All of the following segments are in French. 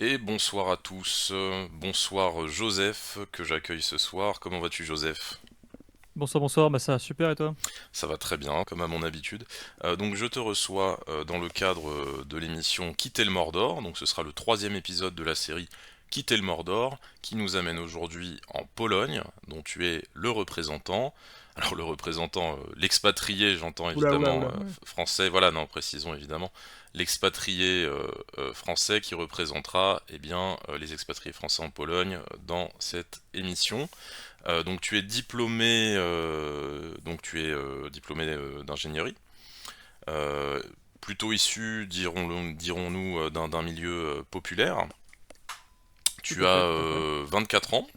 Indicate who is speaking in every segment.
Speaker 1: Et bonsoir à tous, bonsoir Joseph que j'accueille ce soir. Comment vas-tu Joseph?
Speaker 2: Bonsoir, bonsoir, bah ça va super et toi?
Speaker 1: Ça va très bien, comme à mon habitude. Donc je te reçois dans le cadre de l'émission Quitter le Mordor. Donc ce sera le troisième épisode de la série Quitter le Mordor, qui nous amène aujourd'hui en Pologne, dont tu es le représentant. Alors le représentant, l'expatrié, j'entends
Speaker 2: Oula, oula,
Speaker 1: évidemment
Speaker 2: oula. Ouais.
Speaker 1: français, voilà, non, précisons évidemment, l'expatrié français qui représentera les expatriés français en Pologne dans cette émission. Donc tu es diplômé d'ingénierie, euh, plutôt issu, dirons-nous, d'un milieu populaire.
Speaker 2: Tout
Speaker 1: Tu
Speaker 2: à fait,
Speaker 1: as
Speaker 2: tout à fait.
Speaker 1: 24 ans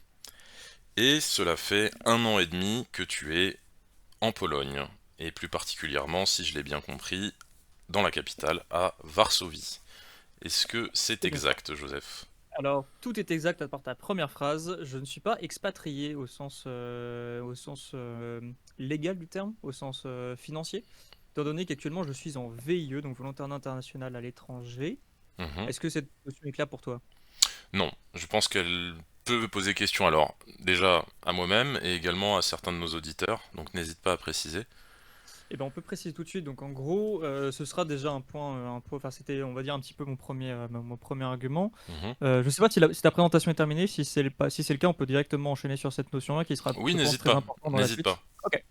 Speaker 1: et cela fait 1 an et demi que tu es en Pologne, et plus particulièrement, si je l'ai bien compris, dans la capitale, à Varsovie. Est-ce que c'est
Speaker 2: C'est bien ça.
Speaker 1: exact, Joseph?
Speaker 2: Alors, tout est exact à part ta première phrase. Je ne suis pas expatrié au sens légal du terme, au sens financier, étant donné qu'actuellement je suis en VIE, donc volontaire international à l'étranger.
Speaker 1: Mhm.
Speaker 2: Est-ce que cette notion est claire pour toi?
Speaker 1: Non, je pense qu'elle peut poser question alors déjà à moi-même et également à certains de nos auditeurs, donc n'hésite pas à préciser.
Speaker 2: Eh ben, on peut préciser tout de suite. Donc, en gros, ce sera déjà enfin, c'était, on va dire, un petit peu mon premier argument.
Speaker 1: Mhm.
Speaker 2: Je sais pas si ta présentation est terminée. Si c'est le cas, on peut directement enchaîner sur cette notion-là, qui sera,
Speaker 1: Oui,
Speaker 2: je pense,
Speaker 1: n'hésite
Speaker 2: très
Speaker 1: pas,
Speaker 2: important dans la
Speaker 1: n'hésite
Speaker 2: suite.
Speaker 1: pas.
Speaker 2: Ok.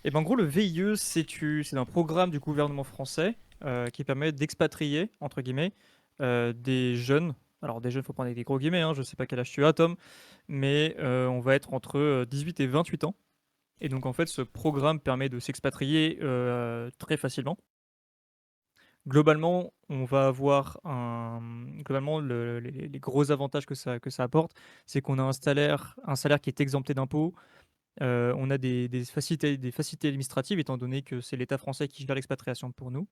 Speaker 2: Et ben, en gros, le VIE, c'est un programme du gouvernement français qui permet d'expatrier, entre guillemets, des jeunes. Alors, des jeunes, faut prendre avec des gros guillemets, hein, je sais pas quel âge tu as, Tom, mais on va être entre 18 et 28 ans. Et donc, en fait, ce programme permet de s'expatrier très facilement. Globalement, on va avoir globalement, les gros avantages que ça apporte, c'est qu'on a un salaire qui est exempté d'impôts. On a des facilités administratives, étant donné que c'est l'État français qui gère l'expatriation pour nous.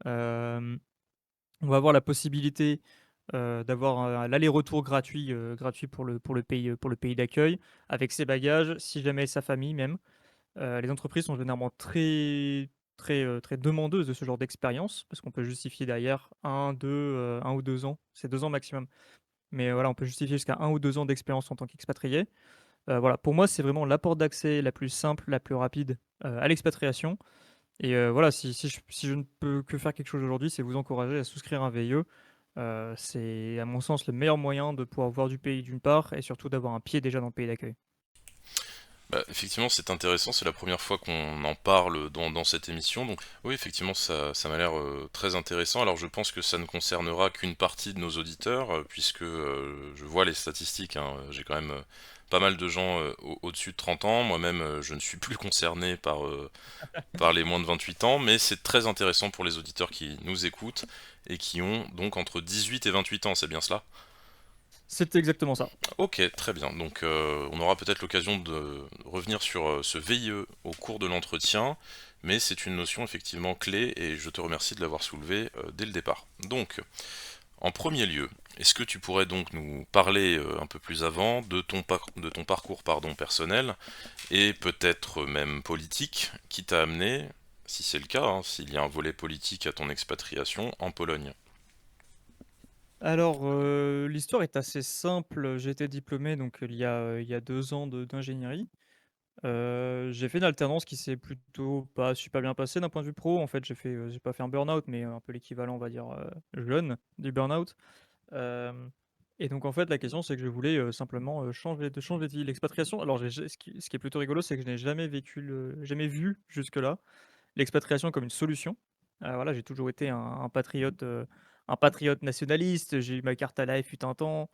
Speaker 2: Euh, on va avoir la possibilité d'avoir l'aller-retour gratuit pour le pays d'accueil, avec ses bagages, si jamais sa famille même. Les entreprises sont généralement très demandeuses de ce genre d'expérience, parce qu'on peut justifier derrière 1 ou 2 ans, c'est 2 ans maximum. Mais voilà, on peut justifier jusqu'à 1 ou 2 ans d'expérience en tant qu'expatrié. Voilà, pour moi, c'est vraiment la porte d'accès la plus simple, la plus rapide à l'expatriation. Et voilà, si je ne peux que faire quelque chose aujourd'hui, c'est vous encourager à souscrire un VIE. C'est, à mon sens, le meilleur moyen de pouvoir voir du pays d'une part, et surtout d'avoir un pied déjà dans le pays d'accueil.
Speaker 1: Bah, effectivement, c'est intéressant, c'est la première fois qu'on en parle dans cette émission, donc oui, effectivement, ça m'a l'air très intéressant. Alors je pense que ça ne concernera qu'une partie de nos auditeurs, puisque je vois les statistiques, hein, j'ai quand même pas mal de gens au-dessus de 30 ans, moi-même je ne suis plus concerné par les moins de 28 ans, mais c'est très intéressant pour les auditeurs qui nous écoutent et qui ont donc entre 18 et 28 ans, c'est bien cela?
Speaker 2: C'est exactement ça.
Speaker 1: Ok, très bien. Donc on aura peut-être l'occasion de revenir sur ce VIE au cours de l'entretien, mais c'est une notion effectivement clé et je te remercie de l'avoir soulevée dès le départ. Donc, en premier lieu, est-ce que tu pourrais donc nous parler un peu plus avant de ton parcours personnel et peut-être même politique qui t'a amené, si c'est le cas, hein, s'il y a un volet politique à ton expatriation en Pologne?
Speaker 2: Alors, l'histoire est assez simple. J'ai été diplômé donc il y a 2 ans d'ingénierie. J'ai fait une alternance qui s'est plutôt pas super bien passée d'un point de vue pro. En fait, j'ai pas fait un burn-out, mais un peu l'équivalent, on va dire, jeune du burn-out. Hem et donc en fait, la question, c'est que je voulais, simplement, changer de vie. L'expatriation, alors ce qui est plutôt rigolo, c'est que je n'ai jamais vu jusque-là l'expatriation comme une solution. Voilà, j'ai toujours été un patriote nationaliste. J'ai eu ma carte à la fut un temps.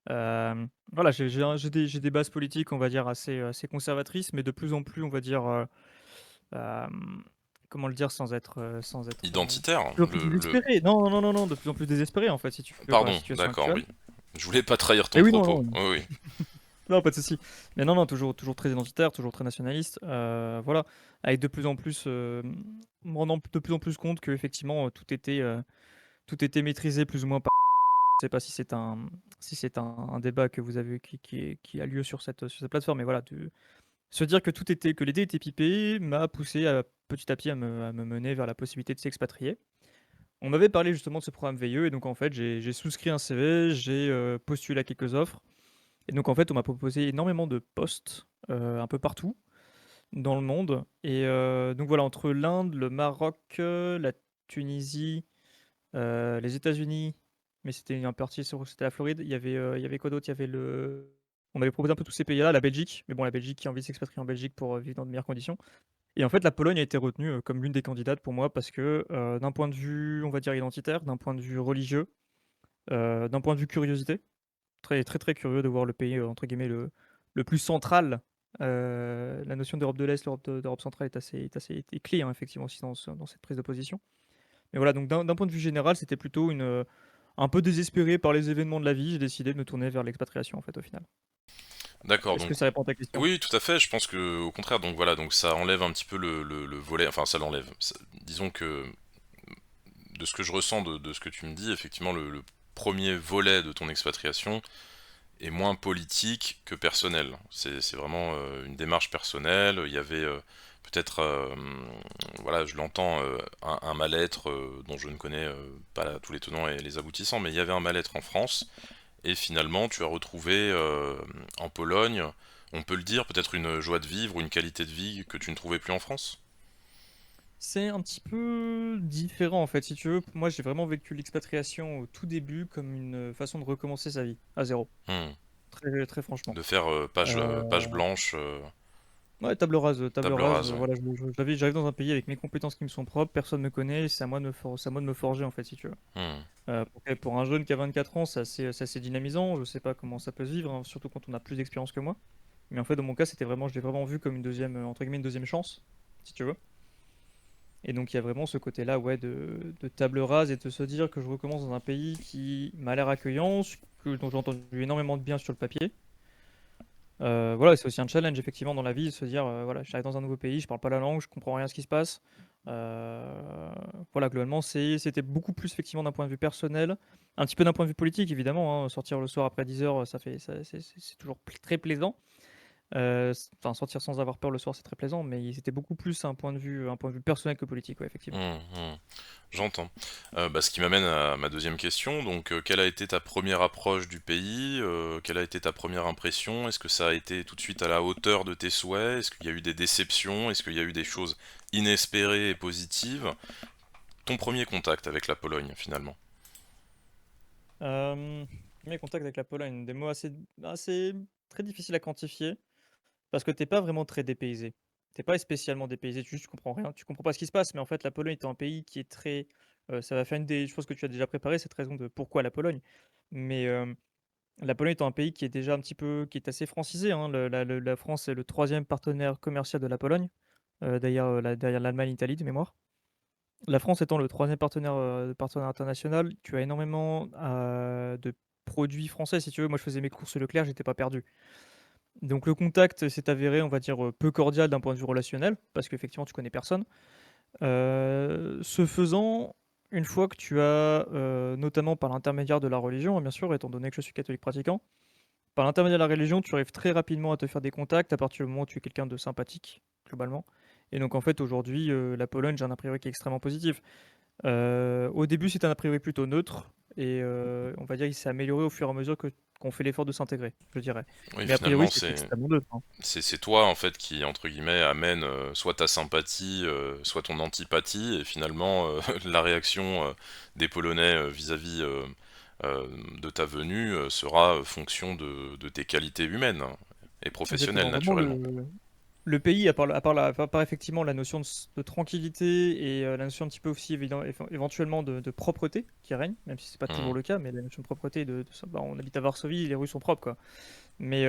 Speaker 2: Voilà, j'ai des bases politiques, on va dire, assez conservatrices, mais de plus en plus, on va dire, comment le dire sans être,
Speaker 1: Identitaire,
Speaker 2: de plus en plus désespéré. Non, non, non, non, de plus en plus désespéré, en fait, si tu veux, par la
Speaker 1: Pardon,
Speaker 2: situation
Speaker 1: d'accord,
Speaker 2: actuelle.
Speaker 1: oui. Je voulais pas trahir ton
Speaker 2: Mais oui, non,
Speaker 1: propos.
Speaker 2: non,
Speaker 1: Oui, oui.
Speaker 2: non, pas de souci. Mais non, non, toujours très identitaire, toujours très nationaliste, voilà, avec de plus en plus, me rendant de plus en plus compte qu'effectivement, tout était maîtrisé plus ou moins par. Je sais pas si c'est un débat que vous avez qui a lieu sur cette plateforme, mais voilà, se dire que l'été était pipé m'a poussé petit à petit à me mener vers la possibilité de s'expatrier. On m'avait parlé justement de ce programme VIE et donc en fait, j'ai souscrit un CV, j'ai, postulé à quelques offres et donc en fait, on m'a proposé énormément de postes, un peu partout dans le monde et donc voilà, entre l'Inde, le Maroc, la Tunisie, les États-Unis, mais c'était un parti sur c'était la Floride. Il y avait quoi d'autre? Il y avait le On m'avait proposé un peu tous ces pays-là, la Belgique, mais bon, la Belgique qui a envie de s'expatrier en Belgique pour, vivre dans de meilleures conditions et en fait, la Pologne a été retenue, comme l'une des candidates pour moi parce que, d'un point de vue, on va dire identitaire, d'un point de vue religieux, d'un point de vue curiosité, très, très, très curieux de voir le pays, entre guillemets «le plus central». La notion d'Europe de l'Est, d'Europe centrale est clé, hein, effectivement aussi dans cette prise de position. Mais voilà, donc d'un point de vue général, c'était plutôt un peu désespéré par les événements de la vie, j'ai décidé de me tourner vers l'expatriation, en fait, au final.
Speaker 1: D'accord,
Speaker 2: Est-ce
Speaker 1: donc
Speaker 2: que ça répond à ta question?
Speaker 1: oui, tout à fait, je pense que au contraire, donc voilà, donc ça enlève un petit peu le volet, enfin ça l'enlève. Disons que de ce que je ressens de ce que tu me dis, effectivement, le premier volet de ton expatriation est moins politique que personnel. C'est vraiment une démarche personnelle. Il y avait peut-être, voilà, je l'entends, un mal-être dont je ne connais pas tous les tenants et les aboutissants, mais il y avait un mal-être en France. Et finalement, tu as retrouvé en Pologne, on peut le dire, peut-être une joie de vivre ou une qualité de vie que tu ne trouvais plus en France?
Speaker 2: C'est un petit peu différent, en fait, si tu veux. Moi, j'ai vraiment vécu l'expatriation au tout début comme une façon de recommencer sa vie, à zéro.
Speaker 1: Hmm.
Speaker 2: Très, très franchement.
Speaker 1: De faire page
Speaker 2: Euh,
Speaker 1: blanche,
Speaker 2: Ouais, table
Speaker 1: table
Speaker 2: rase,
Speaker 1: rase, ouais.
Speaker 2: voilà, j'arrive dans un pays avec mes compétences qui me sont propres, personne me connaît, c'est à moi de c'est à moi de me forger, en fait, si tu veux.
Speaker 1: Hmm.
Speaker 2: Pour un jeune qui a 24 ans, c'est assez dynamisant, je sais pas comment ça peut se vivre, hein, surtout quand on a plus d'expérience que moi. Mais en fait, dans mon cas, je l'ai vraiment vu comme une deuxième, entre guillemets, une deuxième chance, si tu veux. Et donc, il y a vraiment ce côté-là, ouais, de table rase et de se dire que je recommence dans un pays qui m'a l'air accueillant, dont j'ai entendu énormément de bien sur le papier. Voilà, c'est aussi un challenge effectivement dans la vie, de se dire, voilà, j'arrive dans un nouveau pays, je parle pas la langue, je comprends rien à ce qui se passe. Voilà, globalement, c'était beaucoup plus effectivement d'un point de vue personnel, un petit peu d'un point de vue politique évidemment, hein, sortir le soir après 10 heures, ça fait ça c'est toujours très plaisant. Enfin, sortir sans avoir peur le soir, c'est très plaisant, mais c'était beaucoup plus un point de vue personnel que politique, ouais, effectivement.
Speaker 1: Hmm, hmm. J'entends. Bah, ce qui m'amène à ma deuxième question, donc quelle a été ta première approche du pays? Quelle a été ta première impression? Est-ce que ça a été tout de suite à la hauteur de tes souhaits? Est-ce qu'il y a eu des déceptions? Est-ce qu'il y a eu des choses inespérées et positives? Ton premier contact avec la Pologne, finalement?
Speaker 2: Hem, 1 contact avec la Pologne, des mots assez très difficiles à quantifier. Parce que t'es pas vraiment très dépaysé. T'es pas spécialement dépaysé, tu comprends rien, tu comprends pas ce qui se passe, mais en fait, la Pologne étant un pays qui est très, ça va faire une des choses que tu as déjà préparé cette raison de pourquoi la Pologne. Mais, la Pologne étant un pays qui est déjà un petit peu qui est assez francisé, hein, la France est le troisième partenaire commercial de la Pologne, derrière l'Allemagne et l'Italie de mémoire. La France étant le troisième partenaire international, tu as énormément, de produits français si tu veux. Moi, je faisais mes courses Leclerc, j'étais pas perdu. Donc le contact s'est avéré, on va dire, peu cordial d'un point de vue relationnel, parce qu'effectivement tu connais personne. Ce faisant, une fois que tu as, notamment par l'intermédiaire de la religion, hein, bien sûr, étant donné que je suis catholique pratiquant, par l'intermédiaire de la religion, tu arrives très rapidement à te faire des contacts à partir du moment où tu es quelqu'un de sympathique, globalement. Et donc en fait aujourd'hui, la Pologne, j'ai un a priori qui est extrêmement positif. Au début, c'était un a priori plutôt neutre et on va dire il s'est amélioré au fur et à mesure qu'on fait l'effort de s'intégrer, je dirais.
Speaker 1: Oui,
Speaker 2: Mais a priori,
Speaker 1: finalement,
Speaker 2: c'était
Speaker 1: c'est
Speaker 2: extrêmement neutre, hein.
Speaker 1: c'est toi en fait qui entre guillemets amène soit ta sympathie, soit ton antipathie, et finalement la réaction des Polonais vis-à-vis de ta venue sera fonction de tes qualités humaines hein, et professionnelles
Speaker 2: Exactement, vraiment
Speaker 1: naturellement.
Speaker 2: le pays, à part effectivement la notion de tranquillité et la notion un petit peu aussi éventuellement de propreté qui règne, même si c'est pas toujours
Speaker 1: Hmm.
Speaker 2: le cas, mais la notion de propreté, bah, on habite à Varsovie, les rues sont propres, quoi. Mais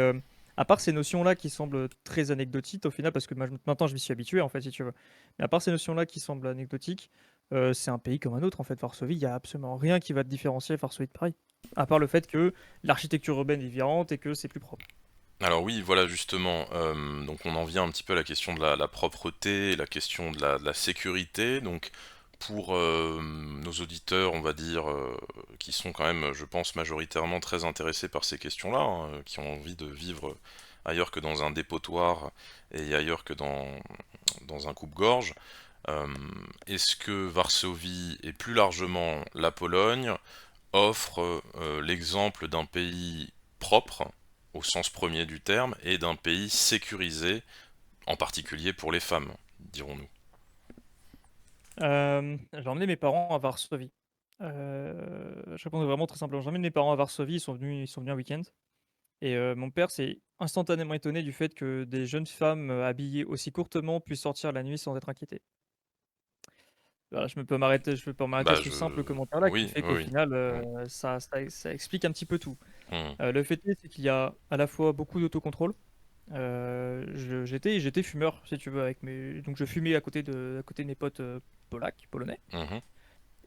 Speaker 2: à part ces notions-là qui semblent très anecdotiques au final, parce que maintenant je m'y suis habitué en fait, si tu veux. Mais à part ces notions-là qui semblent anecdotiques, c'est un pays comme un autre en fait. Varsovie, il y a absolument rien qui va te différencier Varsovie de Paris. À part le fait que l'architecture urbaine est différente et que c'est plus propre.
Speaker 1: Alors oui, voilà justement, donc on en vient un petit peu à la question de la propreté, et la question de la sécurité. Donc pour nos auditeurs, on va dire, qui sont quand même, je pense, majoritairement très intéressés par ces questions-là, hein, qui ont envie de vivre ailleurs que dans un dépotoir et ailleurs que dans un coupe-gorge, Est-ce que Varsovie et plus largement la Pologne offrent l'exemple d'un pays propre, au sens premier du terme, et d'un pays sécurisé, en particulier pour les femmes, dirons-nous?
Speaker 2: J'ai emmené mes parents à Varsovie. Je réponds vraiment très simplement. J'ai emmené mes parents à Varsovie, ils sont venus un week-end et mon père s'est instantanément étonné du fait que des jeunes femmes, habillées aussi courtement puissent sortir la nuit sans être inquiétées. Voilà, je peux m'arrêter à
Speaker 1: Bah
Speaker 2: ce
Speaker 1: je...
Speaker 2: simple commentaire-là qui
Speaker 1: Oui,
Speaker 2: fait
Speaker 1: oui,
Speaker 2: qu'au
Speaker 1: oui.
Speaker 2: final,
Speaker 1: Oui.
Speaker 2: ça explique un petit peu tout.
Speaker 1: Mhm.
Speaker 2: Le fait est, c'est qu'il y a à la fois beaucoup d'autocontrôle. J'étais fumeur, si tu veux, donc je fumais à côté de mes potes, polonais.
Speaker 1: Mhm.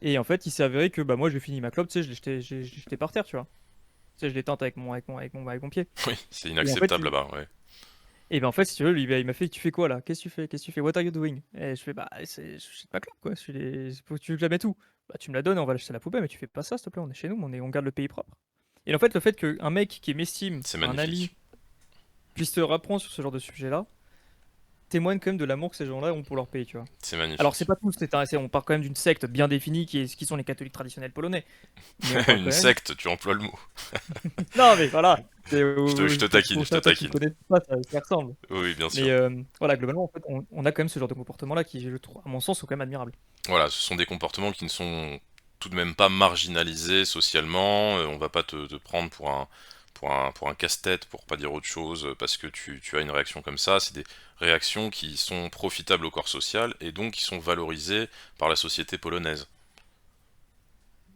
Speaker 2: Et en fait, il s'est avéré que bah, moi, j'ai fini ma clope, tu sais, je l'ai jeté par terre, tu vois. Tu sais, je l'éteinte avec mon pied.
Speaker 1: Oui, c'est
Speaker 2: Et en fait,
Speaker 1: inacceptable là-bas, ouais.
Speaker 2: si tu veux, lui, bah, il m'a fait, tu fais quoi là? Qu'est-ce que tu fais? Qu'est-ce que tu fais? What are you doing? Et je fais, bah, je jette ma clope, quoi. Faut que tu veux que je la mette où? Bah, tu me la donnes, on va la jeter à la poubelle, mais tu fais pas ça, s'il te plaît, on est chez nous, on garde le pays propre. Et en fait, le fait qu'un mec qui m'estime,
Speaker 1: C'est
Speaker 2: un ami,
Speaker 1: magnifique.
Speaker 2: puisse te reprendre sur ce genre de sujet-là, témoigne quand même de l'amour que ces gens-là ont pour leur pays, tu vois.
Speaker 1: C'est
Speaker 2: Alors, c'est
Speaker 1: magnifique.
Speaker 2: pas tous, on part quand même d'une secte bien définie qui sont les catholiques traditionnels polonais, mais on parle
Speaker 1: Une
Speaker 2: quand même.
Speaker 1: secte, tu emploies le mot.
Speaker 2: Non, mais voilà,
Speaker 1: Je te taquine,
Speaker 2: pour
Speaker 1: je te
Speaker 2: certains qui ne
Speaker 1: taquine.
Speaker 2: connaissent pas, ça ressemble.
Speaker 1: Oui, bien
Speaker 2: Mais
Speaker 1: sûr.
Speaker 2: voilà, globalement, en fait, on a quand même ce genre de comportement-là qui, je trouve, à mon sens, sont quand même admirables.
Speaker 1: Voilà, ce sont des comportements qui ne sont tout de même pas marginalisés socialement. On va pas te prendre pour un casse-tête, pour pas dire autre chose, parce que tu as une réaction comme ça. C'est des réactions qui sont profitables au corps social et donc qui sont valorisées par la société polonaise.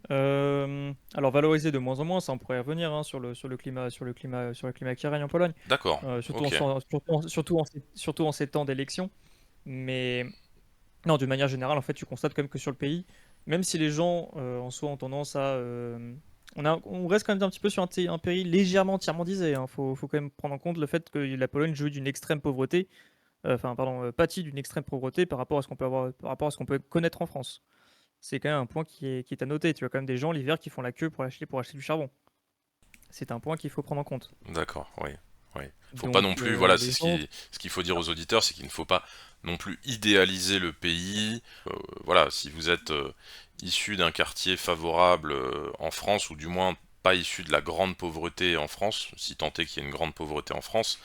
Speaker 2: Alors valoriser de moins en moins, ça on pourrait y revenir hein, sur le climat qui règne en Pologne,
Speaker 1: D'accord,
Speaker 2: surtout
Speaker 1: ok.
Speaker 2: surtout en ces temps d'élection. Mais non, d'une manière générale, en fait, tu constates quand même que sur le pays, même si les gens en soi ont tendance à, on reste quand même un petit peu sur un pays légèrement tiers-mondisé. Hein. Faut quand même prendre en compte le fait que la Pologne joue d'une extrême pauvreté, enfin pardon, pâtit d'une extrême pauvreté par rapport à ce qu'on peut avoir, par rapport à ce qu'on peut connaître en France. C'est quand même un point qui est à noter. Tu as quand même des gens l'hiver qui font la queue pour acheter du charbon. C'est un point qu'il faut prendre en compte.
Speaker 1: D'accord, oui. Oui. Faut pas
Speaker 2: Donc
Speaker 1: non plus, voilà, c'est
Speaker 2: les gens,
Speaker 1: ce qu'il faut dire aux auditeurs, c'est qu'il ne faut pas non plus idéaliser le pays. Voilà, si vous êtes issu d'un quartier favorable en France, ou du moins pas issu de la grande pauvreté en France, si tant est qu'il y ait une grande pauvreté en France,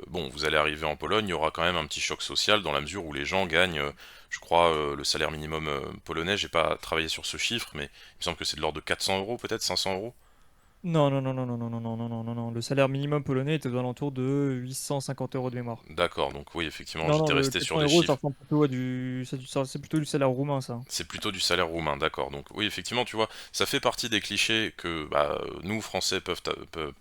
Speaker 1: bon, vous allez arriver en Pologne, il y aura quand même un petit choc social dans la mesure où les gens gagnent, je crois, le salaire minimum polonais, j'ai pas travaillé sur ce chiffre, mais il me semble que c'est de l'ordre de 400 euros, peut-être 500 euros.
Speaker 2: non, non, non, non, non, non, non, non, non, non, non, non. Le salaire minimum polonais était aux alentours de 850 euros de mémoire.
Speaker 1: D'accord, donc oui, effectivement,
Speaker 2: Non, non,
Speaker 1: j'étais
Speaker 2: le
Speaker 1: resté sur
Speaker 2: 400
Speaker 1: des
Speaker 2: euros, ça
Speaker 1: chiffres.
Speaker 2: ressemble plutôt à c'est plutôt du salaire roumain, ça.
Speaker 1: C'est plutôt du salaire roumain, d'accord. Donc oui, effectivement, tu vois, ça fait partie des clichés que bah, nous, Français,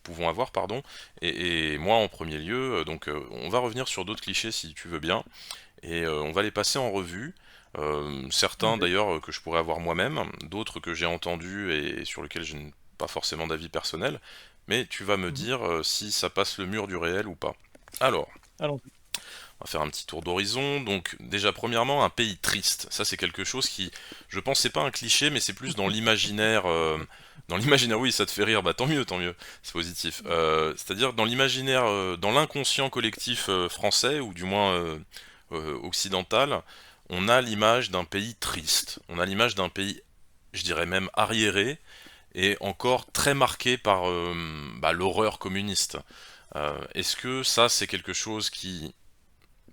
Speaker 1: pouvons avoir, pardon, et moi en premier lieu. Donc on va revenir sur d'autres clichés si tu veux bien, et on va les passer en revue. Certains
Speaker 2: Ok.
Speaker 1: d'ailleurs que je pourrais avoir moi-même, d'autres que j'ai entendus et sur lesquels je n'ai pas forcément d'avis personnel, mais tu vas me
Speaker 2: Mhm.
Speaker 1: dire si ça passe le mur du réel ou pas. Alors,
Speaker 2: Allons-y.
Speaker 1: on va faire un petit tour d'horizon. Donc déjà premièrement, un pays triste. Ça c'est quelque chose qui, je pense, c'est pas un cliché, mais c'est plus dans l'imaginaire. Dans l'imaginaire, oui, ça te fait rire. Bah tant mieux, c'est positif. C'est-à-dire dans l'imaginaire, dans l'inconscient collectif français ou du moins occidental, on a l'image d'un pays triste. On a l'image d'un pays, je dirais même arriéré et encore très marqué par bah, l'horreur communiste. Est-ce que ça c'est quelque chose qui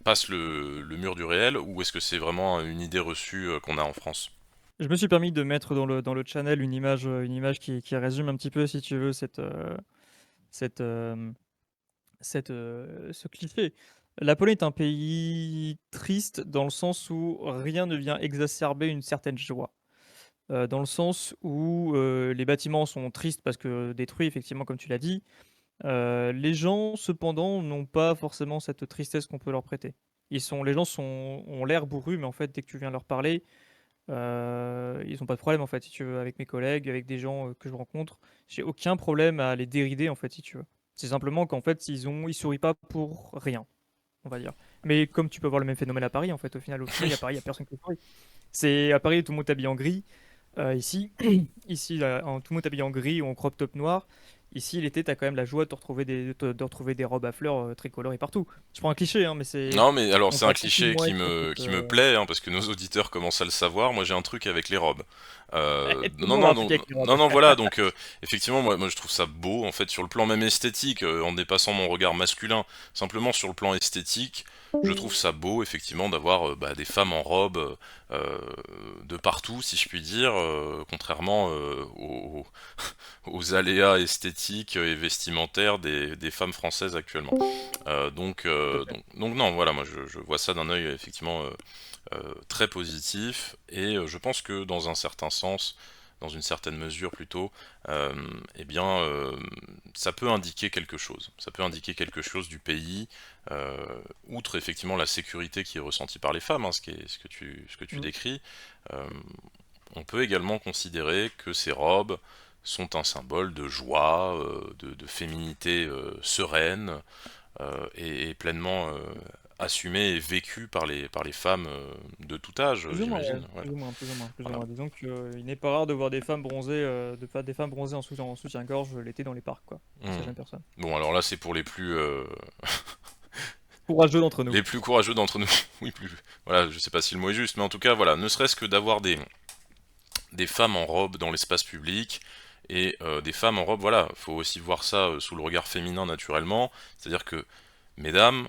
Speaker 1: passe le mur du réel ou est-ce que c'est vraiment une idée reçue qu'on a en France?
Speaker 2: Je me suis permis de mettre dans le channel une image qui résume un petit peu, si tu veux, cette, ce cliché. La Pologne est un pays triste dans le sens où rien ne vient exacerber une certaine joie. Dans le sens où les bâtiments sont tristes parce que détruits, effectivement, comme tu l'as dit. Les gens, cependant, n'ont pas forcément cette tristesse qu'on peut leur prêter. Les gens ont l'air bourrus, mais en fait, dès que tu viens leur parler, ils ont pas de problème, en fait, si tu veux, avec mes collègues, avec des gens que je rencontre. J'ai aucun problème à les dérider, en fait, si tu veux. C'est simplement qu'en fait, ils sourient pas pour rien, on va dire. Mais comme tu peux voir le même phénomène à Paris, en fait, au final, à Paris, il y a personne qui sourit. C'est à Paris, tout le monde est habillé en gris. Ici, tout le monde est habillé en gris ou en crop top noir. Ici, l'été, t'as quand même la joie de te retrouver de retrouver des robes à fleurs très colorées partout. Je prends un cliché, hein, mais
Speaker 1: Non, mais alors
Speaker 2: on
Speaker 1: c'est un
Speaker 2: va beaucoup
Speaker 1: cliché
Speaker 2: moins être dans
Speaker 1: qui me plaît, hein, parce que nos auditeurs commencent à le savoir. Moi, j'ai un truc avec les robes.
Speaker 2: tout le
Speaker 1: Non,
Speaker 2: monde a
Speaker 1: non,
Speaker 2: un truc
Speaker 1: non,
Speaker 2: avec les
Speaker 1: non,
Speaker 2: robes.
Speaker 1: non, voilà. Donc, effectivement, moi, je trouve ça beau, en fait, sur le plan même esthétique, en dépassant mon regard masculin. Simplement sur le plan esthétique, je trouve ça beau, effectivement, d'avoir bah, des femmes en robe de partout, si je puis dire, contrairement aux aléas esthétiques et vestimentaires des femmes françaises actuellement.
Speaker 2: Tout à fait.
Speaker 1: Donc non, voilà, moi je vois ça d'un œil effectivement très positif, et je pense que dans un certain sens, dans une certaine mesure plutôt, euh, eh bien, ça peut indiquer quelque chose. Ça peut indiquer quelque chose du pays, euh, outre effectivement la sécurité qui est ressentie par les femmes, hein, ce que tu
Speaker 2: Mm.
Speaker 1: décris. euh, on peut également considérer que ces robes sont un symbole de joie, de féminité sereine, et pleinement assumée et vécue par les femmes de tout âge,
Speaker 2: Plus ou moins, ouais.
Speaker 1: j'imagine. Voilà.
Speaker 2: Plus ou moins, plus ou moins, plus ou
Speaker 1: Voilà.
Speaker 2: moins. Disons qu'il n'est pas rare de voir des femmes bronzées, des femmes bronzées en soutien-gorge l'été dans les parcs, quoi. Ça
Speaker 1: Hmm.
Speaker 2: gêne personne.
Speaker 1: Bon, alors là, c'est pour
Speaker 2: Courageux d'entre nous.
Speaker 1: les plus courageux d'entre nous. Oui, plus. Voilà, je sais pas si le mot est juste, mais en tout cas, voilà, ne serait-ce que d'avoir des femmes en robe dans l'espace public, et des femmes en robe, voilà, faut aussi voir ça sous le regard féminin naturellement, c'est-à-dire que, mesdames,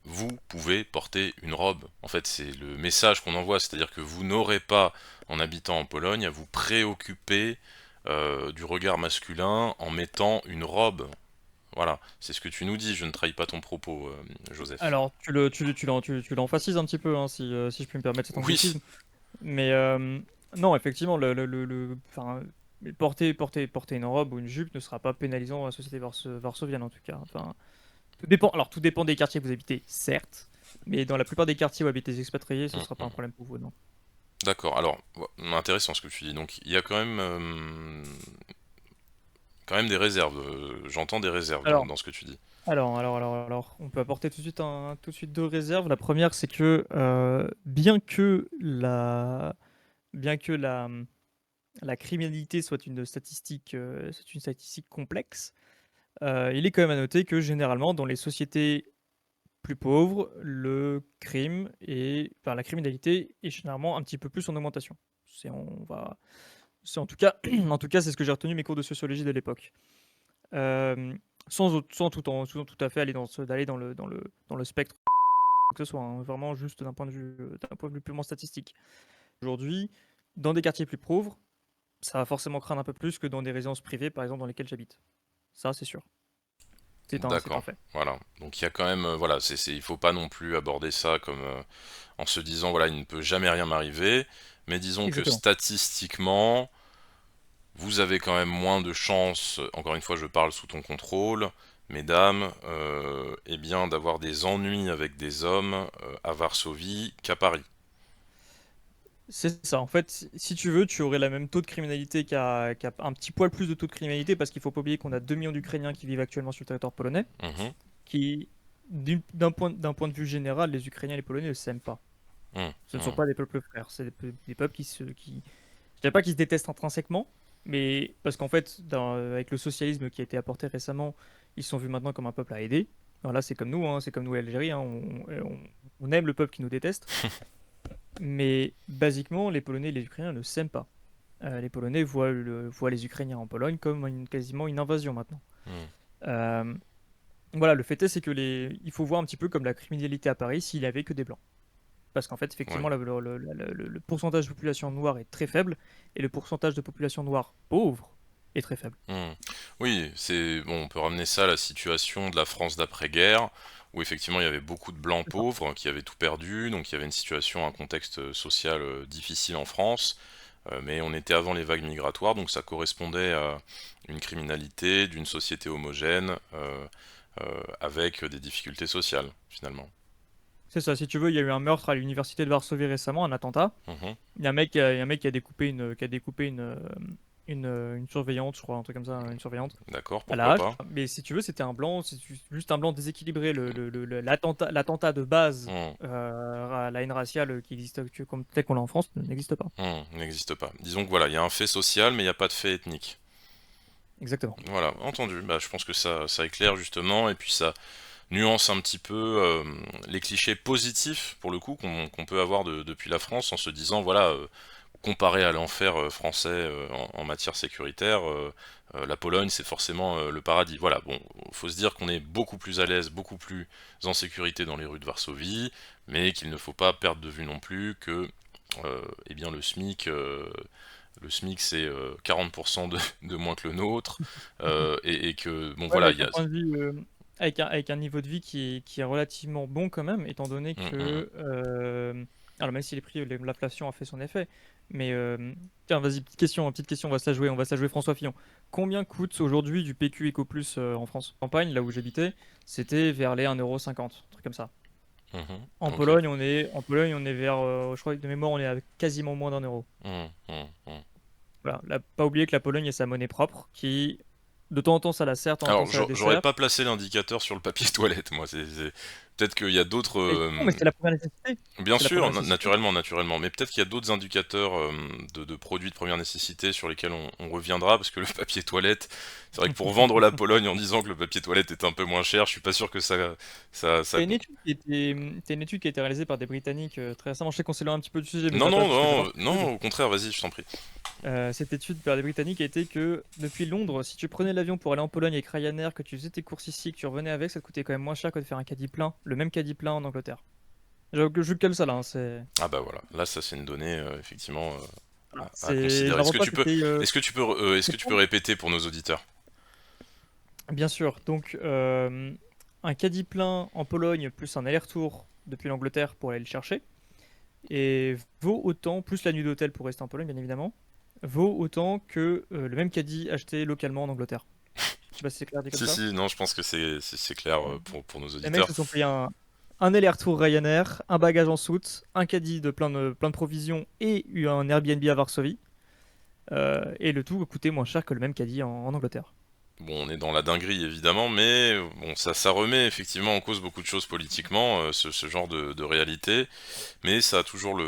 Speaker 1: vous pouvez porter une robe. En fait, c'est le message qu'on envoie, c'est-à-dire que vous n'aurez pas, en habitant en Pologne, à vous préoccuper du regard masculin en mettant une robe. Voilà, c'est ce que tu nous dis, je ne trahis pas ton propos, Joseph.
Speaker 2: Alors, tu l'emphasises un petit peu, hein, si je puis me permettre cet
Speaker 1: Oui,
Speaker 2: anglicisme. Mais non, effectivement, enfin, porter une robe ou une jupe ne sera pas pénalisant dans la société varsovienne, en tout cas. Enfin, tout dépend des quartiers que vous habitez, certes, mais dans la plupart des quartiers où habitent les expatriés, ce ne sera pas un problème pour vous, non.
Speaker 1: d'accord. Alors, intéressant ce que tu dis. Donc, il y a quand même des réserves. J'entends des réserves
Speaker 2: Alors,
Speaker 1: dans ce que tu dis.
Speaker 2: on peut apporter tout de suite deux réserves. La première, c'est que bien que la criminalité soit une statistique complexe, il est quand même à noter que généralement, dans les sociétés plus pauvres, la criminalité est généralement un petit peu plus en augmentation. C'est, on va, c'est en tout cas, en tout cas, c'est ce que j'ai retenu de mes cours de sociologie de l'époque. Euh, sans tout à fait d'aller dans le spectre que ce soit, hein, vraiment juste d'un point de vue purement statistique. Aujourd'hui, dans des quartiers plus pauvres, ça va forcément craindre un peu plus que dans des résidences privées, par exemple, dans lesquelles j'habite. Ça, c'est sûr. C'est un
Speaker 1: D'accord.
Speaker 2: fait.
Speaker 1: Voilà. Donc, il y a quand même, voilà, il faut pas non plus aborder ça comme en se disant, voilà, il ne peut jamais rien m'arriver. Mais disons que
Speaker 2: Exactement.
Speaker 1: statistiquement, vous avez quand même moins de chances, encore une fois je parle sous ton contrôle, mesdames, eh bien d'avoir des ennuis avec des hommes à Varsovie qu'à Paris.
Speaker 2: C'est ça. En fait, si tu veux, tu aurais la même taux de criminalité un petit poil plus de taux de criminalité parce qu'il faut pas oublier qu'on a 2 millions d'Ukrainiens qui vivent actuellement sur le territoire polonais,
Speaker 1: Mhm,
Speaker 2: qui, d'un point de vue général, les Ukrainiens et les Polonais ne s'aiment pas.
Speaker 1: mhm,
Speaker 2: Ce ne sont
Speaker 1: mhm.
Speaker 2: pas des peuples frères, c'est des peuples je dirais pas qu'ils se détestent intrinsèquement, mais parce qu'en fait, avec le socialisme qui a été apporté récemment, ils sont vus maintenant comme un peuple à aider. Alors là, c'est comme nous, hein, c'est comme nous, l'Algérie, hein, on aime le peuple qui nous déteste, mais basiquement, les Polonais et les Ukrainiens ne s'aiment pas. Les Polonais voient les Ukrainiens en Pologne comme quasiment une invasion maintenant.
Speaker 1: Mhm.
Speaker 2: Euh, voilà, le fait est, c'est que il faut voir un petit peu comme la criminalité à Paris s'il n'y avait que des blancs. Parce qu'en fait,
Speaker 1: Oui.
Speaker 2: effectivement, le pourcentage de population noire est très faible et le pourcentage de population noire pauvre est très faible.
Speaker 1: Mhm. Oui, c'est bon, on peut ramener ça à la situation de la France d'après-guerre, où effectivement il y avait beaucoup de blancs
Speaker 2: C'est ça.
Speaker 1: pauvres qui avaient tout perdu, donc il y avait une situation, un contexte social difficile en France. Mais on était avant les vagues migratoires, donc ça correspondait à une criminalité d'une société homogène, avec des difficultés sociales, finalement.
Speaker 2: C'est ça, si tu veux, il y a eu un meurtre à l'université de Varsovie récemment, un attentat.
Speaker 1: Mhm.
Speaker 2: Il y a un mec qui a découpé une surveillante, je crois, un truc comme ça, une surveillante,
Speaker 1: D'accord,
Speaker 2: à la
Speaker 1: pourquoi
Speaker 2: hache.
Speaker 1: pas.
Speaker 2: Mais si tu veux, c'était un blanc, juste un blanc déséquilibré. L'attentat de base
Speaker 1: Mhm.
Speaker 2: à la haine raciale qui existe comme tel qu'on l'a en France n'existe pas.
Speaker 1: Mhm. N'existe pas. Disons que voilà, il y a un fait social, mais il n'y a pas de fait ethnique.
Speaker 2: Exactement.
Speaker 1: Voilà, entendu. Bah, je pense que ça éclaire justement, et puis ça nuance un petit peu les clichés positifs, pour le coup, qu'on peut avoir depuis la France, en se disant, voilà, comparé à l'enfer français en matière sécuritaire, la Pologne, c'est forcément le paradis. Voilà, bon, faut se dire qu'on est beaucoup plus à l'aise, beaucoup plus en sécurité dans les rues de Varsovie, mais qu'il ne faut pas perdre de vue non plus que eh bien, le SMIC, c'est 40% de moins que le nôtre, et que, bon,
Speaker 2: Ouais, mais
Speaker 1: voilà, il
Speaker 2: avec
Speaker 1: y
Speaker 2: un
Speaker 1: a...
Speaker 2: point de vue, avec un niveau de vie qui est relativement bon quand même, étant donné
Speaker 1: Hum, hum,
Speaker 2: que, alors même si les prix, l'inflation a fait son effet, mais tiens, vas-y, petite question, on va se la jouer François Fillon. Combien coûte aujourd'hui du PQ Eco Plus en France? Campagne, là où j'habitais, c'était vers les 1,50 €, un truc comme ça.
Speaker 1: ok.
Speaker 2: En Pologne, on est vers, je crois que de mémoire, on est à quasiment moins d'1 €.
Speaker 1: Hum.
Speaker 2: Voilà, pas oublier que la Pologne a sa monnaie propre, qui de temps en temps ça la sert, de temps en temps
Speaker 1: Alors,
Speaker 2: ça la
Speaker 1: j'aurais
Speaker 2: dessert.
Speaker 1: pas placé l'indicateur sur le papier toilette, moi. Peut-être qu'il y a d'autres.
Speaker 2: Mais non, mais c'est la première nécessité.
Speaker 1: Bien
Speaker 2: C'est la première
Speaker 1: sûr,
Speaker 2: nécessité.
Speaker 1: naturellement, mais peut-être qu'il y a d'autres indicateurs de produits de première nécessité sur lesquels on reviendra, parce que le papier toilette, c'est vrai que pour vendre la Pologne en disant que le papier toilette est un peu moins cher, je suis pas sûr que ça...
Speaker 2: T'as une étude qui était, t'as une étude qui a été réalisée par des Britanniques très récemment. Je sais qu'on s'éloigne un petit peu du sujet, mais ça
Speaker 1: Non,
Speaker 2: va pas
Speaker 1: non,
Speaker 2: parce que j'adore
Speaker 1: non,
Speaker 2: cette étude.
Speaker 1: non, au contraire, vas-y, je t'en prie.
Speaker 2: Cette étude par des Britanniques a été que depuis Londres, si tu prenais l'avion pour aller en Pologne avec Ryanair, que tu faisais tes courses ici, que tu revenais avec, ça te coûtait quand même moins cher que de faire un caddie plein, le même caddie plein en Angleterre. Je cale ça là, hein, c'est
Speaker 1: Ah bah voilà, là ça c'est une donnée effectivement
Speaker 2: voilà,
Speaker 1: à considérer. Est-ce que
Speaker 2: l'avantage
Speaker 1: tu peux,
Speaker 2: c'était
Speaker 1: est-ce que tu peux répéter pour nos auditeurs?
Speaker 2: bien sûr. Donc un caddie plein en Pologne plus un aller-retour depuis l'Angleterre pour aller le chercher. Et vaut autant, plus la nuit d'hôtel pour rester en Pologne, bien évidemment, vaut autant que le même caddie acheté localement en Angleterre. Je sais pas si c'est clair dit comme
Speaker 1: Si,
Speaker 2: ça.
Speaker 1: si, non, je pense que c'est clair
Speaker 2: Euh,
Speaker 1: pour nos
Speaker 2: Les mecs
Speaker 1: auditeurs.
Speaker 2: se sont payés un aller-retour Ryanair, un bagage en soute, un caddie de plein de provisions et eu un Airbnb à Varsovie. Et le tout coûtait moins cher que le même caddie en Angleterre.
Speaker 1: Bon, on est dans la dinguerie évidemment, mais bon, ça remet effectivement en cause beaucoup de choses politiquement, ce genre de réalité, mais ça a toujours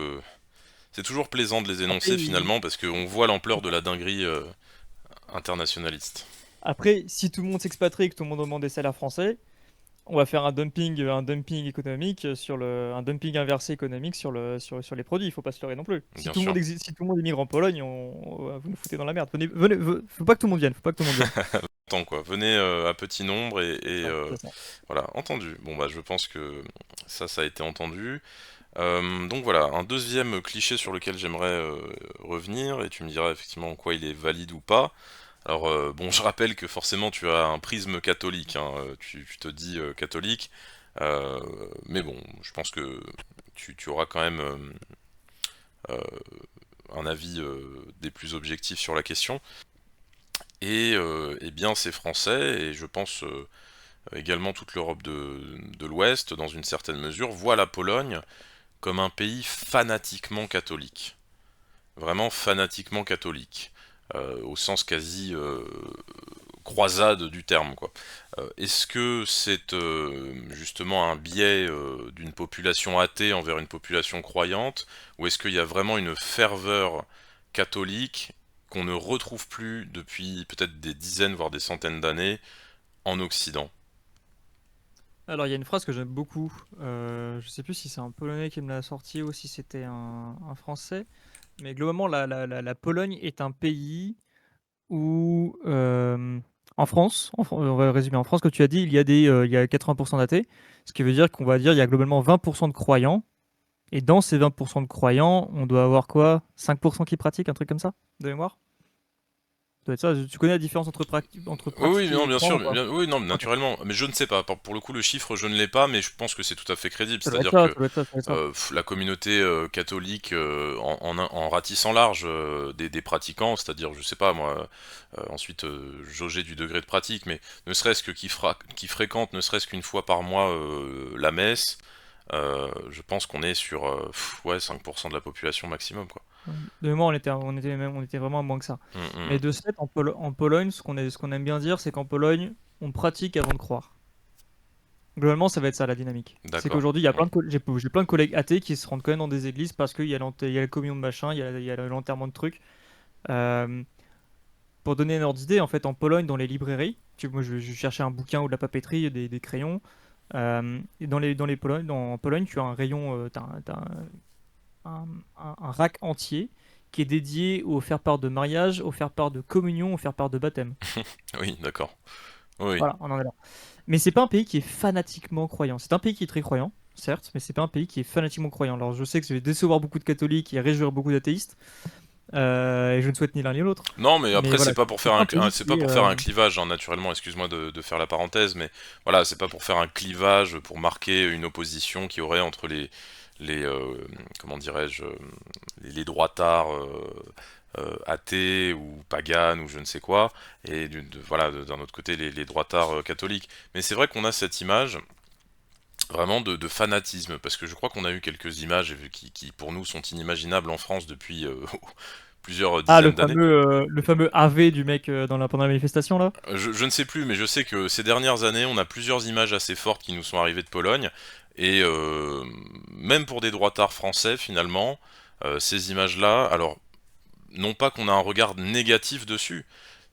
Speaker 1: c'est toujours plaisant de les
Speaker 2: Après,
Speaker 1: énoncer finalement, parce qu'on voit l'ampleur de la dinguerie internationaliste.
Speaker 2: après, si tout le monde s'expatrie et que tout le monde demande des salaires français, on va faire un dumping économique un dumping inversé économique sur les produits. Il faut pas se leurrer non plus.
Speaker 1: Bien sûr.
Speaker 2: Si tout le monde émigre en Pologne, vous nous foutez dans la merde. Faut pas que tout le monde vienne. Faut pas que tout le monde vienne.
Speaker 1: Tant quoi, venez à petit nombre
Speaker 2: Ouais, c'est ça.
Speaker 1: voilà, entendu. Bon bah je pense que ça a été entendu. Donc voilà, un deuxième cliché sur lequel j'aimerais revenir, et tu me diras effectivement en quoi il est valide ou pas. Alors bon, je rappelle que forcément tu as un prisme catholique, hein, tu te dis catholique, euh, mais bon, je pense que tu auras quand même euh, un avis des plus objectifs sur la question. Et eh bien c'est français, et je pense également toute l'Europe de l'Ouest, dans une certaine mesure, voit la Pologne comme un pays fanatiquement catholique. Vraiment fanatiquement catholique. Au sens quasi croisade du terme, quoi. Est-ce que c'est justement un biais d'une population athée envers une population croyante, ou est-ce qu'il y a vraiment une ferveur catholique qu'on ne retrouve plus depuis peut-être des dizaines, voire des centaines d'années en Occident?
Speaker 2: Alors, il y a une phrase que j'aime beaucoup. Je sais plus si c'est un Polonais qui me l'a sorti ou si c'était un Français. Mais globalement, la Pologne est un pays où, en France, on va résumer, en France, comme tu as dit, il y a 80% d'athées, ce qui veut dire qu'on va dire il y a globalement 20% de croyants, et dans ces 20% de croyants, on doit avoir quoi? 5% qui pratiquent, un truc comme ça, de mémoire? Ça doit être ça. Tu connais la différence entre
Speaker 1: Oui, oui,
Speaker 2: pratiquer
Speaker 1: non,
Speaker 2: et
Speaker 1: bien
Speaker 2: croire
Speaker 1: sûr,
Speaker 2: ou pas?
Speaker 1: oui, non,
Speaker 2: Ok.
Speaker 1: naturellement, mais je ne sais pas. Pour le coup, le chiffre, je ne l'ai pas, mais je pense que c'est tout à fait crédible.
Speaker 2: Ça doit être
Speaker 1: C'est-à-dire
Speaker 2: ça,
Speaker 1: que
Speaker 2: ça doit être ça, ça doit être ça.
Speaker 1: la communauté catholique, en ratissant large des pratiquants, c'est-à-dire, je sais pas moi, ensuite jauger du degré de pratique, mais ne serait-ce que qui fréquente, ne serait-ce qu'une fois par mois la messe, je pense qu'on est sur ouais, 5% de la population maximum, quoi.
Speaker 2: De mémoire, on était vraiment à moins que ça.
Speaker 1: Hum,
Speaker 2: Mais
Speaker 1: hum,
Speaker 2: de ce fait, en Pologne, ce qu'on aime bien dire, c'est qu'en Pologne, on pratique avant de croire. Globalement, ça va être ça la dynamique. C'est
Speaker 1: d'accord.
Speaker 2: qu'aujourd'hui, il y a
Speaker 1: Hum,
Speaker 2: j'ai plein de collègues athées qui se rendent quand même dans des églises parce qu'il y a il y a la communion de machin, il y a l'enterrement de trucs. Euh, Pour donner un ordre d'idée, en fait, en Pologne, dans les librairies, moi, je cherchais un bouquin ou de la papeterie, des crayons. Et en Pologne, tu as un rayon, t'as un rack entier qui est dédié au faire-part de mariage, au faire-part de communion, au faire-part de baptême.
Speaker 1: Oui, d'accord. Oui.
Speaker 2: Voilà, on en est là. Mais c'est pas un pays qui est fanatiquement croyant. C'est un pays qui est très croyant, certes, mais c'est pas un pays qui est fanatiquement croyant. Alors je sais que je vais décevoir beaucoup de catholiques et réjouir beaucoup d'athéistes, et je ne souhaite ni l'un ni l'autre.
Speaker 1: Non, mais
Speaker 2: Mais
Speaker 1: après,
Speaker 2: voilà,
Speaker 1: c'est pas pour
Speaker 2: c'est
Speaker 1: faire
Speaker 2: pas un pays
Speaker 1: c'est
Speaker 2: qui
Speaker 1: pas
Speaker 2: est.
Speaker 1: pour faire un clivage, hein, naturellement, excuse-moi de faire la parenthèse, mais voilà, c'est pas pour faire un clivage, pour marquer une opposition qu'il y aurait entre les comment dirais-je, les droitards athées ou paganes ou je ne sais quoi, et voilà, d'un autre côté, les droitards catholiques. Mais c'est vrai qu'on a cette image vraiment de fanatisme, parce que je crois qu'on a eu quelques images qui pour nous sont inimaginables en France depuis plusieurs
Speaker 2: Ah,
Speaker 1: dizaines d'années.
Speaker 2: le fameux AV du mec pendant la manifestation là?
Speaker 1: Je ne sais plus, mais je sais que ces dernières années, on a plusieurs images assez fortes qui nous sont arrivées de Pologne, et même pour des droitards français, finalement, ces images-là, alors, non pas qu'on a un regard négatif dessus,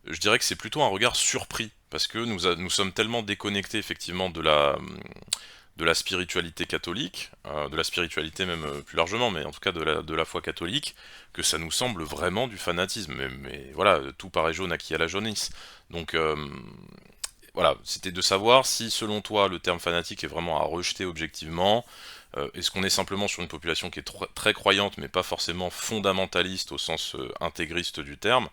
Speaker 1: je dirais que c'est plutôt un regard surpris, parce que nous sommes tellement déconnectés, effectivement, de la spiritualité catholique, de la spiritualité même plus largement, mais en tout cas de la foi catholique, que ça nous semble vraiment du fanatisme. Mais voilà, tout paraît jaune à qui a la jaunisse. Donc voilà, c'était de savoir si selon toi le terme fanatique est vraiment à rejeter objectivement. Est-ce qu'on est simplement sur une population qui est très croyante mais pas forcément fondamentaliste au sens intégriste du terme,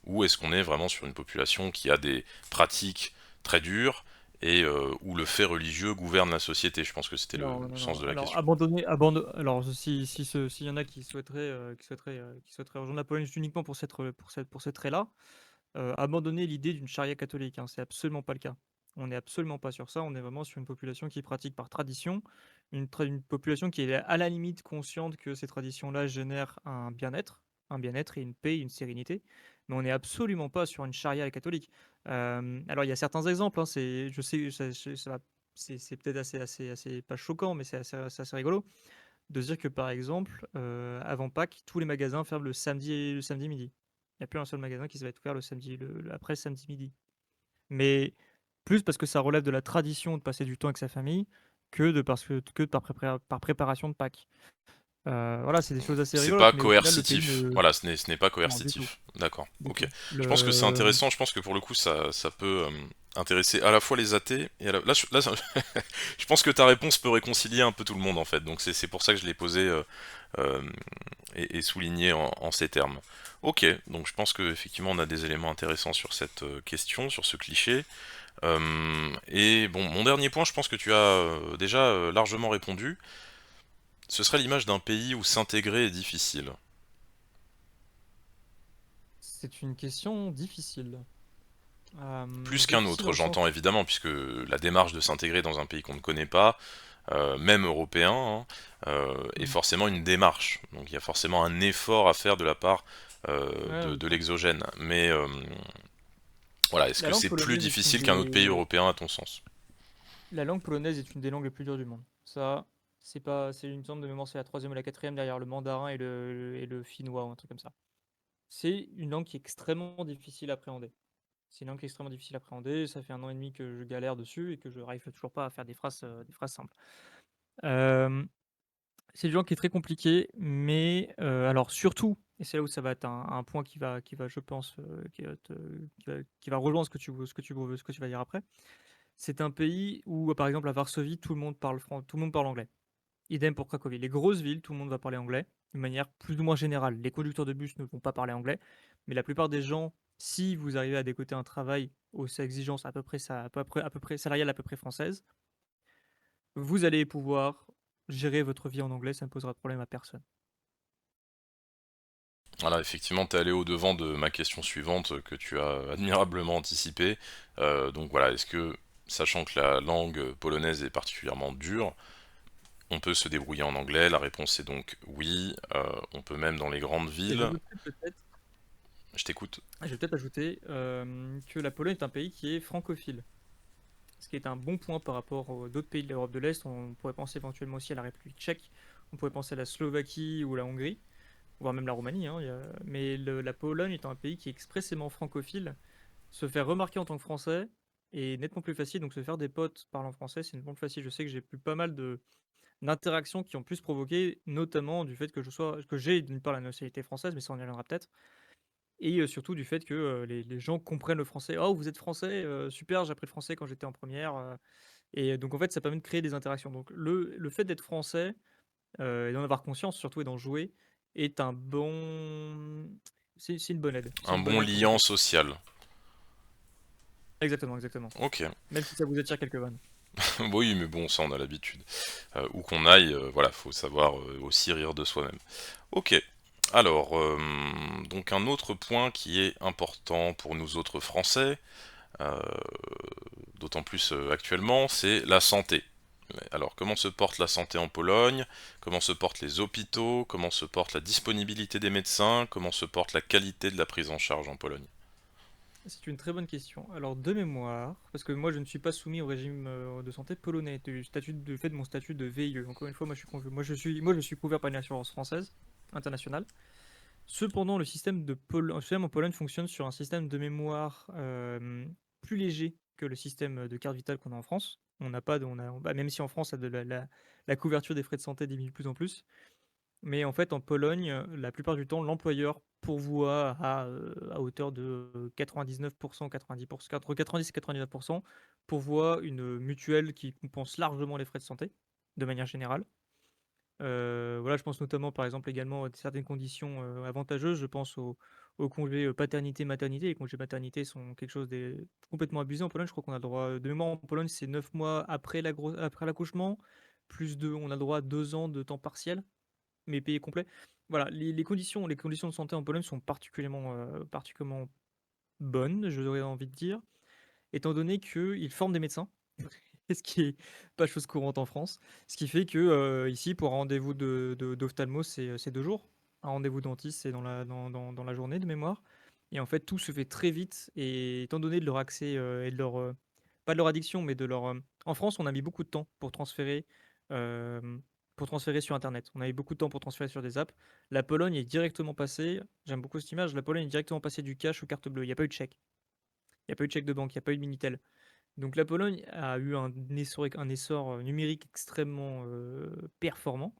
Speaker 1: ou est-ce qu'on est vraiment sur une population qui a des pratiques très dures et où le fait religieux gouverne la société? Je pense que c'était
Speaker 2: Non,
Speaker 1: le
Speaker 2: non,
Speaker 1: sens
Speaker 2: non.
Speaker 1: de la
Speaker 2: Alors
Speaker 1: question.
Speaker 2: Alors s'il y en a qui souhaiteraient rejoindre la Pologne juste uniquement pour cette raie-là, abandonner l'idée d'une charia catholique, hein, c'est absolument pas le cas. On n'est absolument pas sur ça. On est vraiment sur une population qui pratique par tradition, une population qui est à la limite consciente que ces traditions-là génèrent un bien-être et une paix, une sérénité. Mais on n'est absolument pas sur une charia catholique. Alors il y a certains exemples, hein, je sais, ça va c'est peut-être assez pas choquant, mais c'est assez rigolo de se dire que, par exemple, avant Pâques, tous les magasins ferment le samedi midi. Il n'y a plus un seul magasin qui va être ouvert le samedi après le samedi midi. Mais plus parce que ça relève de la tradition de passer du temps avec sa famille que par préparation de Pâques. Voilà, c'est des choses assez
Speaker 1: C'est
Speaker 2: rigolotes,
Speaker 1: pas
Speaker 2: mais au final, le pays
Speaker 1: coercitif.
Speaker 2: ne
Speaker 1: Voilà, ce n'est pas
Speaker 2: non, du tout,
Speaker 1: coercitif. D'accord,
Speaker 2: du
Speaker 1: ok.
Speaker 2: tout.
Speaker 1: Je pense que c'est
Speaker 2: Le
Speaker 1: intéressant, je pense que pour le coup ça peut intéresser à la fois les athées et là, je pense que ta réponse peut réconcilier un peu tout le monde en fait, donc c'est pour ça que je l'ai posé euh, et souligné en ces termes. Ok, donc je pense que effectivement on a des éléments intéressants sur cette question, sur ce cliché. Et bon, mon dernier point, je pense que tu as déjà largement répondu. Ce serait l'image d'un pays où s'intégrer est difficile.
Speaker 2: c'est une question difficile.
Speaker 1: Plus qu'un
Speaker 2: Difficile
Speaker 1: autre,
Speaker 2: dans le sens
Speaker 1: j'entends évidemment, puisque la démarche de s'intégrer dans un pays qu'on ne connaît pas, même européen, hein, est
Speaker 2: mmh,
Speaker 1: forcément une démarche. Donc il y a forcément un effort à faire de la part
Speaker 2: ouais,
Speaker 1: de l'exogène. Mais voilà, est-ce
Speaker 2: la
Speaker 1: que
Speaker 2: langue
Speaker 1: c'est plus
Speaker 2: polonaise est une
Speaker 1: difficile qu'un autre pays
Speaker 2: des
Speaker 1: européen à ton sens?
Speaker 2: La langue polonaise est une des langues les plus dures du monde. Ça, c'est pas, c'est une sorte de mémoire, c'est la troisième ou la quatrième derrière le mandarin et le finnois ou un truc comme ça. C'est une langue qui est extrêmement difficile à appréhender. C'est une langue qui est extrêmement difficile à appréhender. Ça fait un an et demi que je galère dessus et que je n'arrive toujours pas à faire des phrases simples. Euh, c'est une langue qui est très compliquée, mais alors surtout, et c'est là où ça va être un point je pense, qui va rejoindre ce que tu vas dire après. C'est un pays où, par exemple, à Varsovie, tout le monde parle anglais. Idem pour Cracovie. Les grosses villes, tout le monde va parler anglais, de manière plus ou moins générale. Les conducteurs de bus ne vont pas parler anglais, mais la plupart des gens, si vous arrivez à décoter un travail aux exigences à peu près salariale à peu près française, vous allez pouvoir gérer votre vie en anglais, ça ne posera de problème à personne.
Speaker 1: Voilà, effectivement, tu es allé au-devant de ma question suivante que tu as admirablement anticipée. Donc voilà, est-ce que, sachant que la langue polonaise est particulièrement dure, on peut se débrouiller en anglais? La réponse est donc oui. On peut même dans les grandes
Speaker 2: Et
Speaker 1: villes.
Speaker 2: j'ajouterais peut-être,
Speaker 1: Je t'écoute.
Speaker 2: je vais peut-être ajouter que la Pologne est un pays qui est francophile, ce qui est un bon point par rapport aux d'autres pays de l'Europe de l'Est. On pourrait penser éventuellement aussi à la République tchèque, on pourrait penser à la Slovaquie ou la Hongrie. voire même la Roumanie, hein, mais la Pologne étant un pays qui est expressément francophile, se faire remarquer en tant que Français est nettement plus facile. Donc se faire des potes parlant français, c'est nettement plus facile. Je sais que j'ai eu pas mal d'interactions qui ont pu se provoquer, notamment du fait que j'ai d'une part la nationalité française, mais ça on y reviendra peut-être, et surtout du fait que les gens comprennent le français. Oh, vous êtes français, super, j'ai appris le français quand j'étais en première. Et donc en fait, ça permet de créer des interactions. Donc le fait d'être français, et d'en avoir conscience surtout et d'en jouer, est un bon c'est une bonne aide. C'est
Speaker 1: Un
Speaker 2: une bonne
Speaker 1: bon
Speaker 2: aide, comment
Speaker 1: liant
Speaker 2: dire.
Speaker 1: social.
Speaker 2: Exactement, exactement.
Speaker 1: Ok.
Speaker 2: Même si ça vous attire quelques vannes.
Speaker 1: Oui, mais bon, ça on a l'habitude. Où qu'on aille, voilà, faut savoir aussi rire de soi-même. Ok. Alors, donc un autre point qui est important pour nous autres Français, euh, d'autant plus actuellement, c'est la santé. Alors, comment se porte la santé en Pologne? Comment se portent les hôpitaux? Comment se porte la disponibilité des médecins? Comment se porte la qualité de la prise en charge en Pologne?
Speaker 2: C'est une très bonne question. Alors de mémoire, parce que moi je ne suis pas soumis au régime de santé polonais, du fait de mon statut de VIE. Encore une fois, moi je suis couvert par une assurance française internationale. Cependant, le système en Pologne fonctionne sur un système de mémoire plus léger que le système de carte vitale qu'on a en France. On n'a pas de, on a, bah, même si en France, la couverture des frais de santé diminue de plus en plus. Mais en fait, en Pologne, la plupart du temps, l'employeur pourvoit à hauteur de 99%, 90%, entre 90 et 99%, pourvoit une mutuelle qui compense largement les frais de santé, de manière générale. Voilà, je pense notamment, par exemple, également à certaines conditions avantageuses. Je pense aux congés paternité-maternité. Les congés maternité sont quelque chose de complètement abusé en Pologne. Je crois qu'on a le droit, de mémoire en Pologne, c'est 9 mois après après l'accouchement, on a le droit à 2 ans de temps partiel, mais payé complet. Voilà, les conditions de santé en Pologne sont particulièrement bonnes, j'aurais envie de dire, étant donné qu'ils forment des médecins, ce qui est pas chose courante en France. Ce qui fait que ici, pour un rendez-vous d'ophtalmo, c'est 2 jours. Un rendez-vous dentiste, c'est dans la journée de mémoire. Et en fait, tout se fait très vite. Et étant donné de leur accès et de leur pas de leur addiction, mais de leur en France, on a mis beaucoup de temps euh, pour transférer sur Internet. On a eu beaucoup de temps pour transférer sur des apps. La Pologne est directement passée. J'aime beaucoup cette image. La Pologne est directement passée du cash aux cartes bleues. Il n'y a pas eu de chèque. Il n'y a pas eu de chèque de banque. Il n'y a pas eu de Minitel. Donc la Pologne a eu un essor numérique extrêmement performant,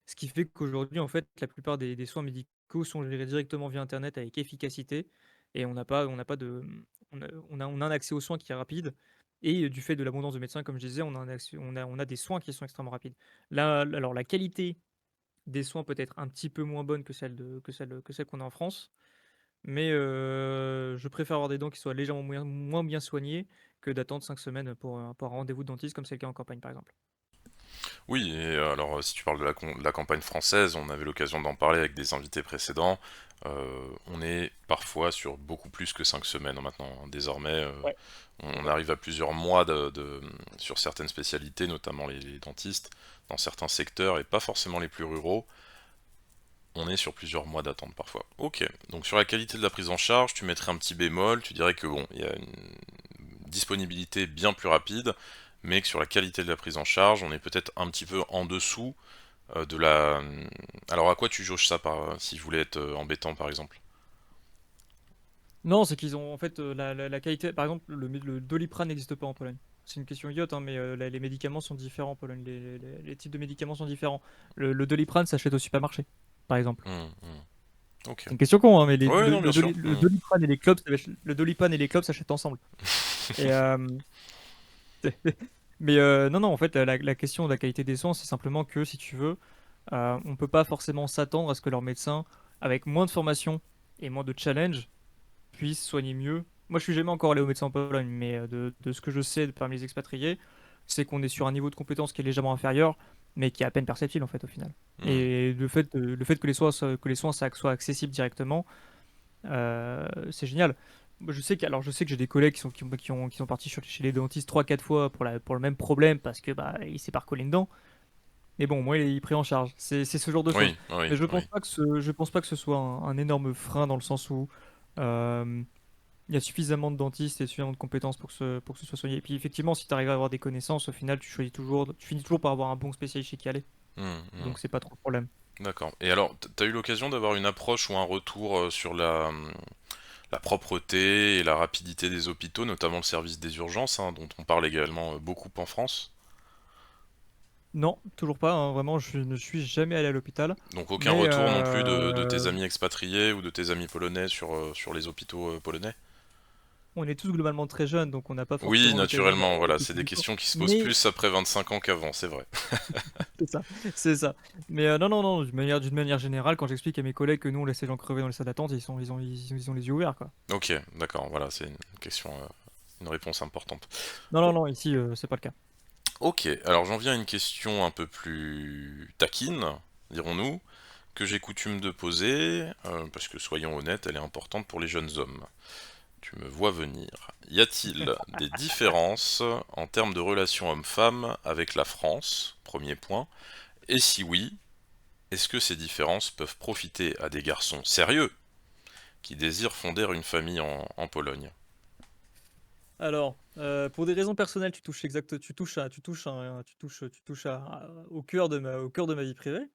Speaker 2: ce qui fait qu'aujourd'hui, en fait, la plupart des soins médicaux sont gérés directement via Internet avec efficacité, et on a un accès aux soins qui est rapide, et du fait de l'abondance de médecins, comme je disais, on a des soins qui sont extrêmement rapides. Là, alors la qualité des soins peut être un petit peu moins bonne que celle qu'on a en France, mais je préfère avoir des dents qui soient légèrement moins bien soignées que d'attendre 5 semaines pour un rendez-vous de dentiste comme c'est le cas en campagne, par exemple.
Speaker 1: Oui, et alors si tu parles de la campagne française, on avait l'occasion d'en parler avec des invités précédents. On est parfois sur beaucoup plus que 5 semaines hein, maintenant. Désormais,
Speaker 2: Ouais,
Speaker 1: on
Speaker 2: ouais.
Speaker 1: arrive à plusieurs mois sur certaines spécialités, notamment les dentistes, dans certains secteurs et pas forcément les plus ruraux. On est sur plusieurs mois d'attente parfois. Ok, donc sur la qualité de la prise en charge, tu mettrais un petit bémol, tu dirais que bon, il y a une disponibilité bien plus rapide, mais que sur la qualité de la prise en charge, on est peut-être un petit peu en dessous de la... Alors à quoi tu jauges ça si je voulais être embêtant par exemple?
Speaker 2: Non, c'est qu'ils ont en fait la qualité. Par exemple, le Doliprane n'existe pas en Pologne. C'est une question idiote, hein, mais les médicaments sont différents en Pologne. Les types de médicaments sont différents. Le Doliprane s'achète au supermarché, par exemple.
Speaker 1: Ok.
Speaker 2: C'est une question con, hein, mais
Speaker 1: Ouais, non, bien sûr.
Speaker 2: Le Doliprane et les clopes, le Doliprane et les clopes s'achètent ensemble. Et, mais non, non, en fait, la question de la qualité des soins, c'est simplement que, si tu veux, on peut pas forcément s'attendre à ce que leur médecin, avec moins de formation et moins de challenge, puisse soigner mieux. Moi, je suis jamais encore allé au médecin en Pologne, mais de ce que je sais parmi les expatriés, c'est qu'on est sur un niveau de compétence qui est légèrement inférieur, mais qui est à peine perceptible en fait au final.
Speaker 1: Hmm.
Speaker 2: Et le fait que les soins soient accessibles directement, c'est génial. Moi, je sais que j'ai des collègues qui sont partis chez les dentistes 3 4 fois pour le même problème parce que bah, il s'est pas recollé une dent. Mais bon, moi, il est pris en charge. C'est ce genre de choses.
Speaker 1: Oui, oui,
Speaker 2: Mais
Speaker 1: oui.
Speaker 2: je pense pas que ce soit un énorme frein dans le sens où euh, il y a suffisamment de dentistes et suffisamment de compétences pour que ce soit soigné. Et puis effectivement, si tu arrives à avoir des connaissances, au final, tu finis toujours par avoir un bon spécialiste chez qui aller.
Speaker 1: Hmm, hmm.
Speaker 2: Donc c'est pas trop de problème.
Speaker 1: D'accord. Et alors, t'as eu l'occasion d'avoir une approche ou un retour sur la propreté et la rapidité des hôpitaux, notamment le service des urgences, hein, dont on parle également beaucoup en France?
Speaker 2: Non, toujours pas, hein, vraiment, je ne suis jamais allé à l'hôpital,
Speaker 1: Donc aucun
Speaker 2: mais
Speaker 1: retour non plus de tes amis expatriés ou de tes amis polonais sur les hôpitaux polonais?
Speaker 2: on est tous globalement très jeunes, donc on n'a pas
Speaker 1: Oui,
Speaker 2: forcément l'occasion d'aller
Speaker 1: naturellement,
Speaker 2: à
Speaker 1: voilà, c'est
Speaker 2: l'hôpital
Speaker 1: des
Speaker 2: et tout.
Speaker 1: questions qui se posent
Speaker 2: Mais
Speaker 1: plus après 25 ans qu'avant, c'est vrai.
Speaker 2: c'est ça, c'est ça. Mais non, non, non, d'une manière générale, quand j'explique à mes collègues que nous, on laisse les gens crever dans les salles d'attente, ils ont les yeux ouverts, quoi.
Speaker 1: Ok, d'accord, voilà, c'est une question, une réponse importante.
Speaker 2: Non, non,
Speaker 1: Oh,
Speaker 2: non, ici, c'est pas le cas.
Speaker 1: ok, alors j'en viens à une question un peu plus taquine, dirons-nous, que j'ai coutume de poser, parce que soyons honnêtes, elle est importante pour les jeunes hommes. Tu me vois venir. Y a-t-il des différences en termes de relations hommes-femmes avec la France? Premier point. Et si oui, est-ce que ces différences peuvent profiter à des garçons sérieux qui désirent fonder une famille en Pologne?
Speaker 2: Alors, pour des raisons personnelles, tu touches au cœur de ma vie privée.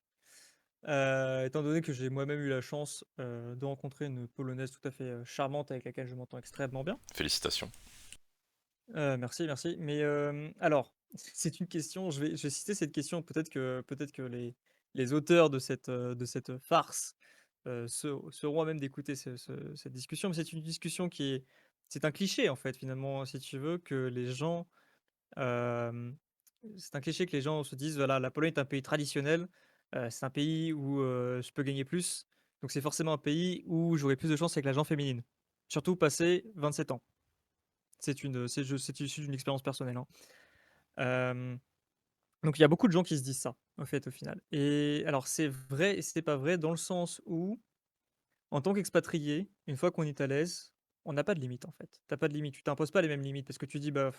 Speaker 2: Étant donné que j'ai moi-même eu la chance, de rencontrer une Polonaise tout à fait, charmante avec laquelle je m'entends extrêmement bien.
Speaker 1: Félicitations.
Speaker 2: Merci, merci. Mais, alors, c'est une question, je vais citer cette question, peut-être que les auteurs de cette farce, seront à même d'écouter cette discussion, mais c'est une discussion c'est un cliché, en fait, finalement, si tu veux, que les gens, hem, c'est un cliché que les gens se disent: «Voilà, la Pologne est un pays traditionnel, c'est un pays où, je peux gagner plus, donc c'est forcément un pays où j'aurai plus de chance avec la gente féminine». Surtout passé 27 ans. C'est issu d'une expérience personnelle, hein. Hem, donc il y a beaucoup de gens qui se disent ça, en fait, au final. Et alors c'est vrai et c'est pas vrai dans le sens où, en tant qu'expatrié, une fois qu'on est à l'aise, on n'a pas de limite, en fait. Tu as pas de limite, tu t'imposes pas les mêmes limites parce que tu dis: «Bah,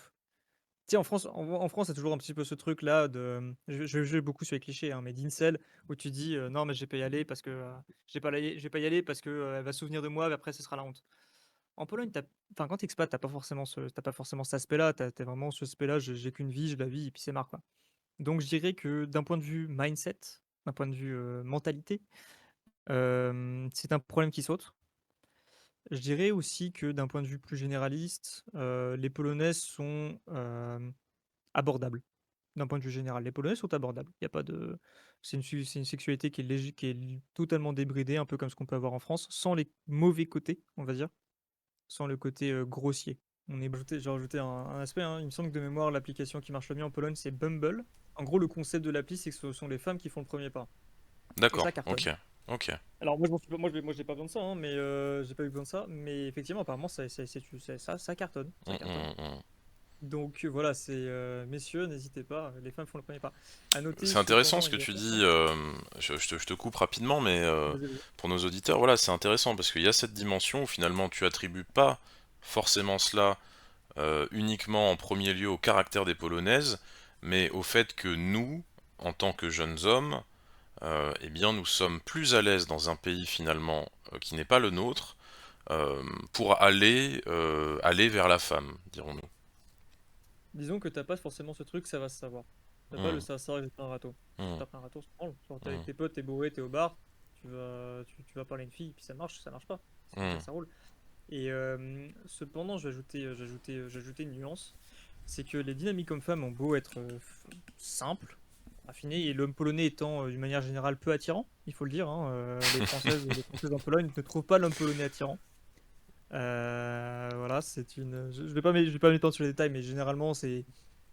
Speaker 2: tu sais, en France, il y a toujours un petit peu ce truc-là de, je vais beaucoup sur les clichés, hein, mais d'incel, où tu dis: «Non, mais je vais pas y aller parce que, je vais pas y aller parce que, elle va se souvenir de moi, mais après ce sera la honte». En Pologne, enfin, quand tu expat, tu pas forcément cet aspect-là, tu vraiment ce aspect-là: «J'ai qu'une vie, je la vis et puis c'est marre, quoi». Donc je dirais que d'un point de vue mindset, d'un point de vue, mentalité, c'est un problème qui saute. Je dirais aussi que d'un point de vue plus généraliste, les Polonaises sont, abordables. D'un point de vue général, les Polonaises sont abordables. Il y a pas de c'est une sexualité qui est totalement débridée, un peu comme ce qu'on peut avoir en France, sans les mauvais côtés, on va dire. Sans le côté, grossier. J'ai rajouté un aspect, hein, il me semble que de mémoire, l'application qui marche le mieux en Pologne, c'est Bumble. En gros, le concept de l'appli, c'est que ce sont les femmes qui font le premier pas et
Speaker 1: D'accord,
Speaker 2: ça cartonne.
Speaker 1: ok, ok.
Speaker 2: Alors moi, je m'en suis pas moi, j'ai pas besoin de ça, hein, mais j'ai pas eu besoin de ça, mais effectivement, apparemment, ça cartonne, ça
Speaker 1: Hum,
Speaker 2: cartonne.
Speaker 1: hum, hum.
Speaker 2: Donc voilà, messieurs, n'hésitez pas, les femmes font le premier pas. À noter
Speaker 1: C'est intéressant
Speaker 2: cependant
Speaker 1: ce que tu
Speaker 2: également,
Speaker 1: dis, je te coupe rapidement, mais
Speaker 2: vas-y, vas-y.
Speaker 1: pour nos auditeurs, voilà, c'est intéressant parce qu'il y a cette dimension où finalement tu attribues pas forcément cela uniquement en premier lieu au caractère des Polonaises, mais au fait que nous, en tant que jeunes hommes, eh bien nous sommes plus à l'aise dans un pays finalement qui n'est pas le nôtre, pour aller vers la femme, dirons-nous.
Speaker 2: Disons que t'as pas forcément ce truc, ça va se savoir. T'as pas le
Speaker 1: Hmm,
Speaker 2: ça va se savoir que j'ai pris un râteau. Quand
Speaker 1: hmm,
Speaker 2: tu pris un râteau, c'est branle. Genre t'es avec
Speaker 1: hmm,
Speaker 2: tes potes, t'es bourré, t'es au bar, tu vas parler à une fille, puis ça marche pas. C'est comme
Speaker 1: hmm.
Speaker 2: ça roule. Et cependant, j'ai ajouté une nuance, c'est que les dynamiques hommes-femmes ont beau être simples, raffinées, et l'homme polonais étant d'une manière générale peu attirant, il faut le dire, hein, les Françaises en Pologne ne trouvent pas l'homme polonais attirant. Voilà, je vais pas m'étendre sur les détails, mais généralement,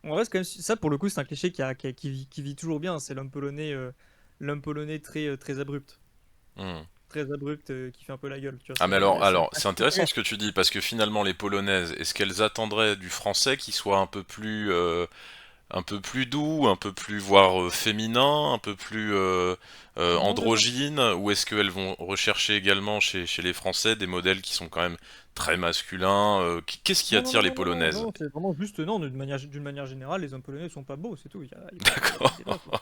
Speaker 2: on reste quand même ça pour le coup, c'est un cliché qui vit toujours bien. C'est l'homme polonais très abrupt,
Speaker 1: Hmm.
Speaker 2: qui fait un peu la gueule. Tu vois,
Speaker 1: Ah mais alors,
Speaker 2: c'est
Speaker 1: alors
Speaker 2: un
Speaker 1: c'est intéressant
Speaker 2: secret.
Speaker 1: ce que tu dis parce que finalement les Polonaises, est-ce qu'elles attendraient du français qui soit un peu plus doux, un peu plus voire féminin, un peu plus
Speaker 2: Non, déjà.
Speaker 1: androgyne, ou est-ce qu'elles vont rechercher également chez les Français des modèles qui sont quand même très masculins qu'est-ce qui
Speaker 2: Non, non,
Speaker 1: attire
Speaker 2: non,
Speaker 1: les
Speaker 2: non, non, non,
Speaker 1: Polonaises?
Speaker 2: non, c'est vraiment juste non. D'une manière générale, les hommes polonais sont pas beaux, c'est tout. Il y a pas
Speaker 1: D'accord,
Speaker 2: de débat, quoi.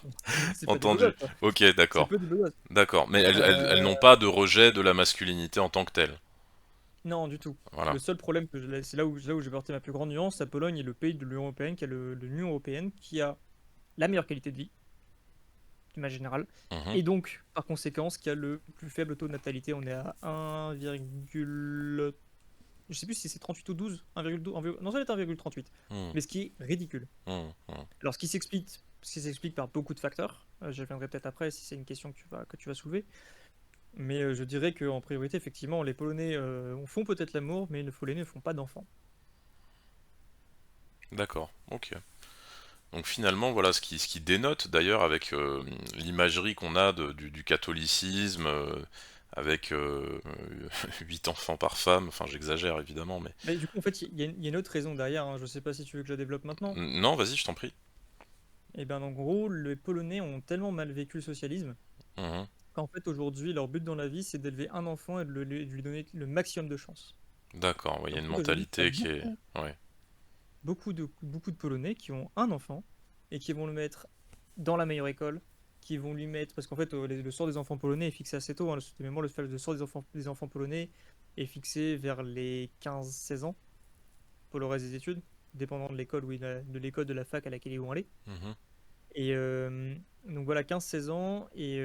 Speaker 2: C'est pas des beaux
Speaker 1: entendu.
Speaker 2: gosses, quoi.
Speaker 1: Ok,
Speaker 2: C'est
Speaker 1: d'accord,
Speaker 2: pas des beaux gosses.
Speaker 1: d'accord. Mais elles
Speaker 2: Euh,
Speaker 1: n'ont pas de rejet de la masculinité en tant que telle.
Speaker 2: Non, du tout.
Speaker 1: Voilà.
Speaker 2: Le seul problème c'est là où j'ai porté ma plus grande nuance, la Pologne est le pays de l'Union européenne qui a l'Union européenne qui a la meilleure qualité de vie, manière générale.
Speaker 1: Mmh.
Speaker 2: Et donc, par conséquent, ce qui a le plus faible taux de natalité, on est à 1, je sais plus si c'est 38 ou 12, 1,12, non, ça doit être 1,38,
Speaker 1: Mmh.
Speaker 2: mais ce qui est ridicule.
Speaker 1: Mmh. Mmh.
Speaker 2: Alors, ce qui s'explique par beaucoup de facteurs. Je reviendrai peut-être après si c'est une question que tu vas soulever. Mais je dirais qu'en priorité, effectivement, les Polonais font peut-être l'amour, mais les Polonais ne font pas d'enfants.
Speaker 1: D'accord, OK. Donc finalement, voilà ce qui dénote d'ailleurs avec, l'imagerie qu'on a du catholicisme, avec, 8 enfants par femme, enfin j'exagère évidemment, mais
Speaker 2: Mais du coup, en fait, il y a une autre raison derrière, hein. Je sais pas si tu veux que je la développe maintenant.
Speaker 1: non, vas-y, je t'en prie.
Speaker 2: Et bien, en gros, les Polonais ont tellement mal vécu le socialisme
Speaker 1: Mmh.
Speaker 2: qu'en fait, aujourd'hui, leur but dans la vie, c'est d'élever un enfant et de lui donner le maximum de chance.
Speaker 1: D'accord, ouais, il y a
Speaker 2: Donc,
Speaker 1: une
Speaker 2: en fait, aujourd'hui, tu as
Speaker 1: mentalité qui est ouais.
Speaker 2: beaucoup de Polonais qui ont un enfant et qui vont le mettre dans la meilleure école, qui vont lui mettre, parce qu'en fait, le sort des enfants polonais est fixé assez tôt, hein. De mémoire, le sort des enfants polonais est fixé vers les 15-16 ans pour le reste des études, dépendant de l'école de l'école de la fac à laquelle ils vont aller.
Speaker 1: Mmh.
Speaker 2: Et donc voilà, 15-16 ans, et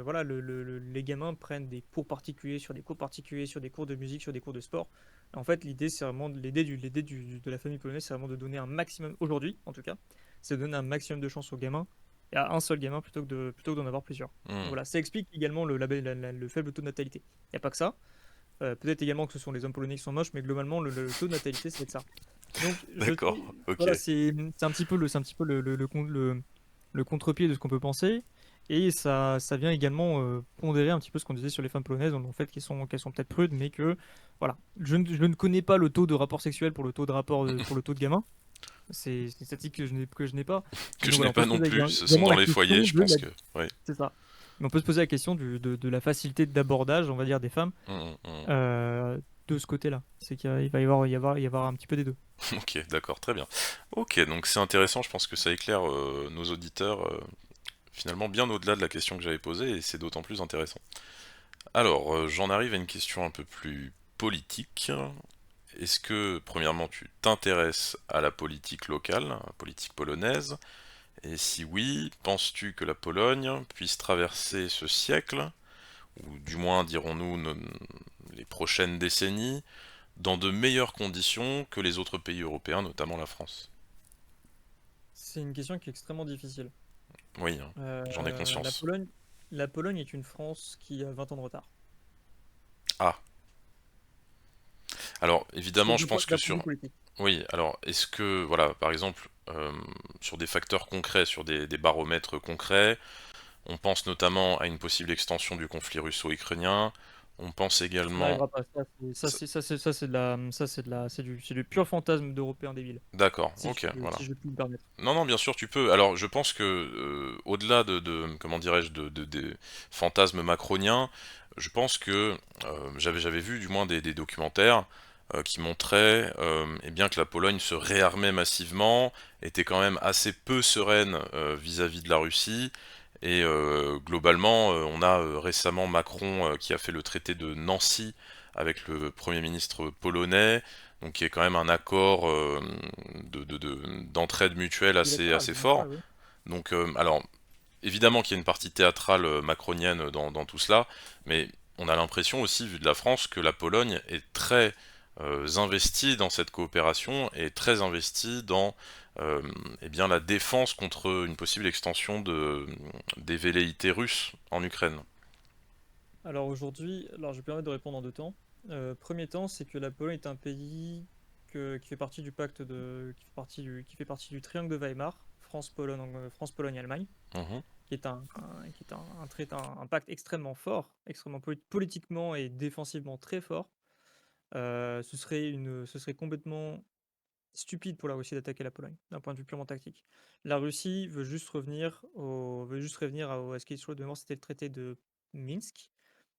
Speaker 2: voilà, les gamins prennent des cours particuliers sur des cours particuliers, sur des cours de musique, sur des cours de sport. En fait, l'idée, c'est vraiment, de la famille polonaise, c'est vraiment de donner un maximum, aujourd'hui en tout cas, c'est de donner un maximum de chance aux gamins, et à un seul gamin plutôt que d'en avoir plusieurs. Donc
Speaker 1: Mmh.
Speaker 2: voilà, ça explique également le faible taux de natalité. Il n'y a pas que ça. Peut-être également que ce sont les hommes polonais qui sont moches, mais globalement, le taux de natalité, c'est que ça. Donc,
Speaker 1: D'accord, OK.
Speaker 2: voilà, c'est un petit peu le contre-pied de ce qu'on peut penser. Et ça vient également pondérer un petit peu ce qu'on disait sur les femmes polonaises, dans le fait qu'elles sont peut-être prudes, mais que, voilà. Je ne connais pas le taux de rapport sexuel pour le taux de gamin. C'est une statistique que je n'ai pas. Mais
Speaker 1: Que
Speaker 2: donc
Speaker 1: je
Speaker 2: voilà,
Speaker 1: n'ai
Speaker 2: on peut
Speaker 1: pas
Speaker 2: se
Speaker 1: non
Speaker 2: poser
Speaker 1: plus, ce sont
Speaker 2: également
Speaker 1: dans
Speaker 2: la
Speaker 1: les
Speaker 2: question
Speaker 1: foyers, je
Speaker 2: de
Speaker 1: pense
Speaker 2: la...
Speaker 1: que ouais.
Speaker 2: C'est ça. Mais on peut se poser la question de la facilité d'abordage, on va dire, des femmes
Speaker 1: Mmh. Mmh.
Speaker 2: euh, de ce côté-là. C'est qu'il va y avoir un petit peu des deux.
Speaker 1: OK, d'accord, très bien. OK, donc c'est intéressant, je pense que ça éclaire, nos auditeurs, finalement bien au-delà de la question que j'avais posée et c'est d'autant plus intéressant. Alors, j'en arrive à une question un peu plus politique. Est-ce que, premièrement, tu t'intéresses à la politique locale, à la politique polonaise? Et si oui, penses-tu que la Pologne puisse traverser ce siècle, ou du moins dirons-nous les prochaines décennies, dans de meilleures conditions que les autres pays européens, notamment la France?
Speaker 2: C'est une question qui est extrêmement difficile.
Speaker 1: Oui, hein, j'en ai
Speaker 2: La
Speaker 1: conscience.
Speaker 2: Pologne, la Pologne est une France qui a 20 ans de retard.
Speaker 1: Ah, alors évidemment, je pense que
Speaker 2: D'un point de
Speaker 1: sur...
Speaker 2: vue politique.
Speaker 1: Oui, alors est-ce que, voilà, par exemple, sur des facteurs concrets, sur des baromètres concrets, on pense notamment à une possible extension du conflit russo-ukrainien, on pense
Speaker 2: Ça
Speaker 1: également...
Speaker 2: n'arrivera pas. C'est du pur fantasme d'Européens débiles,
Speaker 1: D'accord,
Speaker 2: si
Speaker 1: ok,
Speaker 2: je,
Speaker 1: voilà.
Speaker 2: si je puis me permettre.
Speaker 1: Non, non, bien sûr, tu peux. Alors, je pense que, au-delà comment dirais-je, des fantasmes macroniens, je pense que j'avais vu du moins des documentaires qui montraient eh bien que la Pologne se réarmait massivement, était quand même assez peu sereine vis-à-vis de la Russie, et globalement, on a récemment Macron qui a fait le traité de Nancy avec le Premier ministre polonais, donc qui est quand même un accord d'entraide mutuelle assez fort.
Speaker 2: Bilatéral, oui.
Speaker 1: Donc, alors, évidemment qu'il y a une partie théâtrale macronienne dans tout cela, mais on a l'impression aussi, vu de la France, que la Pologne est très investie dans cette coopération et très investie dans eh bien, la défense contre une possible extension des velléités russes en Ukraine.
Speaker 2: Alors aujourd'hui, je vais permettre de répondre en deux temps. Premier temps, c'est que la Pologne est un pays qui fait partie du qui fait partie du triangle de Weimar, France-Pologne, France-Pologne-Allemagne,
Speaker 1: Mhm,
Speaker 2: qui est un pacte extrêmement fort, extrêmement politiquement et défensivement très fort. Ce serait complètement stupide pour la Russie d'attaquer la Pologne, d'un point de vue purement tactique. La Russie veut juste revenir à ce qui est de mémoire, c'était le traité de Minsk.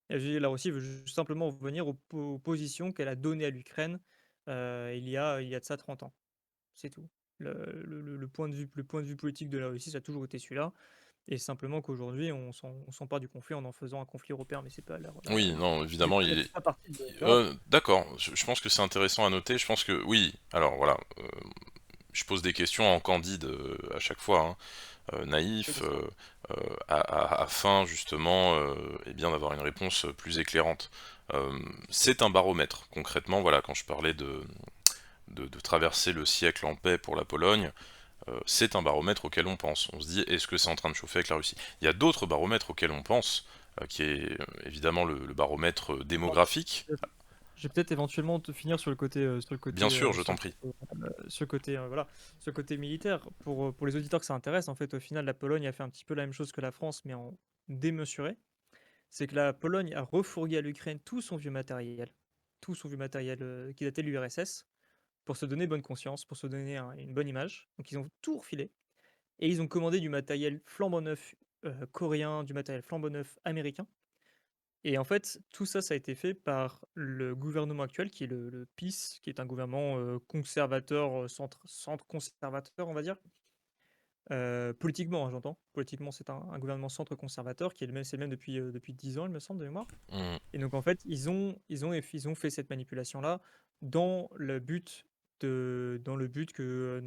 Speaker 2: La Russie veut juste simplement revenir aux positions qu'elle a données à l'Ukraine il y a de ça 30 ans. C'est tout. Le point de vue politique de la Russie, ça a toujours été celui-là. Et simplement qu'aujourd'hui, on s'empare du conflit en faisant un conflit européen, mais c'est pas
Speaker 1: oui, non,
Speaker 2: il
Speaker 1: évidemment,
Speaker 2: fait pas partie de l'Europe.
Speaker 1: d'accord, je pense que c'est intéressant à noter. Je pense que oui, alors voilà, je pose des questions en candide à chaque fois, hein.
Speaker 2: Oui,
Speaker 1: naïf,
Speaker 2: bien sûr.
Speaker 1: afin justement, eh bien d'avoir une réponse plus éclairante. C'est un baromètre. Concrètement, voilà, quand je parlais de traverser le siècle en paix pour la Pologne, c'est un baromètre auquel on pense. On se dit, est-ce que c'est en train de chauffer avec la Russie? Il y a d'autres baromètres auxquels on pense, qui est évidemment le baromètre
Speaker 2: Alors,
Speaker 1: démographique.
Speaker 2: je vais peut-être éventuellement te finir
Speaker 1: Bien sûr, je t'en prie.
Speaker 2: voilà, sur le côté militaire. Pour les auditeurs que ça intéresse, en fait, au final, la Pologne a fait un petit peu la même chose que la France, mais en démesuré. C'est que la Pologne a refourgué à l'Ukraine tout son vieux matériel qui datait de l'URSS, pour se donner bonne conscience, pour se donner une bonne image. Donc ils ont tout refilé et ils ont commandé du matériel flambant neuf coréen, du matériel flambant neuf américain. Et en fait, tout ça, ça a été fait par le gouvernement actuel, qui est le PiS, qui est un gouvernement conservateur, centre conservateur, on va dire. Politiquement, hein, j'entends. Politiquement, c'est un gouvernement centre-conservateur qui est c'est le même depuis 10 ans, il me semble, de mémoire.
Speaker 1: Mmh,
Speaker 2: Et donc, en fait, ils ont fait cette manipulation-là dans le but dans le but que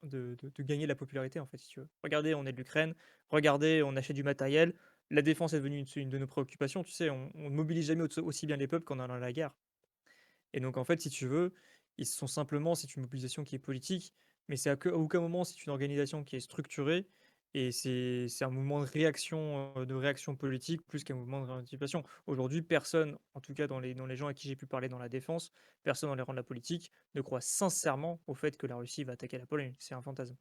Speaker 2: de gagner la popularité, en fait, si tu veux. Regardez, on est de l'Ukraine. Regardez, on achète du matériel. La défense est devenue une de nos préoccupations. Tu sais, on ne mobilise jamais aussi bien les peuples qu'en allant à la guerre. Et donc, en fait, si tu veux, ils sont simplement, c'est une mobilisation qui est politique, mais à aucun moment c'est une organisation qui est structurée, et c'est un mouvement de réaction politique plus qu'un mouvement de réanimation. Aujourd'hui, personne, en tout cas dans les gens à qui j'ai pu parler dans la défense, personne dans les rangs de la politique ne croit sincèrement au fait que la Russie va attaquer la Pologne. C'est un fantasme.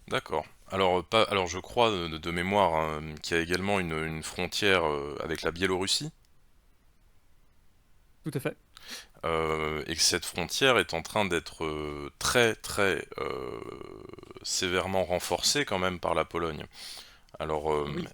Speaker 1: d'accord. Alors, pas, alors je crois de mémoire hein, qu'il y a également une frontière avec la Biélorussie,
Speaker 2: Tout à fait.
Speaker 1: et que cette frontière est en train d'être très très sévèrement renforcée quand même par la Pologne. Alors,
Speaker 2: Oui.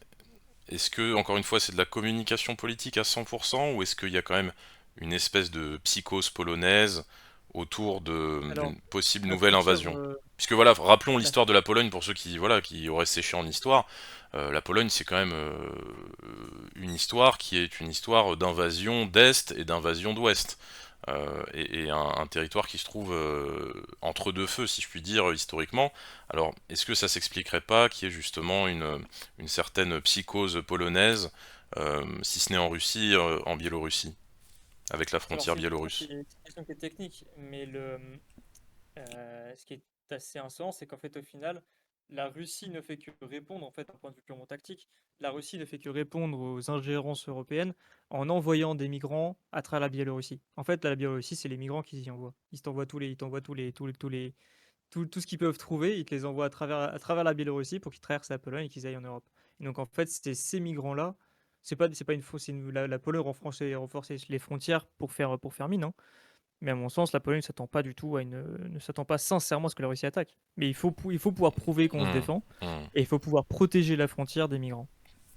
Speaker 1: est-ce que, encore une fois, c'est de la communication politique à 100% ou est-ce qu'il y a quand même une espèce de psychose polonaise autour
Speaker 2: Alors,
Speaker 1: d'une possible
Speaker 2: la
Speaker 1: nouvelle
Speaker 2: frontière,
Speaker 1: invasion? Puisque voilà, rappelons
Speaker 2: la-
Speaker 1: l'histoire de la Pologne pour ceux qui, voilà, qui auraient séché en histoire. La Pologne, c'est quand même une histoire qui est une histoire d'invasion d'Est et d'invasion d'Ouest. Et un territoire qui se trouve entre deux feux, si je puis dire, historiquement. Alors, est-ce que ça s'expliquerait pas qu'il y ait justement une certaine psychose polonaise, si ce n'est en Russie, en Biélorussie, avec la
Speaker 2: Alors,
Speaker 1: frontière
Speaker 2: c'est une question qui
Speaker 1: biélorusse?
Speaker 2: est, c'est une question qui est technique, mais ce qui est assez insolent, c'est qu'en fait, au final, la Russie ne fait que répondre, en fait, d'un point de vue purement tactique, la Russie ne fait que répondre aux ingérences européennes en envoyant des migrants à travers la Biélorussie. En fait, la Biélorussie, c'est les migrants qui y envoient. Ils t'envoient tout ce qu'ils peuvent trouver, ils te les envoient à travers la Biélorussie pour qu'ils traversent la Pologne et qu'ils aillent en Europe. Et donc, en fait, c'était ces migrants-là. C'est pas une fausse. La Pologne renforçait les frontières pour faire mine, hein. Mais à mon sens, la Pologne ne s'attend pas sincèrement à ce que la Russie attaque. Mais il faut pouvoir prouver qu'on se
Speaker 1: Hmm,
Speaker 2: défend
Speaker 1: hmm.
Speaker 2: et il faut pouvoir protéger la frontière des migrants.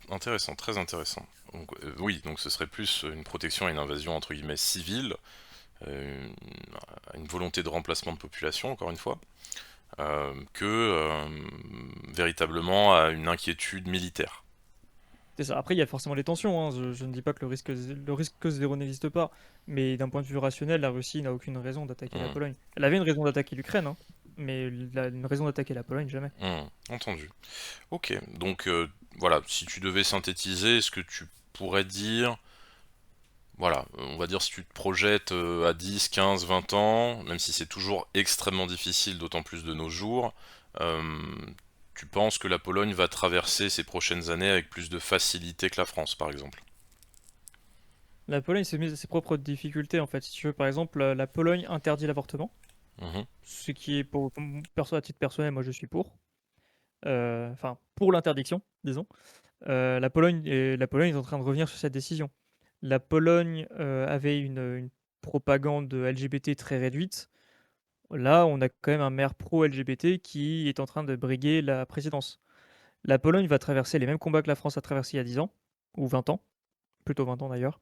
Speaker 1: Intéressant, très intéressant. Donc, oui, donc ce serait plus une protection et une invasion entre guillemets civile, euh, une volonté de remplacement de population, encore une fois, que véritablement à une inquiétude militaire.
Speaker 2: C'est ça. Après, il y a forcément des tensions, hein. Je ne dis pas que le risque zéro n'existe pas. Mais d'un point de vue rationnel, la Russie n'a aucune raison d'attaquer la
Speaker 1: Hmm,
Speaker 2: Pologne. Elle avait une raison d'attaquer l'Ukraine, hein, mais une raison d'attaquer la Pologne, jamais.
Speaker 1: entendu. Ok, donc voilà, si tu devais synthétiser, est-ce que tu pourrais dire, voilà, on va dire si tu te projettes à 10, 15, 20 ans, même si c'est toujours extrêmement difficile, d'autant plus de nos jours, euh, tu penses que la Pologne va traverser ces prochaines années avec plus de facilité que la France, par exemple?
Speaker 2: La Pologne s'est mise à ses propres difficultés, en fait. Si tu veux, par exemple, la Pologne interdit l'avortement,
Speaker 1: Mhm,
Speaker 2: ce qui est à titre personnel, moi je suis pour. Enfin, pour l'interdiction, disons. La Pologne est en train de revenir sur cette décision. La Pologne avait une propagande LGBT très réduite. Là, on a quand même un maire pro-LGBT qui est en train de briguer la présidence. La Pologne va traverser les mêmes combats que la France a traversé il y a 10 ans, ou 20 ans, plutôt 20 ans d'ailleurs.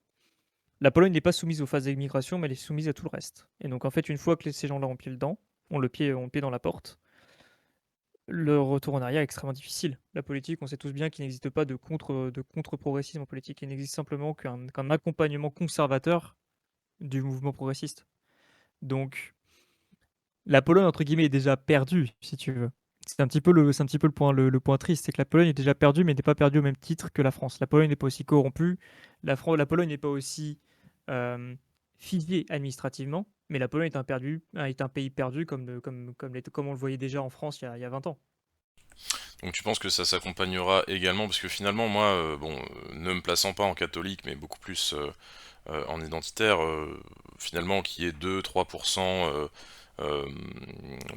Speaker 2: La Pologne n'est pas soumise aux phases d'immigration, mais elle est soumise à tout le reste. Et donc, en fait, une fois que ces gens-là ont le pied dans la porte, le retour en arrière est extrêmement difficile. La politique, on sait tous bien qu'il n'existe pas de contre-progressisme en politique. Il n'existe simplement qu'un accompagnement conservateur du mouvement progressiste. Donc, la Pologne, entre guillemets, est déjà perdue, si tu veux. C'est un petit peu le point triste, c'est que la Pologne est déjà perdue, mais n'est pas perdue au même titre que la France. La Pologne n'est pas aussi corrompue, la Pologne n'est pas aussi euh, figée administrativement, mais la Pologne est un pays perdu comme on le voyait déjà en France il y a 20 ans.
Speaker 1: Donc tu penses que ça s'accompagnera également, parce que finalement moi, bon, ne me plaçant pas en catholique, mais beaucoup plus en identitaire, finalement qu'il y ait 2-3% euh,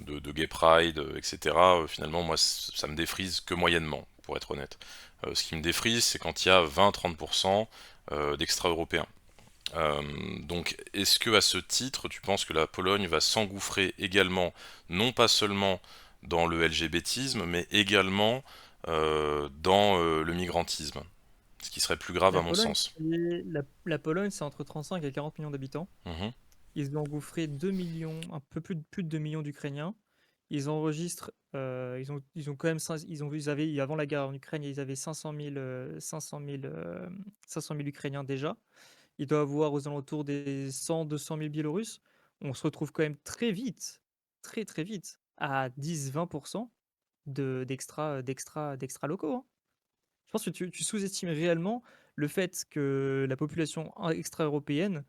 Speaker 1: de gay pride, etc. Finalement moi ça me défrise que moyennement, pour être honnête. Ce qui me défrise, c'est quand il y a 20-30% d'extra-européens. Euh, donc, est-ce que à ce titre, tu penses que la Pologne va s'engouffrer également, non pas seulement dans le LGBTisme, mais également dans le migrantisme, ce qui serait plus grave à
Speaker 2: La
Speaker 1: mon
Speaker 2: Pologne,
Speaker 1: sens.
Speaker 2: la Pologne, c'est entre 35 et 40 millions d'habitants.
Speaker 1: Mhm.
Speaker 2: Ils ont engouffré 2 millions, un peu plus de 2 millions d'Ukrainiens. Ils enregistrent, ils ont quand même, ils avaient, avant la guerre en Ukraine, ils avaient 500 000 Ukrainiens déjà. Il doit avoir aux alentours des 100-200 000 Biélorusses. On se retrouve quand même très vite, très très vite, à 10-20% d'extra locaux, hein. Je pense que tu sous-estimes réellement le fait que la population extra-européenne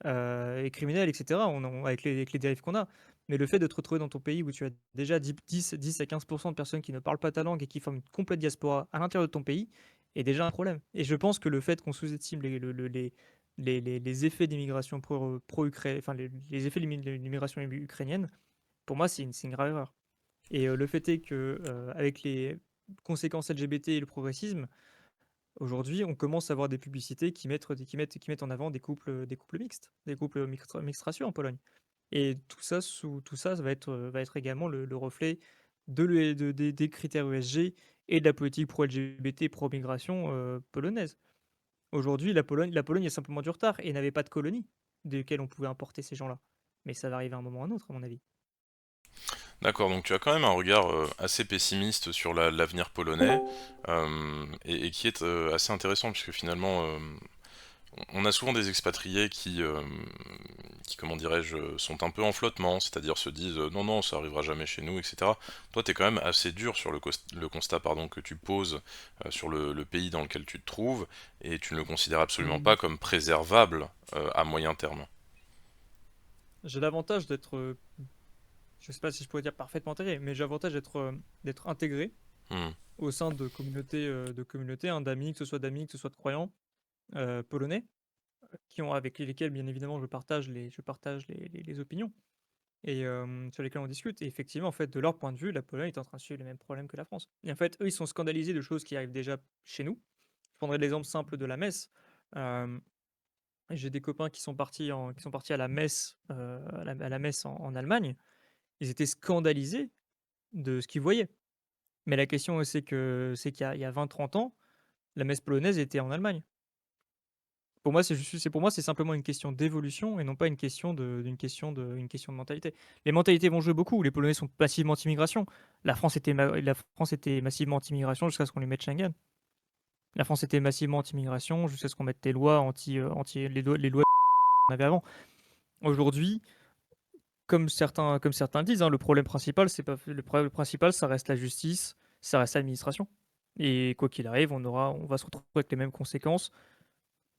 Speaker 2: et criminels, etc., avec les dérives qu'on a. Mais le fait de te retrouver dans ton pays où tu as déjà 10 à 15% de personnes qui ne parlent pas ta langue et qui forment une complète diaspora à l'intérieur de ton pays est déjà un problème. Et je pense que le fait qu'on sous-estime les effets d'immigration enfin les effets de l'immigration ukrainienne, pour moi, c'est une grave erreur. Et le fait est que, avec les conséquences LGBT et le progressisme, aujourd'hui, on commence à avoir des publicités qui mettent en avant des couples mixtes, des couples mixtes en Pologne. Et tout ça, ça va être également le reflet des critères ESG et de la politique pro-LGBT, pro-migration polonaise. Aujourd'hui, la Pologne a simplement du retard et n'avait pas de colonies desquelles on pouvait importer ces gens-là. Mais ça va arriver à un moment ou à un autre, à mon avis.
Speaker 1: D'accord, donc tu as quand même un regard assez pessimiste sur l'avenir polonais, et qui est assez intéressant, puisque finalement, on a souvent des expatriés qui comment dirais-je, sont un peu en flottement, c'est-à-dire se disent non, non, ça arrivera jamais chez nous, etc. Toi, t'es quand même assez dur sur le constat pardon, que tu poses sur le pays dans lequel tu te trouves, et tu ne le considères absolument pas
Speaker 2: Mhm.
Speaker 1: comme préservable à moyen terme.
Speaker 2: J'ai l'avantage d'être, je sais pas si je pourrais dire parfaitement intégré, mais j'ai l'avantage d'être intégré
Speaker 1: Hmm.
Speaker 2: au sein de communautés, hein, d'amis, que ce soit d'amis, que ce soit de croyants polonais, avec lesquels, bien évidemment, je partage les opinions et sur lesquels on discute. Et effectivement, en fait, de leur point de vue, la Pologne est en train de suivre les mêmes problèmes que la France. Et en fait, eux, ils sont scandalisés de choses qui arrivent déjà chez nous. Je prendrai l'exemple simple de la messe. Euh, j'ai des copains qui sont partis à la messe, à la messe en Allemagne. Ils étaient scandalisés de ce qu'ils voyaient. Mais la question, c'est qu'il y a 20-30 ans, la messe polonaise était en Allemagne. Pour moi, c'est simplement une question d'évolution et non pas une question de mentalité. Les mentalités vont jouer beaucoup. Les Polonais sont massivement anti-immigration. La France était massivement anti-immigration jusqu'à ce qu'on les mette Schengen. La France était massivement anti-immigration jusqu'à ce qu'on mette des lois les lois qu'on avait avant. Aujourd'hui, comme certains disent, hein, le problème principal, c'est pas le problème principal, ça reste la justice, ça reste l'administration. Et quoi qu'il arrive, on va se retrouver avec les mêmes conséquences,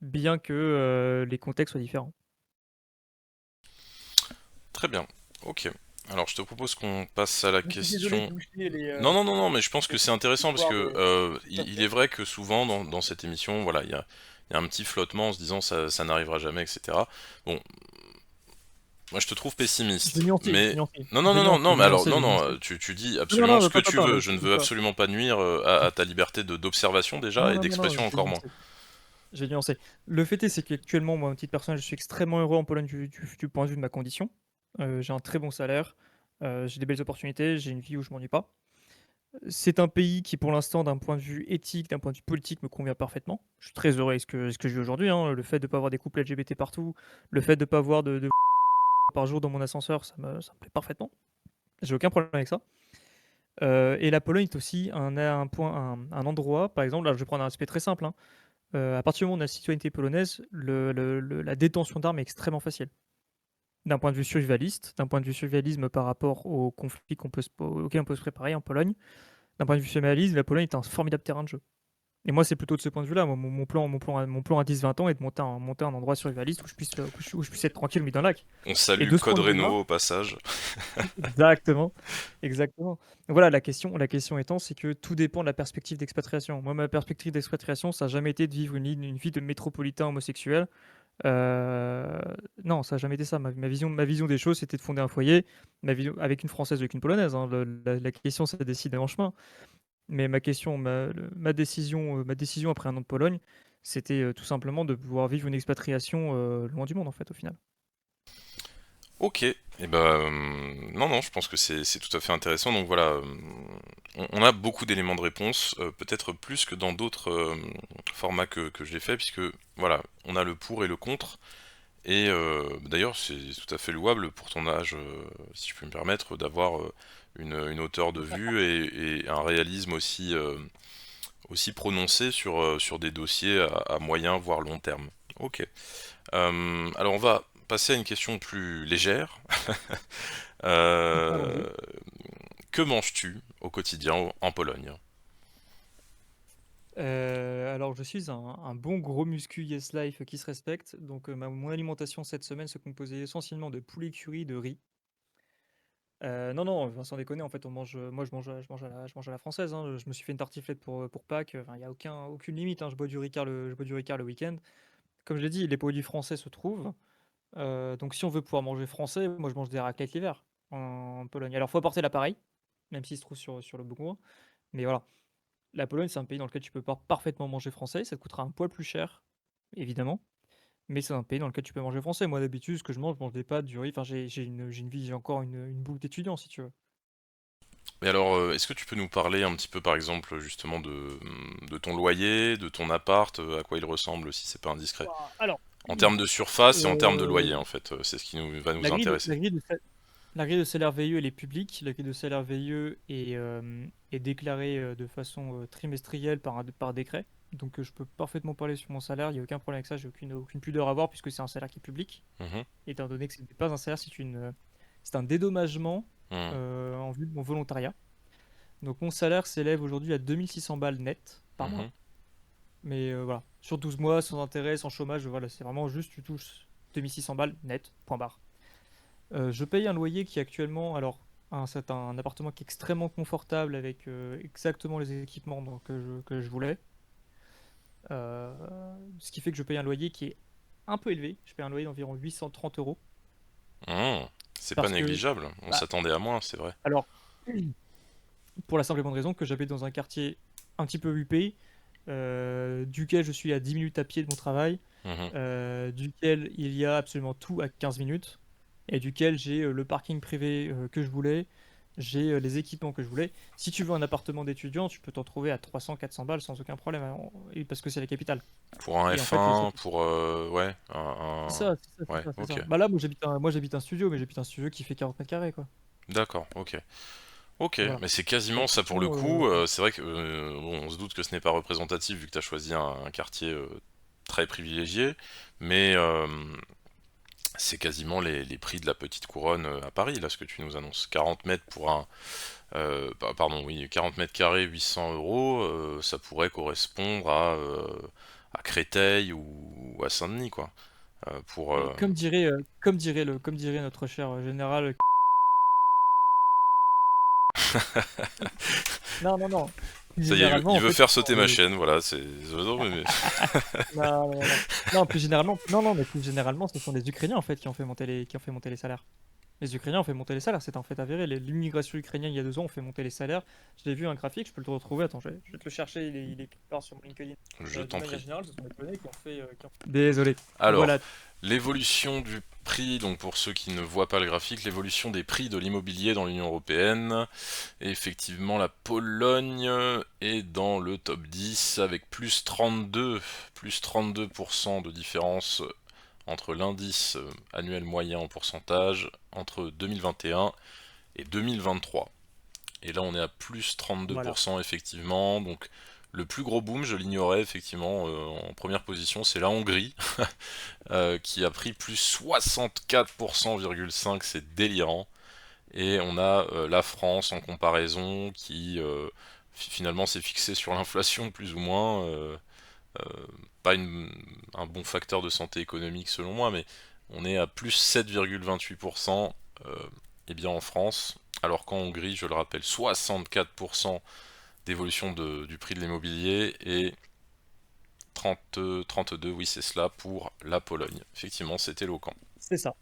Speaker 2: bien que les contextes soient différents.
Speaker 1: Très bien, ok. Alors je te propose qu'on passe à la
Speaker 2: Je suis désolé de
Speaker 1: question.
Speaker 2: boucher
Speaker 1: Non, non, non, non, mais je pense que
Speaker 2: les
Speaker 1: c'est intéressant parce
Speaker 2: histoires
Speaker 1: que
Speaker 2: de.
Speaker 1: il est vrai que souvent dans cette émission, voilà, il y a un petit flottement en se disant ça n'arrivera jamais, etc. Bon, moi je te trouve
Speaker 2: Je vais
Speaker 1: pessimiste,
Speaker 2: nuancer, je vais
Speaker 1: mais
Speaker 2: nuancer,
Speaker 1: non, non,
Speaker 2: je vais
Speaker 1: non, non,
Speaker 2: nuancer,
Speaker 1: non,
Speaker 2: je
Speaker 1: mais
Speaker 2: vais
Speaker 1: alors
Speaker 2: nuancer, je
Speaker 1: non,
Speaker 2: vais
Speaker 1: non,
Speaker 2: nuancer.
Speaker 1: tu dis
Speaker 2: Non, non,
Speaker 1: absolument
Speaker 2: non,
Speaker 1: ce
Speaker 2: ne
Speaker 1: que
Speaker 2: pas, pas,
Speaker 1: tu
Speaker 2: pas,
Speaker 1: veux.
Speaker 2: ne
Speaker 1: Je ne
Speaker 2: dis
Speaker 1: veux
Speaker 2: pas.
Speaker 1: absolument pas nuire à ta liberté d'observation déjà
Speaker 2: Non,
Speaker 1: et
Speaker 2: non, non, non,
Speaker 1: d'expression
Speaker 2: je vais
Speaker 1: encore moins.
Speaker 2: nuancer. Je vais nuancer. Le fait est, c'est qu'actuellement, moi, en petite personne, je suis extrêmement heureux en Pologne du point de vue de ma condition. J'ai un très bon salaire, j'ai des belles opportunités, j'ai une vie où je m'ennuie pas. C'est un pays qui, pour l'instant, d'un point de vue éthique, d'un point de vue politique, me convient parfaitement. Je suis très heureux avec ce que je vis aujourd'hui, hein. Le fait de ne pas avoir des couples LGBT partout, le fait de ne pas avoir de par jour dans mon ascenseur, ça me plaît parfaitement. J'ai aucun problème avec ça. Et la Pologne est aussi un endroit, par exemple, là je vais prendre un aspect très simple, hein. À partir du moment où on a la citoyenneté polonaise, la détention d'armes est extrêmement facile. d'un point de vue survivaliste, d'un point de vue survivalisme par rapport aux conflits auxquels on peut se préparer en Pologne. D'un point de vue survivalisme, la Pologne est un formidable terrain de jeu. Et moi, c'est plutôt de ce point de vue-là. Mon plan à 10-20 ans est de monter un endroit survivaliste où je puisse être tranquille au milieu d'un lac.
Speaker 1: On
Speaker 2: Et
Speaker 1: salue
Speaker 2: de ce
Speaker 1: Code
Speaker 2: point de vue-là,
Speaker 1: Reno au passage.
Speaker 2: exactement, exactement. Donc voilà, la question étant, c'est que tout dépend de la perspective d'expatriation. Moi, ma perspective d'expatriation, ça n'a jamais été de vivre une vie de métropolitain homosexuel. Euh, non, ça n'a jamais été ça. Ma vision des choses, c'était de fonder un foyer, avec une Française ou avec une Polonaise, hein. La question, ça décide en chemin. Mais ma décision après un an de Pologne, c'était tout simplement de pouvoir vivre une expatriation loin du monde, en fait, au final.
Speaker 1: Ok, et non, non, je pense que c'est tout à fait intéressant. Donc voilà, on a beaucoup d'éléments de réponse, peut-être plus que dans d'autres formats que j'ai fait, puisque voilà, on a le pour et le contre. Et d'ailleurs, c'est tout à fait louable pour ton âge, si je peux me permettre, d'avoir une hauteur de vue et un réalisme aussi prononcé sur des dossiers à moyen voire long terme. Ok. Alors on va passer à une question plus légère.
Speaker 2: Allons-y.
Speaker 1: Euh, que manges-tu au quotidien en Pologne?
Speaker 2: Alors, je suis un bon gros muscu Yes Life qui se respecte. Donc, mon alimentation cette semaine se composait essentiellement de poulet curry, de riz. Non, non, enfin, sans déconner, en fait, moi, je mange à la française, hein. Je me suis fait une tartiflette pour Pâques. Enfin, il n'y a aucune limite, hein. Je bois du Ricard le week-end. Comme je l'ai dit, les produits français se trouvent. Donc, si on veut pouvoir manger français, moi, je mange des raclettes l'hiver en Pologne. Alors, faut apporter l'appareil, même s'il se trouve sur le bon coin. Mais voilà. La Pologne, c'est un pays dans lequel tu peux parfaitement manger français. Ça te coûtera un poil plus cher, évidemment. Mais c'est un pays dans lequel tu peux manger français. Moi, d'habitude, ce que je mange des pâtes, du riz. Enfin, j'ai une vie, j'ai encore une boucle d'étudiant, si tu veux.
Speaker 1: Et alors, est-ce que tu peux nous parler un petit peu, par exemple, justement, de ton loyer, de ton appart, à quoi il ressemble, si c'est pas indiscret?
Speaker 2: Ouah, alors,
Speaker 1: En termes de surface et en termes de
Speaker 2: euh,
Speaker 1: loyer, en fait, c'est ce qui va
Speaker 2: la
Speaker 1: nous
Speaker 2: grille de,
Speaker 1: intéresser.
Speaker 2: la grille de, sa- la grille de salaire VIE, elle est publique. La grille de salaire VIE est déclarée de façon trimestrielle par décret. Donc, je peux parfaitement parler sur mon salaire. Il n'y a aucun problème avec ça. J'ai aucune pudeur à avoir puisque c'est un salaire qui est public.
Speaker 1: Mhm,
Speaker 2: Étant donné que ce n'est pas un salaire, c'est un dédommagement
Speaker 1: mhm,
Speaker 2: en vue de mon volontariat. Donc mon salaire s'élève aujourd'hui à 2600 balles net par mois.
Speaker 1: mhm.
Speaker 2: Mais voilà, sur 12 mois, sans intérêt, sans chômage, voilà, c'est vraiment juste tu touches 2600 balles net, point barre. Je paye un loyer qui actuellement, alors c'est un appartement qui est extrêmement confortable avec exactement les équipements que je voulais. Euh, Ce qui fait que je paye un loyer qui est un peu élevé. Je paye un loyer d'environ 830 euros.
Speaker 1: Mhm. C'est pas
Speaker 2: Parce que,
Speaker 1: négligeable, on
Speaker 2: bah,
Speaker 1: s'attendait à moins, c'est vrai.
Speaker 2: alors, pour la simple et bonne raison que j'habite dans un quartier un petit peu huppé, duquel je suis à 10 minutes à pied de mon travail,
Speaker 1: Mhm.
Speaker 2: duquel il y a absolument tout à 15 minutes, et duquel j'ai le parking privé que je voulais, j'ai les équipements que je voulais. Si tu veux un appartement d'étudiant, tu peux t'en trouver à 300-400 balles sans aucun problème, hein, et parce que c'est la capitale.
Speaker 1: Pour un
Speaker 2: Et en fait,
Speaker 1: F1, pour... ouais,
Speaker 2: c'est ça, c'est ça, c'est
Speaker 1: Ouais,
Speaker 2: ça, c'est
Speaker 1: ok.
Speaker 2: ça. Bah là, moi j'habite un studio, mais j'habite un studio qui fait 40 mètres carrés, quoi.
Speaker 1: D'accord, ok. Ok,
Speaker 2: Voilà.
Speaker 1: mais c'est
Speaker 2: Donc
Speaker 1: quasiment ça pour le
Speaker 2: franchement,
Speaker 1: coup. C'est vrai que bon, on se doute que ce n'est pas représentatif vu que tu as choisi un quartier très privilégié, mais c'est quasiment les prix de la petite couronne à Paris, là, ce que tu nous annonces. 40 mètres pour un... pardon, oui, 40 mètres carrés, 800 euros, ça pourrait correspondre à Créteil ou à Saint-Denis, quoi. Pour...
Speaker 2: et comme dirait notre cher général. Non, non, non. Plus
Speaker 1: Ça y est,
Speaker 2: généralement,
Speaker 1: il
Speaker 2: en
Speaker 1: veut
Speaker 2: fait,
Speaker 1: faire sauter ma chaîne, voilà, c'est... Non,
Speaker 2: non, non, non. Non, plus généralement, non, non, mais plus généralement, ce sont les Ukrainiens en fait qui ont fait monter les salaires. Les Ukrainiens ont fait monter les salaires, c'est un fait avéré. L'immigration ukrainienne il y a 2 ans ont fait monter les salaires. Je l'ai vu un graphique, je peux le retrouver. Attends, je vais te le chercher. Il est quelque part sur mon LinkedIn.
Speaker 1: je
Speaker 2: De
Speaker 1: t'en
Speaker 2: manière
Speaker 1: prie.
Speaker 2: générale, ce sont les Polonais qui ont fait. Désolé.
Speaker 1: Alors,
Speaker 2: Voilà.
Speaker 1: l'évolution du prix, donc pour ceux qui ne voient pas le graphique, l'évolution des prix de l'immobilier dans l'Union Européenne. Et effectivement, la Pologne est dans le top 10 avec plus 32% de différence entre l'indice annuel moyen en pourcentage entre 2021 et 2023. Et là, on est à plus
Speaker 2: Voilà.
Speaker 1: 32% effectivement, donc Le plus gros boom, je l'ignorais effectivement, en première position, c'est la Hongrie, qui a pris plus 64,5%, c'est délirant. Et on a la France en comparaison qui finalement s'est fixée sur l'inflation plus ou moins, euh, pas un bon facteur de santé économique selon moi, mais on est à plus 7,28% et bien en France, alors qu'en Hongrie, je le rappelle, 64% d'évolution du prix de l'immobilier et 32, oui c'est cela pour la Pologne. Effectivement, c'est éloquent.
Speaker 2: C'est ça.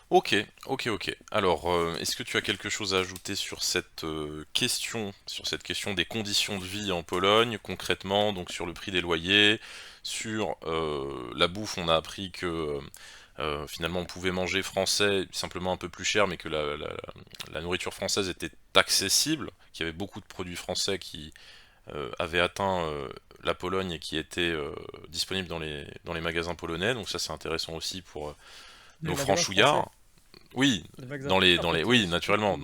Speaker 1: Ok, ok. Alors, est-ce que tu as quelque chose à ajouter sur cette question des conditions de vie en Pologne, concrètement, donc sur le prix des loyers, sur la bouffe, on a appris que finalement on pouvait manger français simplement un peu plus cher, mais que la nourriture française était accessible, qu'il y avait beaucoup de produits français qui avaient atteint la Pologne et qui étaient disponibles dans les magasins polonais, donc ça c'est intéressant aussi pour
Speaker 2: Les
Speaker 1: nos
Speaker 2: magasins français.
Speaker 1: franchouillards. Oui,
Speaker 2: Les magasins français, en fait,
Speaker 1: oui,
Speaker 2: ceux
Speaker 1: naturellement,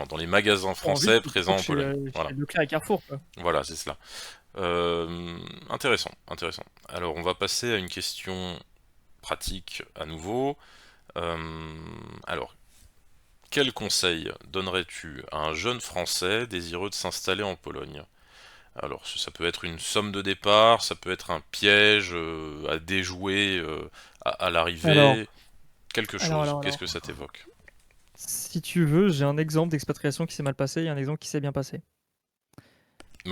Speaker 1: dans les magasins
Speaker 2: qui ont envie,
Speaker 1: français
Speaker 2: tu trouves
Speaker 1: présents en
Speaker 2: chez,
Speaker 1: Pologne.
Speaker 2: chez
Speaker 1: Voilà,
Speaker 2: Leclerc et Carrefour, quoi.
Speaker 1: voilà, c'est cela. Intéressant, intéressant. Alors, on va passer à une question pratique à nouveau. Euh, alors, quel conseil donnerais-tu à un jeune Français désireux de s'installer en Pologne? Alors, ça peut être une somme de départ, ça peut être un piège à déjouer à
Speaker 2: Alors,
Speaker 1: l'arrivée, quelque
Speaker 2: alors,
Speaker 1: chose.
Speaker 2: alors,
Speaker 1: Qu'est-ce que
Speaker 2: alors.
Speaker 1: ça t'évoque?
Speaker 2: Si tu veux, j'ai un exemple d'expatriation qui s'est mal passé et un exemple qui s'est bien passé.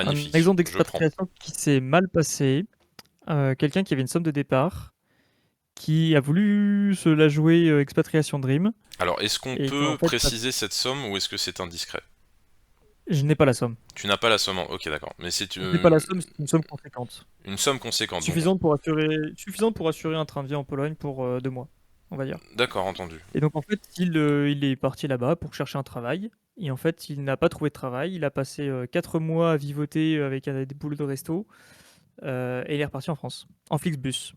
Speaker 2: Un
Speaker 1: Magnifique,
Speaker 2: exemple
Speaker 1: je prends.
Speaker 2: d'expatriation qui s'est mal passé, quelqu'un qui avait une somme de départ, qui a voulu se la jouer expatriation Dream,
Speaker 1: Alors, est-ce qu'on
Speaker 2: et qu'en
Speaker 1: peut
Speaker 2: fait,
Speaker 1: préciser cette somme ou est-ce que c'est indiscret?
Speaker 2: je n'ai pas la somme.
Speaker 1: Tu n'as pas la somme ok d'accord. Mais c'est
Speaker 2: Je n'ai pas la somme, c'est une somme conséquente.
Speaker 1: une somme conséquente, donc.
Speaker 2: Suffisante pour assurer un train de vie en Pologne pour 2 mois, on va dire.
Speaker 1: D'accord, entendu.
Speaker 2: Et donc en fait, il est parti là-bas pour chercher un travail. Et en fait, il n'a pas trouvé de travail. Il a passé 4 mois à vivoter avec des boulots de resto. Et il est reparti en France, en Flixbus.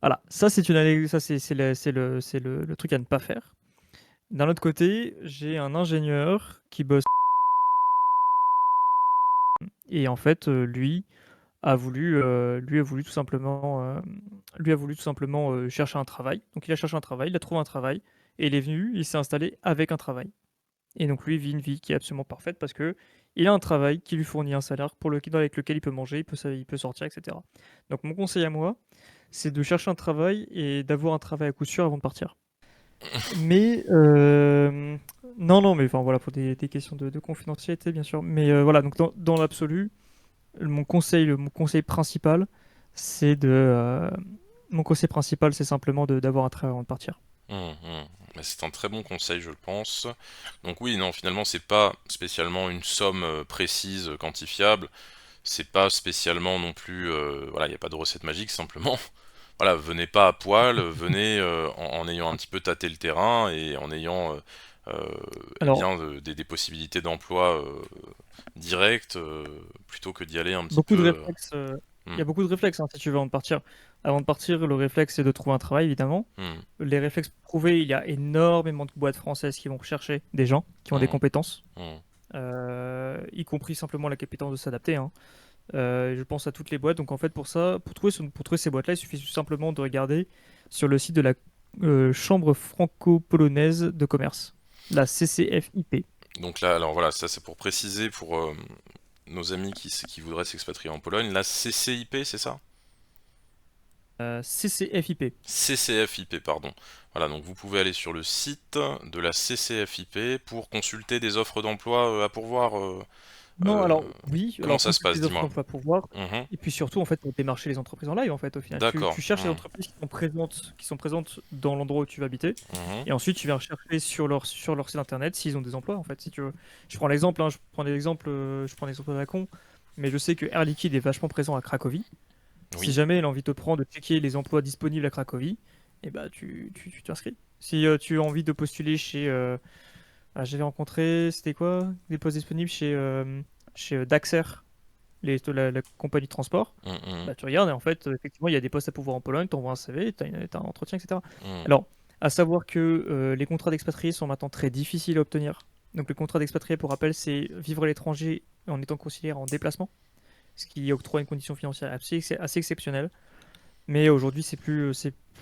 Speaker 2: Voilà, ça ça c'est le truc à ne pas faire. D'un autre côté, j'ai un ingénieur qui bosse et en fait, lui a voulu tout simplement, chercher un travail. Donc il a cherché un travail, il a trouvé un travail et il est venu, il s'est installé avec un travail. Et donc lui, il vit une vie qui est absolument parfaite parce que il a un travail qui lui fournit un salaire avec lequel il peut manger, il peut sortir, etc. Donc mon conseil à moi, c'est de chercher un travail et d'avoir un travail à coup sûr avant de partir. Mais non, non, mais enfin voilà, pour des questions de confidentialité, bien sûr. Mais voilà, donc dans l'absolu, mon conseil principal, c'est simplement d'avoir un travail avant de partir.
Speaker 1: Mais c'est un très bon conseil, je le pense. Donc oui, non, finalement, c'est pas spécialement une somme précise, quantifiable. C'est pas spécialement non plus, voilà, il n'y a pas de recette magique, simplement. Voilà, venez pas à poil, venez en ayant un petit peu tâté le terrain et en ayant euh, eh
Speaker 2: Alors,
Speaker 1: bien, des possibilités d'emploi directes plutôt que d'y aller un petit
Speaker 2: beaucoup de
Speaker 1: peu.
Speaker 2: réflexes, il
Speaker 1: Hmm,
Speaker 2: y a beaucoup de réflexes, hein, si tu veux, avant de partir. Avant de partir, le réflexe, c'est de trouver un travail, évidemment.
Speaker 1: hmm,
Speaker 2: Les réflexes prouvés, il y a énormément de boîtes françaises qui vont rechercher des gens qui ont des
Speaker 1: hmm,
Speaker 2: compétences,
Speaker 1: hmm,
Speaker 2: y compris simplement la compétence de s'adapter, hein. Je pense à toutes les boîtes. Donc en fait, pour trouver ces boîtes-là, il suffit tout simplement de regarder sur le site de la Chambre franco-polonaise de commerce, la CCFIP.
Speaker 1: Donc là, alors voilà, ça c'est pour préciser pour nos amis qui voudraient s'expatrier en Pologne. La CCIP, c'est ça?
Speaker 2: CCFIP.
Speaker 1: CCFIP, pardon. Voilà, donc vous pouvez aller sur le site de la CCFIP pour consulter des offres d'emploi à pourvoir.
Speaker 2: Non,
Speaker 1: euh,
Speaker 2: alors oui,
Speaker 1: Comment
Speaker 2: alors
Speaker 1: ça se
Speaker 2: consulter
Speaker 1: passe,
Speaker 2: les offres
Speaker 1: dis-moi?
Speaker 2: d'emploi pour voir.
Speaker 1: Mhm,
Speaker 2: Et puis surtout, en fait, pour démarcher les entreprises en live, en fait, au final.
Speaker 1: d'accord.
Speaker 2: Tu cherches les entreprises qui sont présentes dans l'endroit où tu vas habiter.
Speaker 1: Mhm,
Speaker 2: Et ensuite, tu viens rechercher sur leur site internet s'ils ont des emplois, en fait, si tu veux. Je prends l'exemple, hein, je prends l'exemple de la con, mais je sais que Air Liquide est vachement présent à Cracovie. Si
Speaker 1: oui.
Speaker 2: jamais elle a envie de te prendre, de checker les emplois disponibles à Cracovie, et bah tu t'inscris. Si tu as envie de postuler chez, j'avais rencontré, c'était quoi? Des postes disponibles chez Daxer, la compagnie de transport.
Speaker 1: Mhm,
Speaker 2: Bah, tu regardes et en fait, effectivement, il y a des postes à pouvoir en Pologne, tu envoies un CV, tu as un entretien, etc.
Speaker 1: mhm,
Speaker 2: Alors, à savoir que les contrats d'expatriés sont maintenant très difficiles à obtenir. Donc, le contrat d'expatrié, pour rappel, c'est vivre à l'étranger en étant considéré en déplacement. ce qui octroie une condition financière assez exceptionnelle. Mais aujourd'hui, c'est plus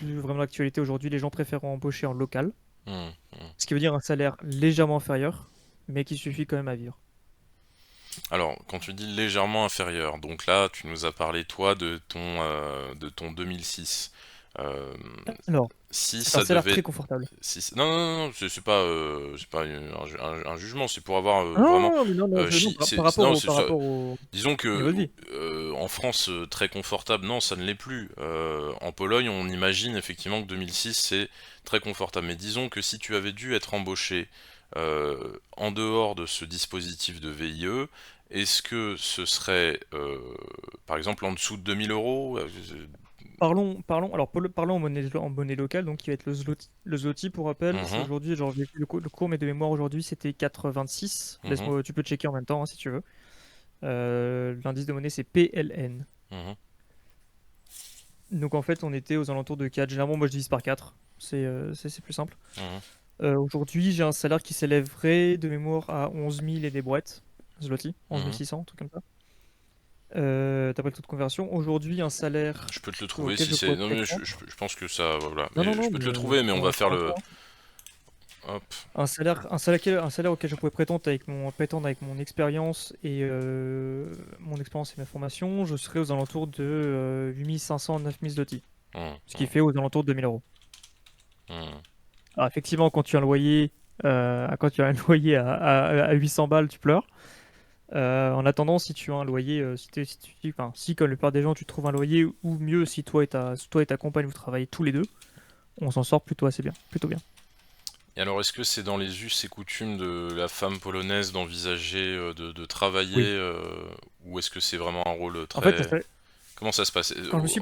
Speaker 2: vraiment l'actualité. Aujourd'hui, les gens préfèrent embaucher en local,
Speaker 1: Mmh, mmh.
Speaker 2: ce qui veut dire un salaire légèrement inférieur, mais qui suffit quand même à vivre.
Speaker 1: Alors, quand tu dis légèrement inférieur, donc là, tu nous as parlé, toi, de ton 2006. Euh,
Speaker 2: Alors,
Speaker 1: si
Speaker 2: c'est un
Speaker 1: ça
Speaker 2: salaire
Speaker 1: devait...
Speaker 2: très confortable.
Speaker 1: Non, non, non, non, c'est pas un jugement, c'est pour avoir
Speaker 2: Ah
Speaker 1: vraiment...
Speaker 2: non, mais non, non, non,
Speaker 1: non,
Speaker 2: par rapport au
Speaker 1: disons que
Speaker 2: niveau de vie.
Speaker 1: en France, très confortable, non, ça ne l'est plus. En Pologne, on imagine effectivement que 2006, c'est très confortable. Mais disons que si tu avais dû être embauché en dehors de ce dispositif de VIE, est-ce que ce serait, par exemple, en dessous de 2000 euros?
Speaker 2: Parlons en monnaie locale, donc qui va être le zloty. Le zloty, pour rappel, c'est
Speaker 1: Mhm,
Speaker 2: aujourd'hui, genre, j'ai vu le cours, mais de mémoire aujourd'hui, c'était 4,26.
Speaker 1: mhm,
Speaker 2: Laisse-moi, tu peux checker en même temps, hein, si tu veux. L'indice de monnaie, c'est PLN.
Speaker 1: mhm,
Speaker 2: Donc en fait, on était aux alentours de 4. Généralement, moi, je divise par 4. C'est plus simple.
Speaker 1: mhm.
Speaker 2: Aujourd'hui, j'ai un salaire qui s'élèverait de mémoire à 11 000 et des brouettes. Zloty, 11
Speaker 1: Mhm.
Speaker 2: 600, un truc comme ça. T'as pas le taux de conversion. Aujourd'hui, un salaire
Speaker 1: Je peux te le trouver
Speaker 2: auquel
Speaker 1: si
Speaker 2: je
Speaker 1: c'est...
Speaker 2: pourrais
Speaker 1: Non mais
Speaker 2: prétendre.
Speaker 1: je pense que ça... Voilà.
Speaker 2: Non, non,
Speaker 1: Mais je
Speaker 2: non,
Speaker 1: peux te
Speaker 2: mais
Speaker 1: le trouver, mais on va faire
Speaker 2: prends un
Speaker 1: le...
Speaker 2: temps.
Speaker 1: Hop.
Speaker 2: Un salaire auquel je pourrais prétendre avec mon expérience et ma formation, je serais aux alentours de 8500, 9000 zloty,
Speaker 1: Mhm,
Speaker 2: ce qui
Speaker 1: mhm,
Speaker 2: fait aux alentours de 2000 euros.
Speaker 1: mhm.
Speaker 2: Alors effectivement, quand tu as un loyer à 800 balles, tu pleures. En attendant, si tu as un loyer, enfin, si comme la plupart des gens, tu trouves un loyer, ou mieux, si toi et ta compagne, vous travaillez tous les deux, on s'en sort plutôt assez bien, plutôt bien.
Speaker 1: Et alors, est-ce que c'est dans les us et coutumes de la femme polonaise d'envisager de travailler,
Speaker 2: Oui.
Speaker 1: ou est-ce que c'est vraiment un rôle
Speaker 2: En fait,
Speaker 1: très... Comment ça se passe?
Speaker 2: quand je me suis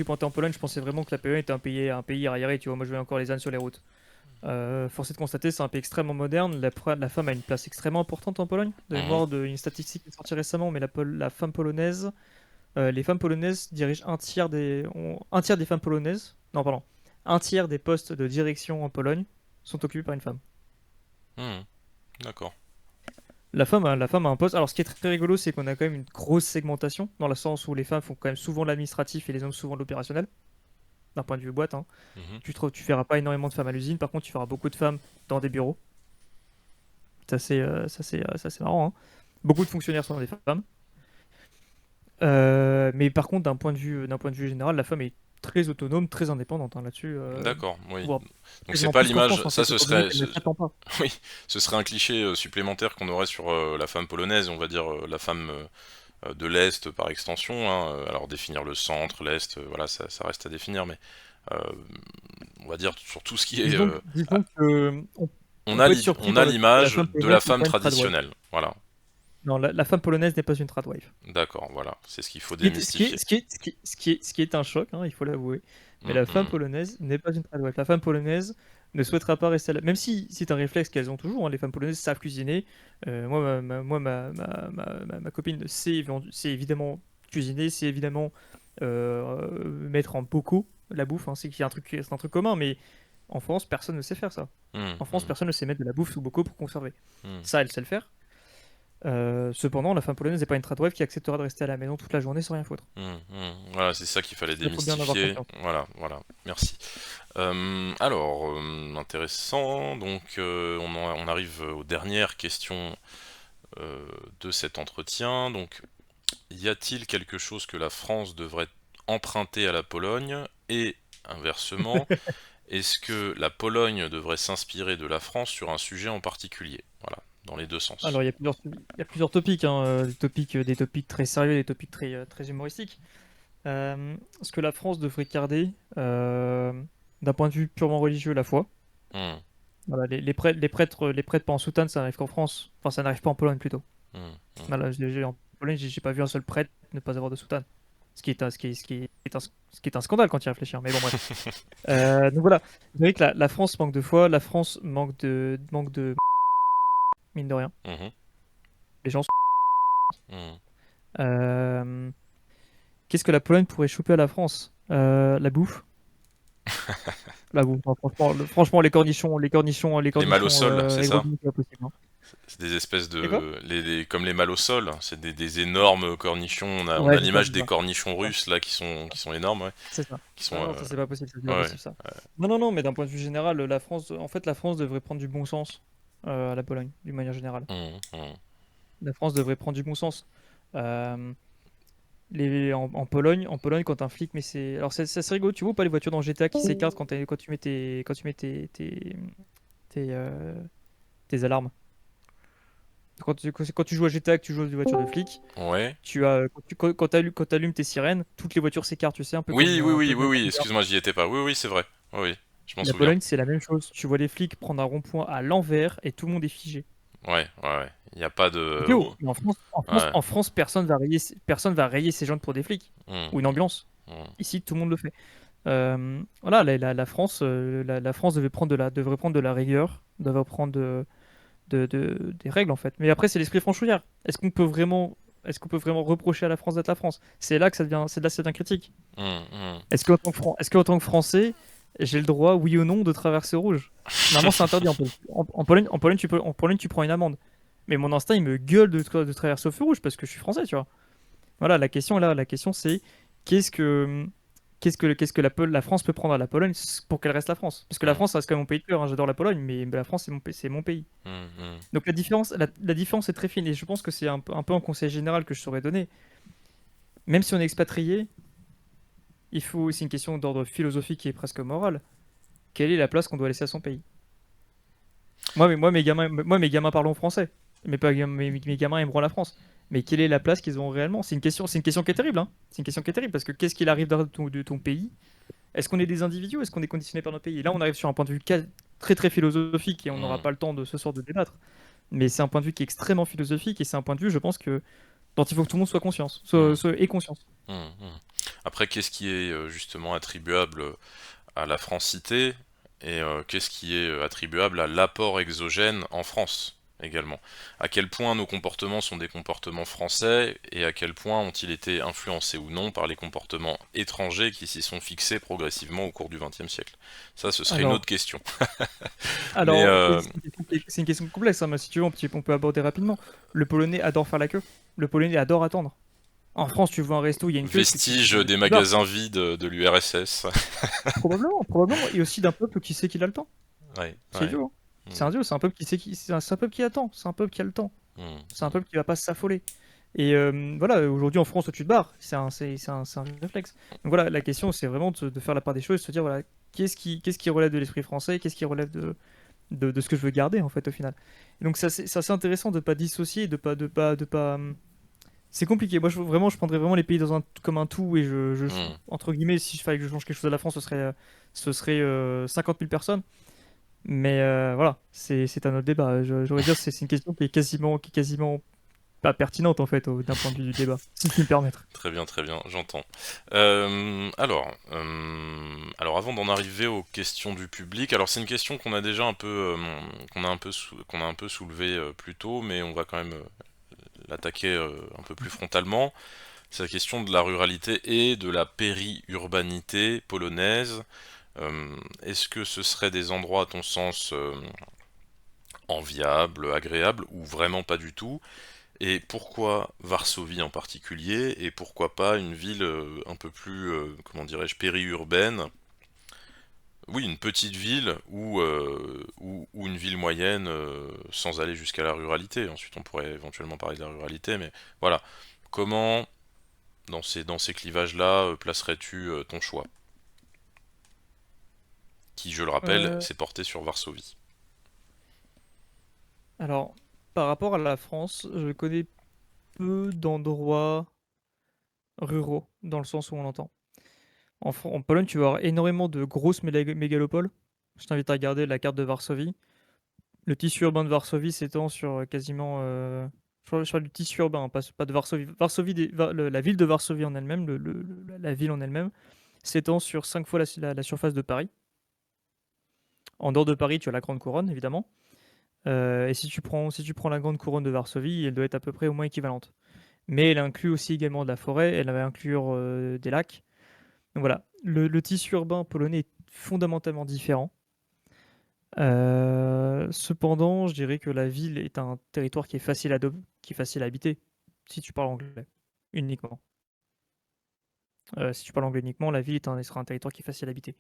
Speaker 2: pointé en Pologne, je pensais vraiment que la Pologne était un pays arriéré, tu vois. Moi, je voyais encore les ânes sur les routes. Force est de constater, c'est un pays extrêmement moderne. La femme a une place extrêmement importante en Pologne. De
Speaker 1: Mhm,
Speaker 2: mémoire d'une statistique qui est sortie récemment, mais la femme polonaise, les femmes polonaises dirigent un tiers des femmes polonaises. Non, pardon. Un tiers des postes de direction en Pologne sont occupés par une femme.
Speaker 1: mhm, d'accord.
Speaker 2: La femme a un poste. Alors, ce qui est très rigolo, c'est qu'on a quand même une grosse segmentation, dans le sens où les femmes font quand même souvent l'administratif et les hommes souvent l'opérationnel, d'un point de vue boîte, hein.
Speaker 1: Mhm,
Speaker 2: Tu verras pas énormément de femmes à l'usine, par contre, tu verras beaucoup de femmes dans des bureaux. C'est marrant, hein. Beaucoup de fonctionnaires sont des femmes. Mais par contre, d'un point de vue général, la femme est très autonome, très indépendante, hein, là-dessus.
Speaker 1: d'accord, oui.
Speaker 2: Voire
Speaker 1: Donc c'est
Speaker 2: quasiment
Speaker 1: pas
Speaker 2: plus qu'en
Speaker 1: l'image,
Speaker 2: France, en
Speaker 1: ça
Speaker 2: fait,
Speaker 1: ce
Speaker 2: étant donné
Speaker 1: serait...
Speaker 2: qu'elle ne prétend pas.
Speaker 1: Oui, ce serait un cliché supplémentaire qu'on aurait sur la femme polonaise, on va dire la femme de l'Est par extension, hein, alors définir le centre, l'Est, voilà, ça reste à définir, mais euh, on va dire sur tout ce qui est...
Speaker 2: Disons que
Speaker 1: on
Speaker 2: on
Speaker 1: a
Speaker 2: peut être surpris
Speaker 1: on a
Speaker 2: par le fait que la
Speaker 1: l'image
Speaker 2: femme
Speaker 1: de la
Speaker 2: polonaise n'est
Speaker 1: femme
Speaker 2: pas une tradwife.
Speaker 1: traditionnelle, voilà.
Speaker 2: Non, la femme polonaise n'est pas une tradwife.
Speaker 1: D'accord, voilà, c'est ce qu'il faut
Speaker 2: Ce qui est, ce qui est,
Speaker 1: démystifier.
Speaker 2: ce qui est, ce qui est, ce qui est, ce qui est un choc, hein, il faut l'avouer. Mais
Speaker 1: Mm,
Speaker 2: la femme
Speaker 1: mm,
Speaker 2: polonaise n'est pas une tradwife. La femme polonaise ne souhaitera pas rester là. Même si c'est un réflexe qu'elles ont toujours, hein, les femmes polonaises savent cuisiner. Ma copine sait évidemment cuisiner, sait évidemment mettre en bocaux la bouffe, hein. C'est un truc commun, mais en France, personne ne sait faire ça.
Speaker 1: mm,
Speaker 2: En France,
Speaker 1: mm,
Speaker 2: personne ne sait mettre de la bouffe sous bocaux pour conserver.
Speaker 1: mm,
Speaker 2: Ça, elle sait le faire. Cependant, la femme polonaise n'est pas une tradwife qui acceptera de rester à la maison toute la journée sans rien foutre.
Speaker 1: Voilà, c'est ça qu'il fallait
Speaker 2: Il faut bien en avoir
Speaker 1: démystifier.
Speaker 2: conscience.
Speaker 1: Voilà, voilà, merci. Alors, intéressant. Donc, on arrive aux dernières questions euh, de cet entretien. Donc, y a-t-il quelque chose que la France devrait emprunter à la Pologne? Et inversement, est-ce que la Pologne devrait s'inspirer de la France sur un sujet en particulier? Voilà, dans les deux
Speaker 2: Alors,
Speaker 1: sens.
Speaker 2: il y a plusieurs topics, hein, des topics très sérieux, des topics très humoristiques. Ce que la France devrait garder, d'un point de vue purement religieux, la foi.
Speaker 1: Hmm,
Speaker 2: Voilà, les prêtres pas en soutane, ça n'arrive qu'en France. Enfin, ça n'arrive pas en Pologne plutôt.
Speaker 1: hmm, hmm.
Speaker 2: Voilà, en Pologne, j'ai pas vu un seul prêtre ne pas avoir de soutane. Ce qui est un scandale quand il réfléchit, hein, mais bon, bref. Donc voilà, vous voyez que la France manque de foi, la France manque de mine de rien.
Speaker 1: Mhm,
Speaker 2: Les gens sont...
Speaker 1: mhm.
Speaker 2: Euh, Qu'est-ce que la Pologne pourrait choper à la France? La bouffe. La bouffe. Non, franchement, les cornichons,
Speaker 1: Les mal au sol, c'est ça?
Speaker 2: agronomiques, c'est pas possible, hein.
Speaker 1: C'est des espèces
Speaker 2: Et quoi?
Speaker 1: de comme les mâles au sol, hein. C'est des énormes cornichons. On
Speaker 2: Ouais,
Speaker 1: a
Speaker 2: c'est ça,
Speaker 1: l'image
Speaker 2: c'est
Speaker 1: des
Speaker 2: ça.
Speaker 1: cornichons
Speaker 2: C'est ça.
Speaker 1: russes là qui sont énormes, ouais,
Speaker 2: C'est ça.
Speaker 1: qui
Speaker 2: Ah
Speaker 1: sont
Speaker 2: non, ça c'est pas possible, ça c'est pas
Speaker 1: ouais.
Speaker 2: possible ça. Non, non, non, mais d'un point de vue général, la France, en fait, la France devrait prendre du bon sens à la Pologne, d'une manière générale.
Speaker 1: Mmh.
Speaker 2: La France devrait prendre du bon sens. Euh, en Pologne, quand un flic met ses, alors c'est rigolo, tu vois pas les voitures dans GTA qui s'écartent quand tu mets tes alarmes. Quand tu joues à GTA, que tu joues à des voitures de flics,
Speaker 1: Ouais.
Speaker 2: tu as quand t'allumes tes sirènes, toutes les voitures s'écartent, tu sais, un peu
Speaker 1: Oui,
Speaker 2: comme
Speaker 1: oui,
Speaker 2: dans Uber.
Speaker 1: excuse-moi, j'y étais pas. Oui, oui, c'est vrai. Oui, oui, je m'en
Speaker 2: La
Speaker 1: souviens.
Speaker 2: Pologne, c'est la même chose. Tu vois les flics prendre un rond-point à l'envers et tout le monde est figé.
Speaker 1: Ouais, ouais, ouais. Il y a pas
Speaker 2: C'est
Speaker 1: de
Speaker 2: Théo.
Speaker 1: oh,
Speaker 2: Mais
Speaker 1: ouais.
Speaker 2: En France, personne va rayer ses gens pour des flics
Speaker 1: Mmh,
Speaker 2: ou une ambulance.
Speaker 1: mmh.
Speaker 2: Ici, tout le monde le fait. Voilà, la France, la France devrait prendre de la rigueur, devrait prendre des règles en fait. Mais après, c'est l'esprit franchouillard. Est-ce qu'on peut vraiment reprocher à la France d'être la France? C'est là que ça devient critique.
Speaker 1: Mmh, mmh.
Speaker 2: Est-ce qu'en tant que Français, j'ai le droit, oui ou non, de traverser au rouge? Normalement, c'est interdit en Pologne. En Pologne, tu prends une amende. Mais mon instinct, il me gueule de traverser au feu rouge parce que je suis français, tu vois. Voilà, la question c'est qu'est-ce que la France peut prendre à la Pologne pour qu'elle reste la France? Parce que la
Speaker 1: Mmh,
Speaker 2: France, ça reste quand même mon pays de cœur, hein. J'adore la Pologne, mais la France, c'est mon pays.
Speaker 1: mmh, mmh.
Speaker 2: Donc la différence est très fine et je pense que c'est un peu un conseil général que je saurais donner. Même si on est expatrié, c'est une question d'ordre philosophique et presque moral. Quelle est la place qu'on doit laisser à son pays? Mes gamins parlent français. Mes gamins aimeront la France. Mais quelle est la place qu'ils ont réellement? C'est une question qui est terrible, hein. C'est une question qui est terrible parce que qu'est-ce qu'il arrive de ton pays? Est-ce qu'on est des individus ou est-ce qu'on est conditionné par notre pays? Et là, on arrive sur un point de vue très très philosophique et on n'aura
Speaker 1: Mmh,
Speaker 2: pas le temps de ce soir de débattre. Mais c'est un point de vue qui est extrêmement philosophique et c'est un point de vue, je pense que dont il faut que tout le monde
Speaker 1: mmh,
Speaker 2: ait conscience.
Speaker 1: mmh, mmh. Après, qu'est-ce qui est justement attribuable à la francité et qu'est-ce qui est attribuable à l'apport exogène en France également? À quel point nos comportements sont des comportements français et à quel point ont-ils été influencés ou non par les comportements étrangers qui s'y sont fixés progressivement au cours du XXe siècle? Ça, ce serait une autre
Speaker 2: Alors,
Speaker 1: question. Mais
Speaker 2: alors, c'est une question complexe, hein, mais si tu veux, on peut aborder rapidement. Le Polonais adore faire la queue. Le Polonais adore attendre. En France, tu vois un resto, il y a une queue,
Speaker 1: vestige des
Speaker 2: tu barres.
Speaker 1: magasins vides de l'URSS.
Speaker 2: Probablement, probablement. Et aussi d'un peuple qui sait qu'il a le temps.
Speaker 1: Ouais,
Speaker 2: C'est
Speaker 1: ouais.
Speaker 2: idiot, hein. C'est
Speaker 1: Mm,
Speaker 2: un dieu, c'est un peuple qui sait c'est un peuple qui attend, c'est un peuple qui a le temps.
Speaker 1: mm,
Speaker 2: C'est un
Speaker 1: mm,
Speaker 2: peuple qui va pas s'affoler. Et voilà, aujourd'hui en France, tu te barres, c'est un réflexe. Donc voilà, la question, c'est vraiment de faire la part des choses, de se dire, voilà, qu'est-ce qui relève de l'esprit français, qu'est-ce qui relève de ce que je veux garder, en fait, au final. Et donc, c'est assez intéressant de pas dissocier, de pas. C'est compliqué. Moi, vraiment, je prendrais vraiment les pays comme un tout, et
Speaker 1: mm.
Speaker 2: entre guillemets, si je fallait que je change quelque chose à la France, ce serait 50 000 personnes. Mais voilà, c'est un autre débat. J'aurais dire, c'est une question qui est quasiment pas pertinente en fait d'un point de vue du débat, si je puis me permettre.
Speaker 1: Très bien, j'entends. Alors avant d'en arriver aux questions du public, alors c'est une question qu'on a déjà un peu, qu'on a un peu soulevé plus tôt, mais on va quand même l'attaquer un peu plus frontalement. C'est la question de la ruralité et de la périurbanité polonaise. Est-ce que ce serait des endroits, à ton sens, enviables, agréables, ou vraiment pas du tout? Et pourquoi Varsovie en particulier, et pourquoi pas une ville un peu plus, comment dirais-je, périurbaine? Oui, une petite ville ou une ville moyenne sans aller jusqu'à la ruralité. Ensuite, on pourrait éventuellement parler de la ruralité, mais voilà. Comment, dans ces clivages-là, placerais-tu ton choix? Qui, je le rappelle,
Speaker 2: Euh,
Speaker 1: s'est porté sur Varsovie.
Speaker 2: alors, par rapport à la France, je connais peu d'endroits ruraux, dans le sens où on l'entend. En Pologne, tu vas avoir énormément de grosses mégalopoles. Je t'invite à regarder la carte de Varsovie. Le tissu urbain de Varsovie s'étend sur quasiment. Je parle du tissu urbain, pas de Varsovie. La ville de Varsovie en elle-même, la ville en elle-même, s'étend sur 5 fois la surface de Paris. En dehors de Paris, tu as la Grande Couronne, évidemment. Et si tu prends la Grande Couronne de Varsovie, elle doit être à peu près au moins équivalente. Mais elle inclut aussi également de la forêt, elle va inclure des lacs. Donc voilà, le tissu urbain polonais est fondamentalement différent. Cependant, je dirais que la ville est un territoire qui est facile à habiter, si tu parles anglais, uniquement. Si tu parles anglais uniquement, la ville sera un territoire qui est facile à habiter.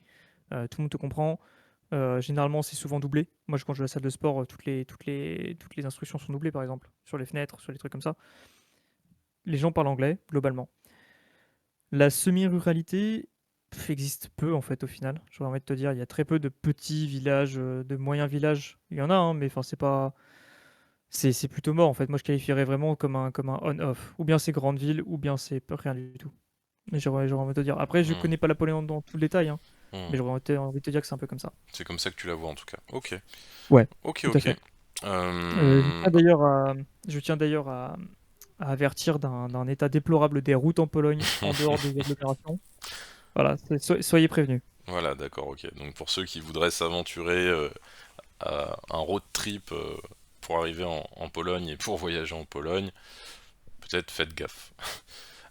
Speaker 2: Tout le monde te comprend. Généralement, c'est souvent doublé. Moi, quand je vais à la salle de sport, toutes les instructions sont doublées, par exemple, sur les fenêtres, sur les trucs comme ça. Les gens parlent anglais, globalement. La semi-ruralité existe peu, en fait, au final. J'aurais envie de te dire, il y a très peu de petits villages, de moyens villages. Il y en a, hein, mais enfin, c'est pas. C'est plutôt mort, en fait. Moi, je qualifierais vraiment comme un on-off. Ou bien c'est grande ville, ou bien c'est rien du tout. Mais j'aurais envie de te dire. Après, je
Speaker 1: Hmm,
Speaker 2: connais pas Napoléon dans tout le détail, hein,
Speaker 1: hmm.
Speaker 2: mais envie de te dire que c'est un peu comme ça.
Speaker 1: C'est comme ça que tu la vois en tout cas. Ok,
Speaker 2: Ouais,
Speaker 1: ok,
Speaker 2: tout à
Speaker 1: ok.
Speaker 2: fait. Je
Speaker 1: Euh,
Speaker 2: tiens d'ailleurs à avertir d'un état déplorable des routes en Pologne, en dehors des agglomérations. Voilà, soyez prévenus.
Speaker 1: Voilà, d'accord, ok. Donc pour ceux qui voudraient s'aventurer à un road trip pour arriver en Pologne et pour voyager en Pologne, peut-être faites gaffe.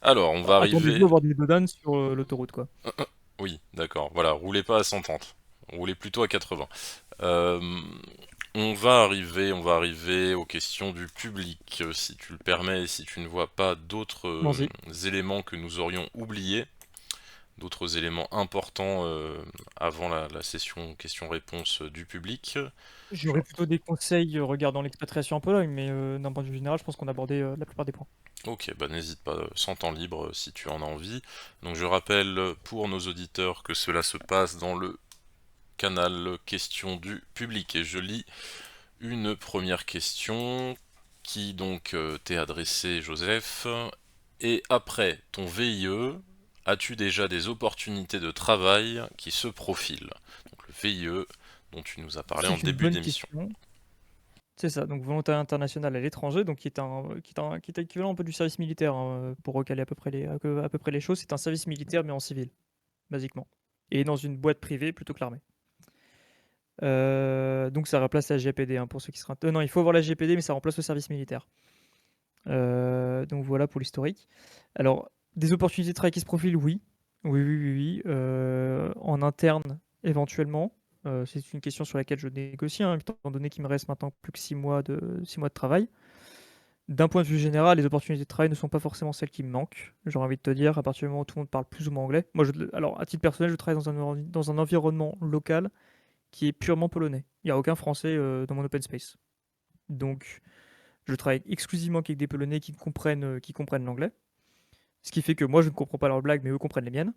Speaker 1: Alors, on va
Speaker 2: Attendez-vous
Speaker 1: arriver.
Speaker 2: à avoir des dodanes sur l'autoroute, quoi.
Speaker 1: Oui, d'accord. Voilà, roulez pas à 130. Roulez plutôt à 80. Euh, on va arriver aux questions du public, si tu le permets, et si tu ne vois pas d'autres
Speaker 2: Allons-y.
Speaker 1: éléments que nous aurions oubliés, d'autres éléments importants avant la session questions-réponses du public. Je-
Speaker 2: J'aurais plutôt des conseils regardant l'expatriation en Pologne, mais d'un point de vue général, je pense qu'on a abordé la plupart des points.
Speaker 1: Ok, bah n'hésite pas, sans temps libre si tu en as envie. Donc je rappelle pour nos auditeurs que cela se passe dans le canal questions du public et je lis une première question qui donc t'est adressée, Joseph. Et après ton VIE, as-tu déjà des opportunités de travail qui se profilent? Donc le VIE dont tu nous as parlé en
Speaker 2: C'est une
Speaker 1: début
Speaker 2: bonne
Speaker 1: d'émission.
Speaker 2: question. C'est ça, donc volontariat international à l'étranger, donc qui est équivalent un peu du service militaire, hein, pour recaler à peu près les choses. C'est un service militaire, mais en civil, basiquement. Et dans une boîte privée plutôt que l'armée. Donc ça remplace la GPD, hein, pour ceux qui seraient. Non, il faut avoir la GPD, mais ça remplace le service militaire. Donc voilà pour l'historique. Alors, des opportunités de travail qui se profilent, oui. Oui, oui, oui, oui. En interne, éventuellement. C'est une question sur laquelle je négocie, hein, étant donné qu'il me reste maintenant plus que 6 mois de travail. D'un point de vue général, les opportunités de travail ne sont pas forcément celles qui me manquent. J'aurais envie de te dire, à partir du moment où tout le monde parle plus ou moins anglais. Moi, alors, à titre personnel, je travaille dans un environnement local qui est purement polonais. Il n'y a aucun français dans mon open space. Donc, je travaille exclusivement avec des Polonais qui comprennent l'anglais. Ce qui fait que moi, je ne comprends pas leurs blagues, mais eux comprennent les miennes.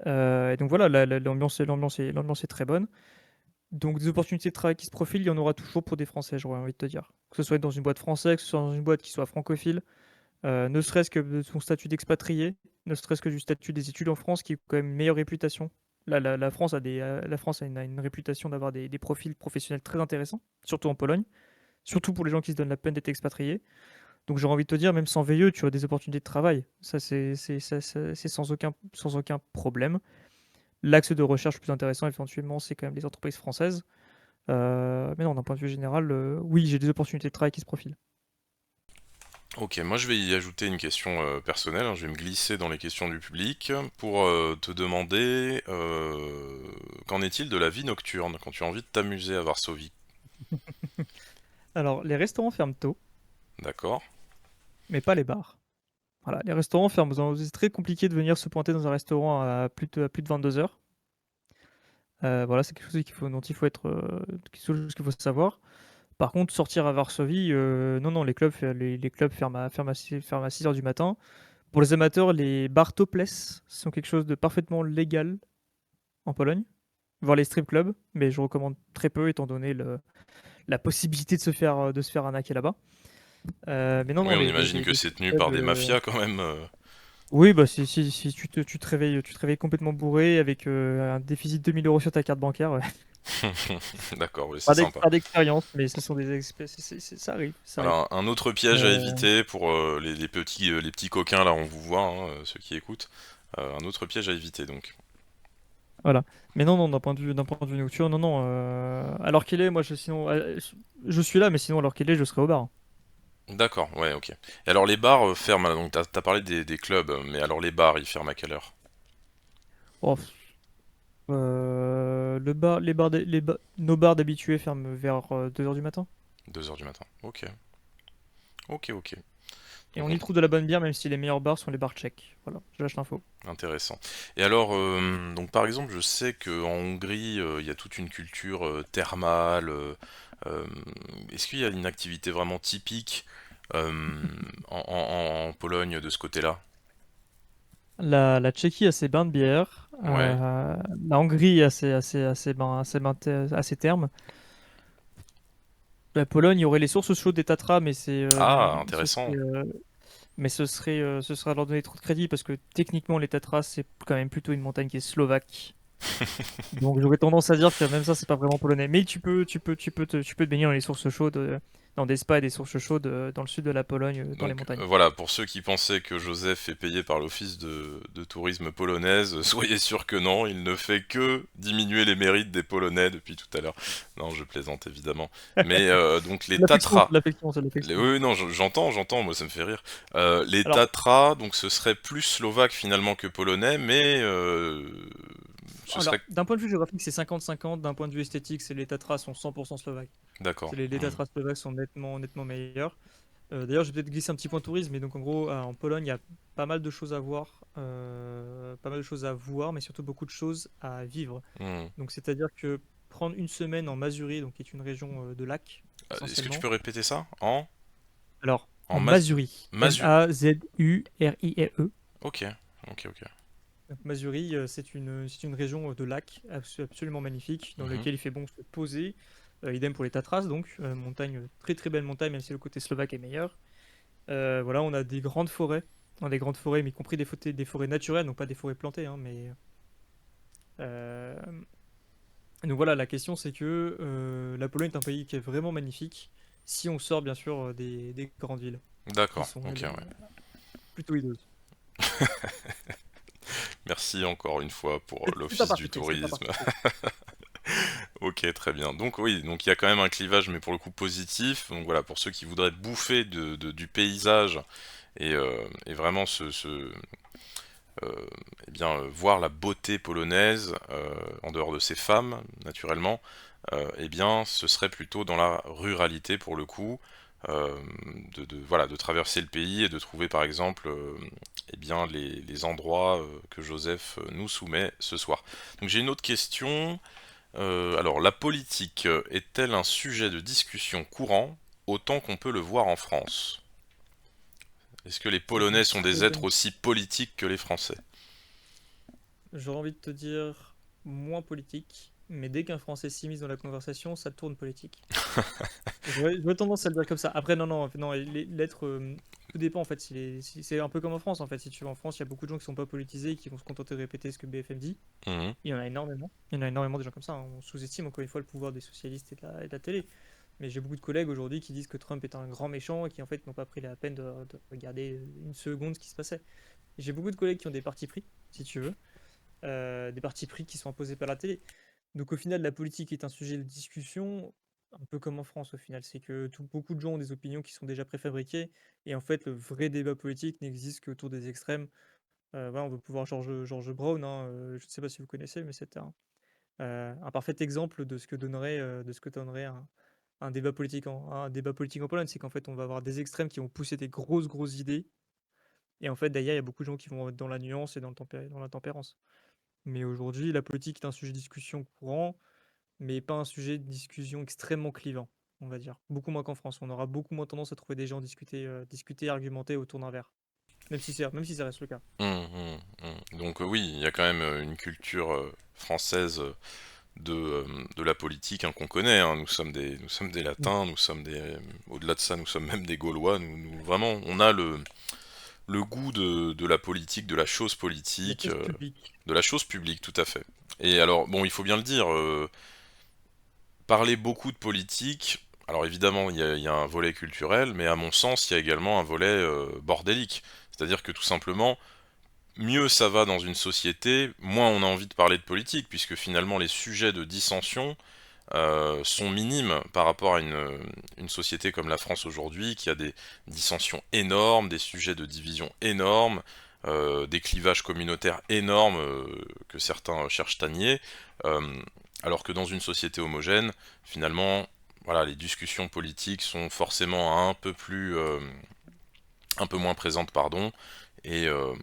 Speaker 2: Et donc voilà, l'ambiance est très bonne. Donc des opportunités de travail qui se profilent, il y en aura toujours pour des Français, j'aurais envie de te dire. Que ce soit dans une boîte française, que ce soit dans une boîte qui soit francophile, ne serait-ce que de son statut d'expatrié, ne serait-ce que du statut des études en France, qui est quand même une meilleure réputation. La France a une réputation d'avoir des profils professionnels très intéressants, surtout en Pologne, surtout pour les gens qui se donnent la peine d'être expatriés. Donc j'aurais envie de te dire, même sans VIE, tu as des opportunités de travail. Ça, c'est sans aucun problème. L'axe de recherche le plus intéressant, éventuellement, c'est quand même les entreprises françaises. Mais non, d'un point de vue général, oui, j'ai des opportunités de travail qui se profilent.
Speaker 1: Ok, moi je vais y ajouter une question personnelle, hein. Je vais me glisser dans les questions du public pour te demander qu'en est-il de la vie nocturne quand tu as envie de t'amuser à Varsovie?
Speaker 2: Alors, les restaurants ferment tôt,
Speaker 1: D'accord?
Speaker 2: mais pas les bars. Voilà, les restaurants ferment. C'est très compliqué de venir se pointer dans un restaurant à plus de 22 heures. Voilà, c'est quelque chose dont il faut quelque chose qu'il faut savoir. Par contre, sortir à Varsovie, non, non, les clubs ferment à 6 heures du matin. Pour les amateurs, les bars topless sont quelque chose de parfaitement légal en Pologne, voire les strip clubs, mais je recommande très peu étant donné la possibilité de se faire arnaquer là-bas. Mais non,
Speaker 1: Oui,
Speaker 2: non,
Speaker 1: on
Speaker 2: les, les,
Speaker 1: imagine
Speaker 2: les-
Speaker 1: que
Speaker 2: les
Speaker 1: c'est
Speaker 2: strip
Speaker 1: tenu
Speaker 2: clubs.
Speaker 1: par des mafias quand même.
Speaker 2: Oui, bah si tu te réveilles complètement bourré avec un déficit de 2 000 € sur ta carte bancaire, ouais.
Speaker 1: D'accord, oui, c'est
Speaker 2: Pas
Speaker 1: sympa.
Speaker 2: d'expérience, mais ce sont des expériences. Ça arrive, ça arrive.
Speaker 1: Alors, un autre piège à
Speaker 2: Euh,
Speaker 1: éviter pour les petits coquins, là, on vous voit, hein, ceux qui écoutent. Un autre piège à éviter, donc.
Speaker 2: Voilà. Mais non, non, d'un point de vue nocturne, non, non. Alors qu'il est, moi, sinon, je suis là, mais sinon, alors qu'il est, je serai au bar.
Speaker 1: D'accord, ouais, ok. Et alors, les bars ferment, donc t'as parlé des clubs, mais alors les bars, ils ferment à quelle heure?
Speaker 2: Oh, Nos bars d'habitués ferment vers 2 heures du matin.
Speaker 1: 2 heures du matin. Ok. Ok, ok.
Speaker 2: Et
Speaker 1: Donc
Speaker 2: on y trouve de la bonne bière, même si les meilleurs bars sont les bars tchèques. Voilà, je lâche l'info.
Speaker 1: intéressant. Et alors, donc par exemple, je sais qu'en Hongrie, il y a toute une culture thermale. Euh, Est-ce qu'il y a une activité vraiment typique en Pologne de ce côté-là?
Speaker 2: La Tchéquie a ses bains de bière.
Speaker 1: Ouais.
Speaker 2: La Hongrie a ses thermes. La Pologne, il y aurait les sources chaudes des Tatras,
Speaker 1: Ah, intéressant.
Speaker 2: ce serait leur donner trop de crédit parce que techniquement, les Tatras, c'est quand même plutôt une montagne qui est slovaque. Donc j'aurais tendance à dire que même ça, c'est pas vraiment polonais. Mais tu peux te baigner dans les sources chaudes, dans des spas et des sources chaudes dans le sud de la Pologne, dans les
Speaker 1: Donc
Speaker 2: montagnes.
Speaker 1: voilà, pour ceux qui pensaient que Joseph est payé par l'office de tourisme polonaise, soyez sûr que non, il ne fait que diminuer les mérites des Polonais depuis tout à l'heure. Non, je plaisante évidemment. Mais donc les
Speaker 2: C'est
Speaker 1: Tatras.
Speaker 2: de l'affection, c'est de l'affection.
Speaker 1: Oui, oui, non, j'entends, moi ça me fait rire. Les
Speaker 2: Alors,
Speaker 1: Tatras, donc ce serait plus slovaque finalement que polonais, mais ce serait...
Speaker 2: d'un point de vue géographique, c'est 50-50. D'un point de vue esthétique, c'est les Tatras sont 100% slovaques.
Speaker 1: D'accord.
Speaker 2: Les
Speaker 1: Hmm.
Speaker 2: Tatras slovaques sont nettement meilleurs. D'ailleurs, je vais peut-être glisser un petit point tourisme, mais donc en gros, en Pologne, il y a pas mal de choses à voir, mais surtout beaucoup de choses à vivre.
Speaker 1: Hmm.
Speaker 2: Donc, c'est-à-dire que prendre une semaine en Mazurie, donc qui est une région de lacs,
Speaker 1: Est-ce que tu
Speaker 2: essentiellement.
Speaker 1: peux répéter ça?
Speaker 2: Alors,
Speaker 1: En
Speaker 2: en Mazurie,
Speaker 1: Masu...
Speaker 2: Mazurie.
Speaker 1: Ok, ok, ok.
Speaker 2: Donc, Mazurie, c'est une région de lacs absolument magnifique, dans
Speaker 1: Mhm.
Speaker 2: laquelle il fait bon se poser. Idem pour les Tatras, donc très très belle montagne, même si le côté slovaque est meilleur. Voilà, on a des grandes forêts, des grandes forêts, mais y compris des forêts naturelles, donc pas des forêts plantées, hein, mais euh, donc voilà, la question c'est que la Pologne est un pays qui est vraiment magnifique, si on sort bien sûr des grandes villes, qui
Speaker 1: D'accord,
Speaker 2: sont
Speaker 1: ok,
Speaker 2: elles
Speaker 1: ouais.
Speaker 2: plutôt hideuses.
Speaker 1: Merci encore une fois pour
Speaker 2: C'est un
Speaker 1: l'Office du
Speaker 2: parti pris, c'est un
Speaker 1: tourisme.
Speaker 2: parti pris.
Speaker 1: Ok, très bien. Donc oui, donc il y a quand même un clivage, mais pour le coup positif. Donc voilà, pour ceux qui voudraient bouffer du paysage et vraiment euh, voir la beauté polonaise en dehors de ses femmes, naturellement, eh bien, ce serait plutôt dans la ruralité pour le coup, euh, voilà, de traverser le pays et de trouver par exemple eh bien, les endroits que Joseph nous soumet ce soir. Donc j'ai une autre question. Alors, la politique est-elle un sujet de discussion courant autant qu'on peut le voir en France? Est-ce que les
Speaker 2: C'est une
Speaker 1: Polonais sont
Speaker 2: très
Speaker 1: des êtres
Speaker 2: bonne.
Speaker 1: aussi politiques que les Français?
Speaker 2: J'aurais envie de te dire moins politique, mais dès qu'un Français s'immisce dans la conversation, ça tourne politique. J'aurais tendance à le dire comme ça. Après, non, l'être, tout dépend en fait. C'est un peu comme en France en fait. Si tu vas en France, il y a beaucoup de gens qui sont pas politisés et qui vont se contenter de répéter ce que BFM dit.
Speaker 1: Mhm.
Speaker 2: Il y en a énormément. Il y en a énormément des gens comme ça, hein. On sous-estime encore une fois le pouvoir des socialistes et de la télé. Mais j'ai beaucoup de collègues aujourd'hui qui disent que Trump est un grand méchant et qui en fait n'ont pas pris la peine de regarder une seconde ce qui se passait. J'ai beaucoup de collègues qui ont des partis pris, si tu veux, des partis pris qui sont imposés par la télé. Donc au final, la politique est un sujet de discussion, un peu comme en France au final. C'est que beaucoup de gens ont des opinions qui sont déjà préfabriquées, et en fait, le vrai débat politique n'existe qu'autour des extrêmes. Voilà, on veut pouvoir George Brown, hein, je ne sais pas si vous connaissez, mais c'était un parfait exemple de ce que donnerait un débat politique en Pologne. C'est qu'en fait, on va avoir des extrêmes qui vont pousser des grosses idées, et en fait, derrière, il y a beaucoup de gens qui vont être dans la nuance et dans la tempérance. Mais aujourd'hui, la politique est un sujet de discussion courant, mais pas un sujet de discussion extrêmement clivant, on va dire. Beaucoup moins qu'en France. On aura beaucoup moins tendance à trouver des gens discuter, argumenter autour d'un verre. Même si ça reste le cas.
Speaker 1: Donc oui, il y a quand même une culture française de la politique hein, qu'on connaît. Hein. Nous sommes des
Speaker 2: Mm.
Speaker 1: Latins, au-delà de ça, nous sommes même des Gaulois. Vraiment, on a le goût de la politique, de la chose
Speaker 2: La
Speaker 1: politique,
Speaker 2: chose publique.
Speaker 1: de la chose publique, tout à fait. Et alors, bon, il faut bien le dire, parler beaucoup de politique, alors évidemment, il y a un volet culturel, mais à mon sens, il y a également un volet bordélique. C'est-à-dire que tout simplement, mieux ça va dans une société, moins on a envie de parler de politique, puisque finalement les sujets de dissension sont minimes par rapport à une société comme la France aujourd'hui, qui a des dissensions énormes, des sujets de division énormes, des clivages communautaires énormes que certains cherchent à nier, euh, alors que dans une société homogène, finalement, voilà, les discussions politiques sont forcément un peu moins présentes, pardon, et, euh,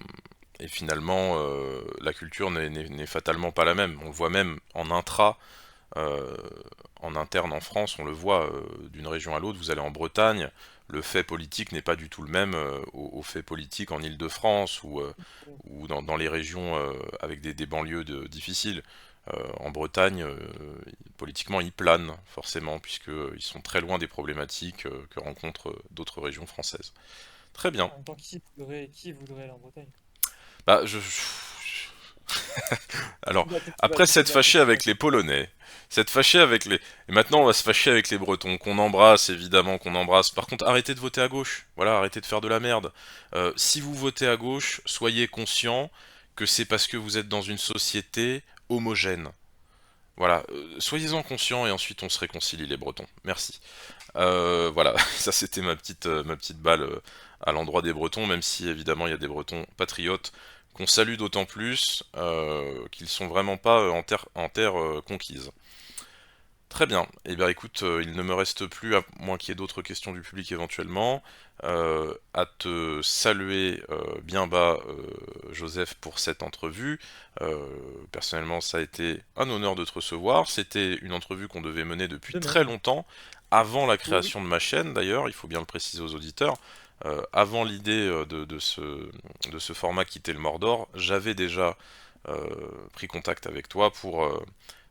Speaker 1: et finalement, la culture n'est fatalement pas la même. On le voit même euh, en interne en France, on le voit d'une région à l'autre. Vous allez en Bretagne, le fait politique n'est pas du tout le même au fait politique en Île-de-France ou dans les régions avec des banlieues difficiles. En Bretagne, politiquement, ils planent forcément, puisqu'ils sont très loin des problématiques que rencontrent d'autres régions françaises. Très bien.
Speaker 2: En même temps, qui voudrait aller en Bretagne?
Speaker 1: Bah, Alors,
Speaker 2: Peut-être tu vas
Speaker 1: après
Speaker 2: peut-être
Speaker 1: s'être
Speaker 2: tu vas
Speaker 1: fâché
Speaker 2: peut-être tu vas
Speaker 1: avec les
Speaker 2: peut-être pas.
Speaker 1: Polonais, s'être fâché avec les... Et maintenant, on va se fâcher avec les Bretons, qu'on embrasse, évidemment, qu'on embrasse. Par contre, arrêtez de voter à gauche. Voilà, arrêtez de faire de la merde. Si vous votez à gauche, soyez conscient que c'est parce que vous êtes dans une société homogène. Voilà, soyez-en conscients et ensuite on se réconcilie les Bretons. Merci. Voilà, ça c'était ma petite balle à l'endroit des Bretons, même si évidemment il y a des Bretons patriotes qu'on salue d'autant plus qu'ils sont vraiment pas en terre conquise. Très bien. Eh bien écoute, il ne me reste plus, à moins qu'il y ait d'autres questions du public éventuellement, à te saluer bien bas, Joseph, pour cette entrevue. Euh, Personnellement, ça a été un honneur de te recevoir. C'était une entrevue qu'on devait mener depuis
Speaker 2: De
Speaker 1: très
Speaker 2: même.
Speaker 1: longtemps, avant la
Speaker 2: Oui, oui.
Speaker 1: création de ma chaîne d'ailleurs, il faut bien le préciser aux auditeurs. Avant l'idée de ce format Quitter le Mordor, j'avais déjà pris contact avec toi pour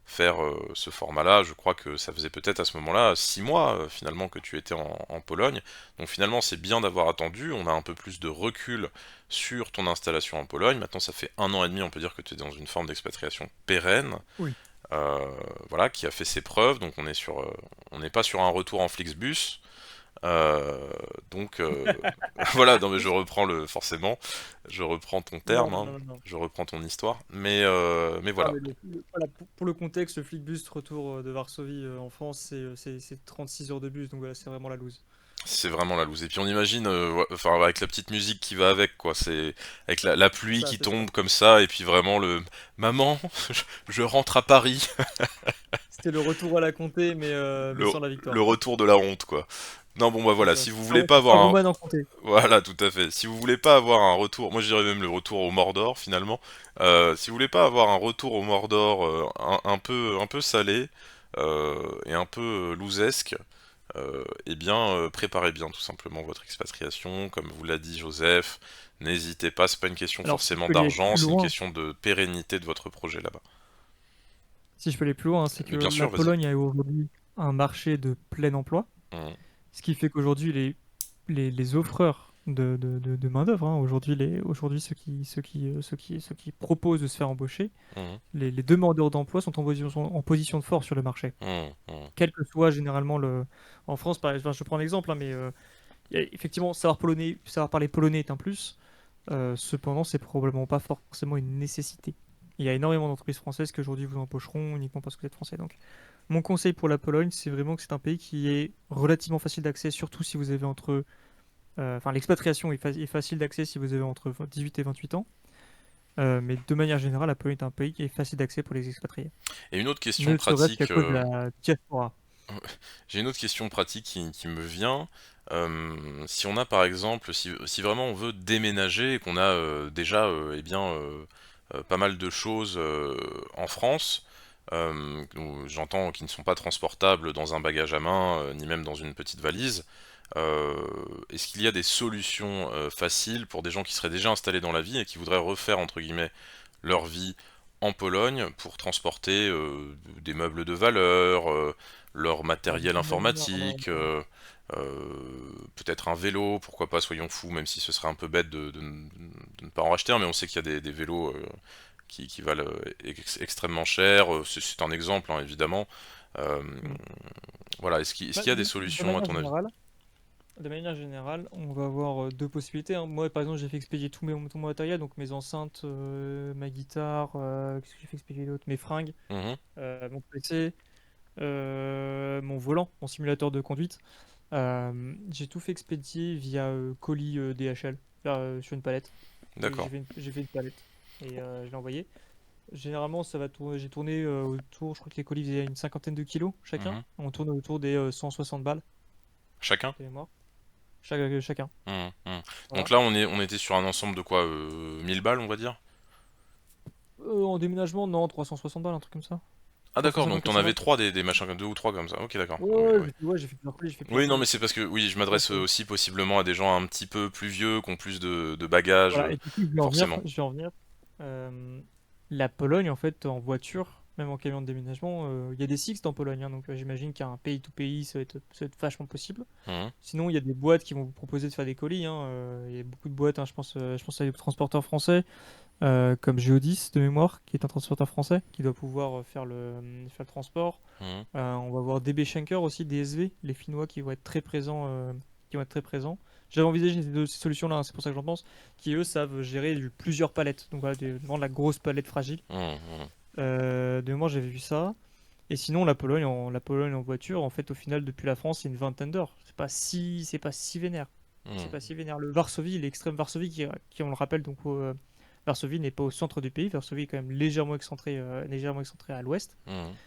Speaker 1: faire ce format-là. Je crois que ça faisait peut-être à ce moment-là 6 mois finalement que tu étais en Pologne. Donc finalement c'est bien d'avoir attendu, on a un peu plus de recul sur ton installation en Pologne. Maintenant ça fait 1 an et demi, on peut dire que tu es dans une forme d'expatriation pérenne,
Speaker 2: Oui.
Speaker 1: euh, voilà, qui a fait ses preuves. Donc on n'est pas sur un retour en Flixbus. Euh, donc voilà, non mais je reprends forcément, je reprends ton
Speaker 2: Non,
Speaker 1: terme,
Speaker 2: non,
Speaker 1: hein,
Speaker 2: non, non, non.
Speaker 1: je reprends ton histoire, mais
Speaker 2: Ah,
Speaker 1: voilà.
Speaker 2: mais voilà, pour le contexte, le Flixbus retour de Varsovie en France, c'est 36 heures de bus, donc voilà, c'est vraiment la loose.
Speaker 1: C'est vraiment la loose. Et puis on imagine, enfin avec la petite musique qui va avec, quoi. C'est avec la
Speaker 2: C'est
Speaker 1: pluie
Speaker 2: ça,
Speaker 1: qui
Speaker 2: c'est ça.
Speaker 1: tombe comme ça, et puis vraiment le maman, je rentre à Paris,
Speaker 2: C'était le retour à la comté, mais
Speaker 1: le,
Speaker 2: sans la
Speaker 1: le
Speaker 2: victoire.
Speaker 1: retour de la honte, quoi. Non, bon bah
Speaker 2: C'est
Speaker 1: voilà.
Speaker 2: ça.
Speaker 1: Si vous voulez
Speaker 2: Sans,
Speaker 1: pas avoir
Speaker 2: sans
Speaker 1: un,
Speaker 2: woman en comté.
Speaker 1: voilà, tout à fait. Si vous voulez pas avoir un retour, moi je dirais même le retour au Mordor finalement. Si vous voulez pas avoir un retour au Mordor un peu salé et un peu lousesque, eh bien, préparez bien tout simplement votre expatriation, comme vous l'a dit Joseph. N'hésitez pas, c'est pas une question
Speaker 2: Alors, si je
Speaker 1: forcément
Speaker 2: peux aller
Speaker 1: d'argent,
Speaker 2: plus
Speaker 1: c'est une
Speaker 2: loin,
Speaker 1: question de pérennité de votre projet là-bas.
Speaker 2: si je peux aller plus loin, c'est que
Speaker 1: Mais bien
Speaker 2: la
Speaker 1: sûr, vas-y.
Speaker 2: Pologne a aujourd'hui un marché de plein emploi,
Speaker 1: Mhm,
Speaker 2: ce qui fait qu'aujourd'hui, les offreurs de main-d'œuvre, hein, aujourd'hui, ceux qui proposent de se faire embaucher,
Speaker 1: mhm,
Speaker 2: les demandeurs d'emploi sont en position de force sur le marché.
Speaker 1: mhm, mhm,
Speaker 2: Quel que soit généralement le. En France, par exemple, je prends l'exemple, hein, mais effectivement, savoir parler polonais est un plus. Cependant, c'est probablement pas forcément une nécessité. Il y a énormément d'entreprises françaises qui aujourd'hui vous embaucheront uniquement parce que vous êtes français. Donc, mon conseil pour la Pologne, c'est vraiment que c'est un pays qui est relativement facile d'accès, surtout si vous avez entre. Enfin, l'expatriation est facile d'accès si vous avez entre 18 et 28 ans. Mais de manière générale, la Pologne est un pays qui est facile d'accès pour les expatriés.
Speaker 1: Et une autre question
Speaker 2: Ne serait-ce qu'à
Speaker 1: pratique,
Speaker 2: cause de la diaspora.
Speaker 1: j'ai une autre question pratique qui me vient. Si on a par exemple, si vraiment on veut déménager et qu'on a déjà eh bien, pas mal de choses en France, j'entends qui ne sont pas transportables dans un bagage à main, ni même dans une petite valise, euh, est-ce qu'il y a des solutions faciles pour des gens qui seraient déjà installés dans la vie et qui voudraient refaire entre guillemets leur vie en Pologne pour transporter des meubles de valeur, leur
Speaker 2: Alors,
Speaker 1: matériel
Speaker 2: non,
Speaker 1: informatique,
Speaker 2: non.
Speaker 1: peut-être un vélo, pourquoi pas, soyons fous, même si ce serait un peu bête de ne pas en racheter un, mais on sait qu'il y a des vélos qui valent extrêmement cher, c'est un exemple hein, évidemment. Euh,
Speaker 2: Mm.
Speaker 1: voilà, est-ce
Speaker 2: Bah,
Speaker 1: qu'il y a des solutions à ton avis?
Speaker 2: de manière générale, on va avoir deux possibilités, hein. Moi, par exemple, j'ai fait expédier tout mon matériel, donc mes enceintes, ma guitare, qu'est-ce que j'ai fait expédier d'autre? Mes fringues,
Speaker 1: Mhm,
Speaker 2: mon PC, mon volant, mon simulateur de conduite. J'ai tout fait expédier via colis DHL sur une palette.
Speaker 1: D'accord.
Speaker 2: J'ai fait une palette et je l'ai envoyé. Généralement, ça va tourner, j'ai tourné autour, je crois que les colis faisaient une cinquantaine de kilos chacun.
Speaker 1: Mhm.
Speaker 2: On tourne autour des 160 balles
Speaker 1: Chacun?
Speaker 2: de mémoire. Chacun.
Speaker 1: Mhm, mhm. Donc
Speaker 2: Voilà.
Speaker 1: là, on était sur un ensemble de quoi? 1000 balles, on va dire?
Speaker 2: En déménagement, non, 360 balles, un truc comme ça.
Speaker 1: Ah d'accord, donc t'en
Speaker 2: 350-400
Speaker 1: avais
Speaker 2: balles.
Speaker 1: trois des machins, deux ou trois comme ça. Ok, d'accord. Oui,
Speaker 2: Ouais,
Speaker 1: oui.
Speaker 2: j'ai fait plusieurs colis, j'ai fait plusieurs
Speaker 1: Oui, non,
Speaker 2: colis.
Speaker 1: mais c'est parce que oui, je
Speaker 2: Donc,
Speaker 1: m'adresse aussi possiblement à des gens un petit peu plus vieux, qui ont plus de bagages,
Speaker 2: voilà, et du coup,
Speaker 1: forcément.
Speaker 2: je vais en venir. Euh, la Pologne, en fait, en voiture, même en camion de déménagement, il y a des Sixt en Pologne, hein, donc j'imagine qu'il y a un pays-to-pays, ça va être vachement possible.
Speaker 1: Mhm,
Speaker 2: Sinon, il y a des boîtes qui vont vous proposer de faire des colis, hein, il y a beaucoup de boîtes, hein, je pense à des transporteurs français, comme Geodis de mémoire, qui est un transporteur français, qui doit pouvoir faire le transport.
Speaker 1: mhm,
Speaker 2: On va voir DB Schenker aussi, DSV, les Finnois qui vont être très présents. Qui vont être très présents. J'avais envisagé ces solutions-là, hein, c'est pour ça que j'en pense, qui eux savent gérer plusieurs palettes. Donc voilà, vraiment de la grosse palette fragile.
Speaker 1: mhm,
Speaker 2: De mémoire, j'avais vu ça. Et sinon, la Pologne en voiture, en fait, au final, depuis la France, c'est une vingtaine d'heures. C'est pas si vénère. C'est
Speaker 1: mhm,
Speaker 2: pas si vénère. Le Varsovie, l'extrême Varsovie, qui, on le rappelle, donc Varsovie n'est pas au centre du pays. Varsovie est quand même légèrement excentré à l'ouest,
Speaker 1: mhm,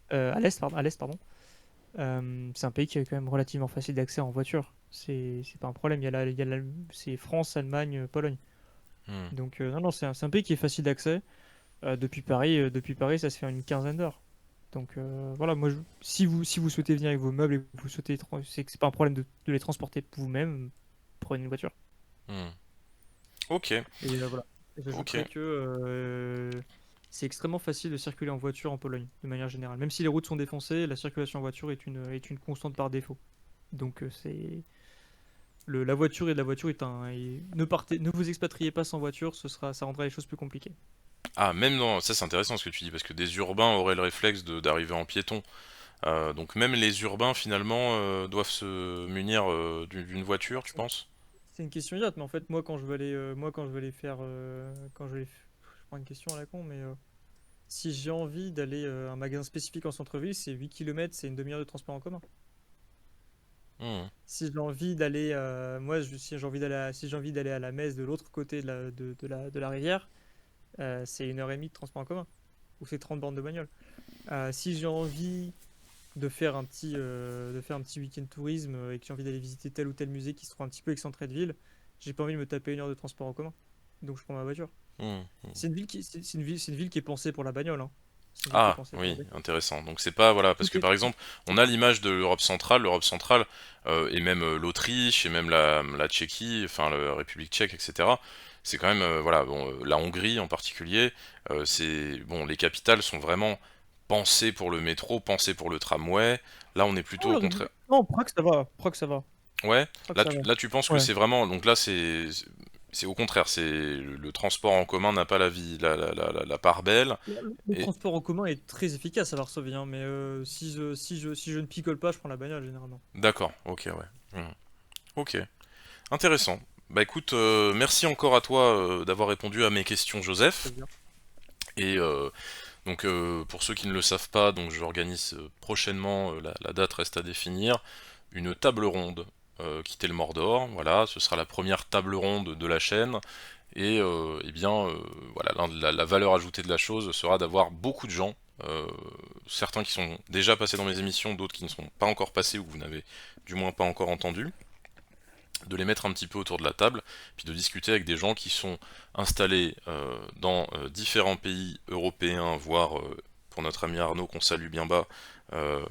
Speaker 2: à l'est, pardon. C'est un pays qui est quand même relativement facile d'accès en voiture. C'est pas un problème. C'est France, Allemagne, Pologne.
Speaker 1: mhm.
Speaker 2: Donc non, non, c'est un pays qui est facile d'accès. Depuis Paris, ça se fait en une quinzaine d'heures. Donc voilà, si vous souhaitez venir avec vos meubles et que vous souhaitez, c'est que c'est pas un problème de les transporter vous-même, prenez une voiture.
Speaker 1: Mhm. Ok,
Speaker 2: Et voilà. Et
Speaker 1: ok.
Speaker 2: j'ajouterais que c'est extrêmement facile de circuler en voiture en Pologne, de manière générale. Même si les routes sont défoncées, la circulation en voiture est une constante par défaut. Donc la voiture et de la voiture ne vous expatriez pas sans voiture, ça rendra les choses plus compliquées.
Speaker 1: Ah, même dans... Ça c'est intéressant ce que tu dis, parce que des urbains auraient le réflexe d'arriver en piéton. Donc même les urbains finalement doivent se munir d'une voiture, tu penses?
Speaker 2: C'est une question idiote, mais en fait, moi, quand je vais aller faire, je prends une question à la con, mais si j'ai envie d'aller à un magasin spécifique en centre-ville, c'est 8 kilomètres, c'est une demi-heure de transport en commun.
Speaker 1: Mhm,
Speaker 2: Si j'ai envie d'aller, si j'ai envie d'aller à la messe de l'autre côté de la rivière, c'est une heure et demie de transport en commun, ou c'est 30 bornes de bagnole. Si j'ai envie de faire un petit week-end tourisme et que j'ai envie d'aller visiter tel ou tel musée qui se trouve un petit peu excentré de ville, j'ai pas envie de me taper une heure de transport en commun. Donc je prends ma voiture.
Speaker 1: mhm, mhm.
Speaker 2: C'est une ville qui est pensée pour la bagnole, hein. C'est une ville qui est
Speaker 1: Ah,
Speaker 2: pensée pour la
Speaker 1: oui,
Speaker 2: bagnole.
Speaker 1: intéressant. Donc c'est pas, voilà, parce
Speaker 2: Tout
Speaker 1: que
Speaker 2: est,
Speaker 1: par
Speaker 2: tout-
Speaker 1: exemple, on a l'image de l'Europe centrale, et même l'Autriche, et même la Tchéquie, enfin la République tchèque, etc. C'est quand même, voilà, bon, la Hongrie en particulier, bon, les capitales sont vraiment pensées pour le métro, pensées pour le tramway. Là, on est
Speaker 2: Oh,
Speaker 1: plutôt au contraire.
Speaker 2: non, Prague, ça va. Prague, ça va.
Speaker 1: Ouais,
Speaker 2: Prague, ça va.
Speaker 1: là tu penses que
Speaker 2: Ouais.
Speaker 1: c'est vraiment, donc là c'est au contraire, c'est le transport en commun n'a pas la vie, la part belle,
Speaker 2: Le
Speaker 1: et
Speaker 2: transport en commun est très efficace à Varsovie, hein, mais si je ne picole pas, je prends la bagnole généralement.
Speaker 1: d'accord, ok, ouais. Ok, intéressant. Bah écoute, merci encore à toi d'avoir répondu à mes questions, Joseph.
Speaker 2: Très bien.
Speaker 1: Et donc pour ceux qui ne le savent pas, donc j'organise prochainement, la date reste à définir, une table ronde quitter le Mordor. Voilà, ce sera la première table ronde de la chaîne. Et eh bien, voilà, la valeur ajoutée de la chose sera d'avoir beaucoup de gens, euh, certains qui sont déjà passés dans mes émissions, d'autres qui ne sont pas encore passés ou que vous n'avez du moins pas encore entendu, de les mettre un petit peu autour de la table, puis de discuter avec des gens qui sont installés dans différents pays européens, voire pour notre ami Arnaud qu'on salue bien bas, euh,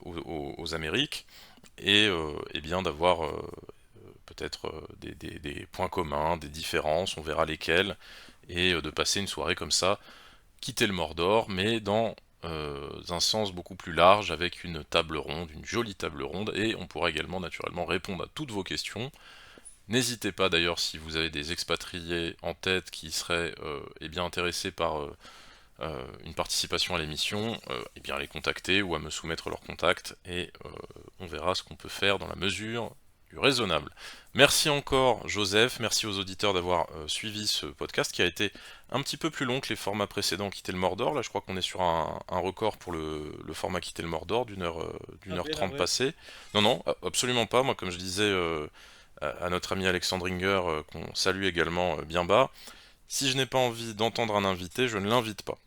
Speaker 1: aux Amériques, et bien d'avoir peut-être des points communs, des différences, on verra lesquelles, et de passer une soirée comme ça, quitter le Mordor, mais dans un sens beaucoup plus large, avec une table ronde, une jolie table ronde, et on pourra également naturellement répondre à toutes vos questions. N'hésitez pas d'ailleurs si vous avez des expatriés en tête qui seraient eh bien intéressés par une participation à l'émission, eh bien à les contacter ou à me soumettre leurs contacts et on verra ce qu'on peut faire dans la mesure du raisonnable. Merci encore Joseph, merci aux auditeurs d'avoir suivi ce podcast qui a été un petit peu plus long que les formats précédents Quitter le Mordor. Là je crois qu'on est sur un record pour le format Quitter le Mordor d'une heure, d'une heure
Speaker 2: Navré,
Speaker 1: trente
Speaker 2: navré.
Speaker 1: passée. Non, non, absolument pas. Moi comme je disais à notre ami Alexandre Inger, qu'on salue également bien bas. Si je n'ai pas envie d'entendre un invité, je ne l'invite pas.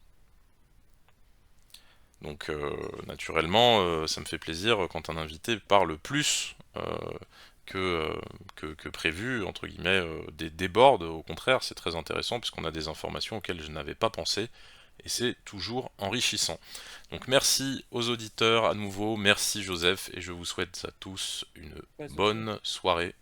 Speaker 1: Donc naturellement, ça me fait plaisir quand un invité parle plus que, que prévu, entre guillemets, déborde. Au contraire, c'est très intéressant puisqu'on a des informations auxquelles je n'avais pas pensé et c'est toujours enrichissant. Donc merci aux auditeurs à nouveau, merci Joseph et je vous souhaite à tous une
Speaker 2: Pas de souci.
Speaker 1: bonne soirée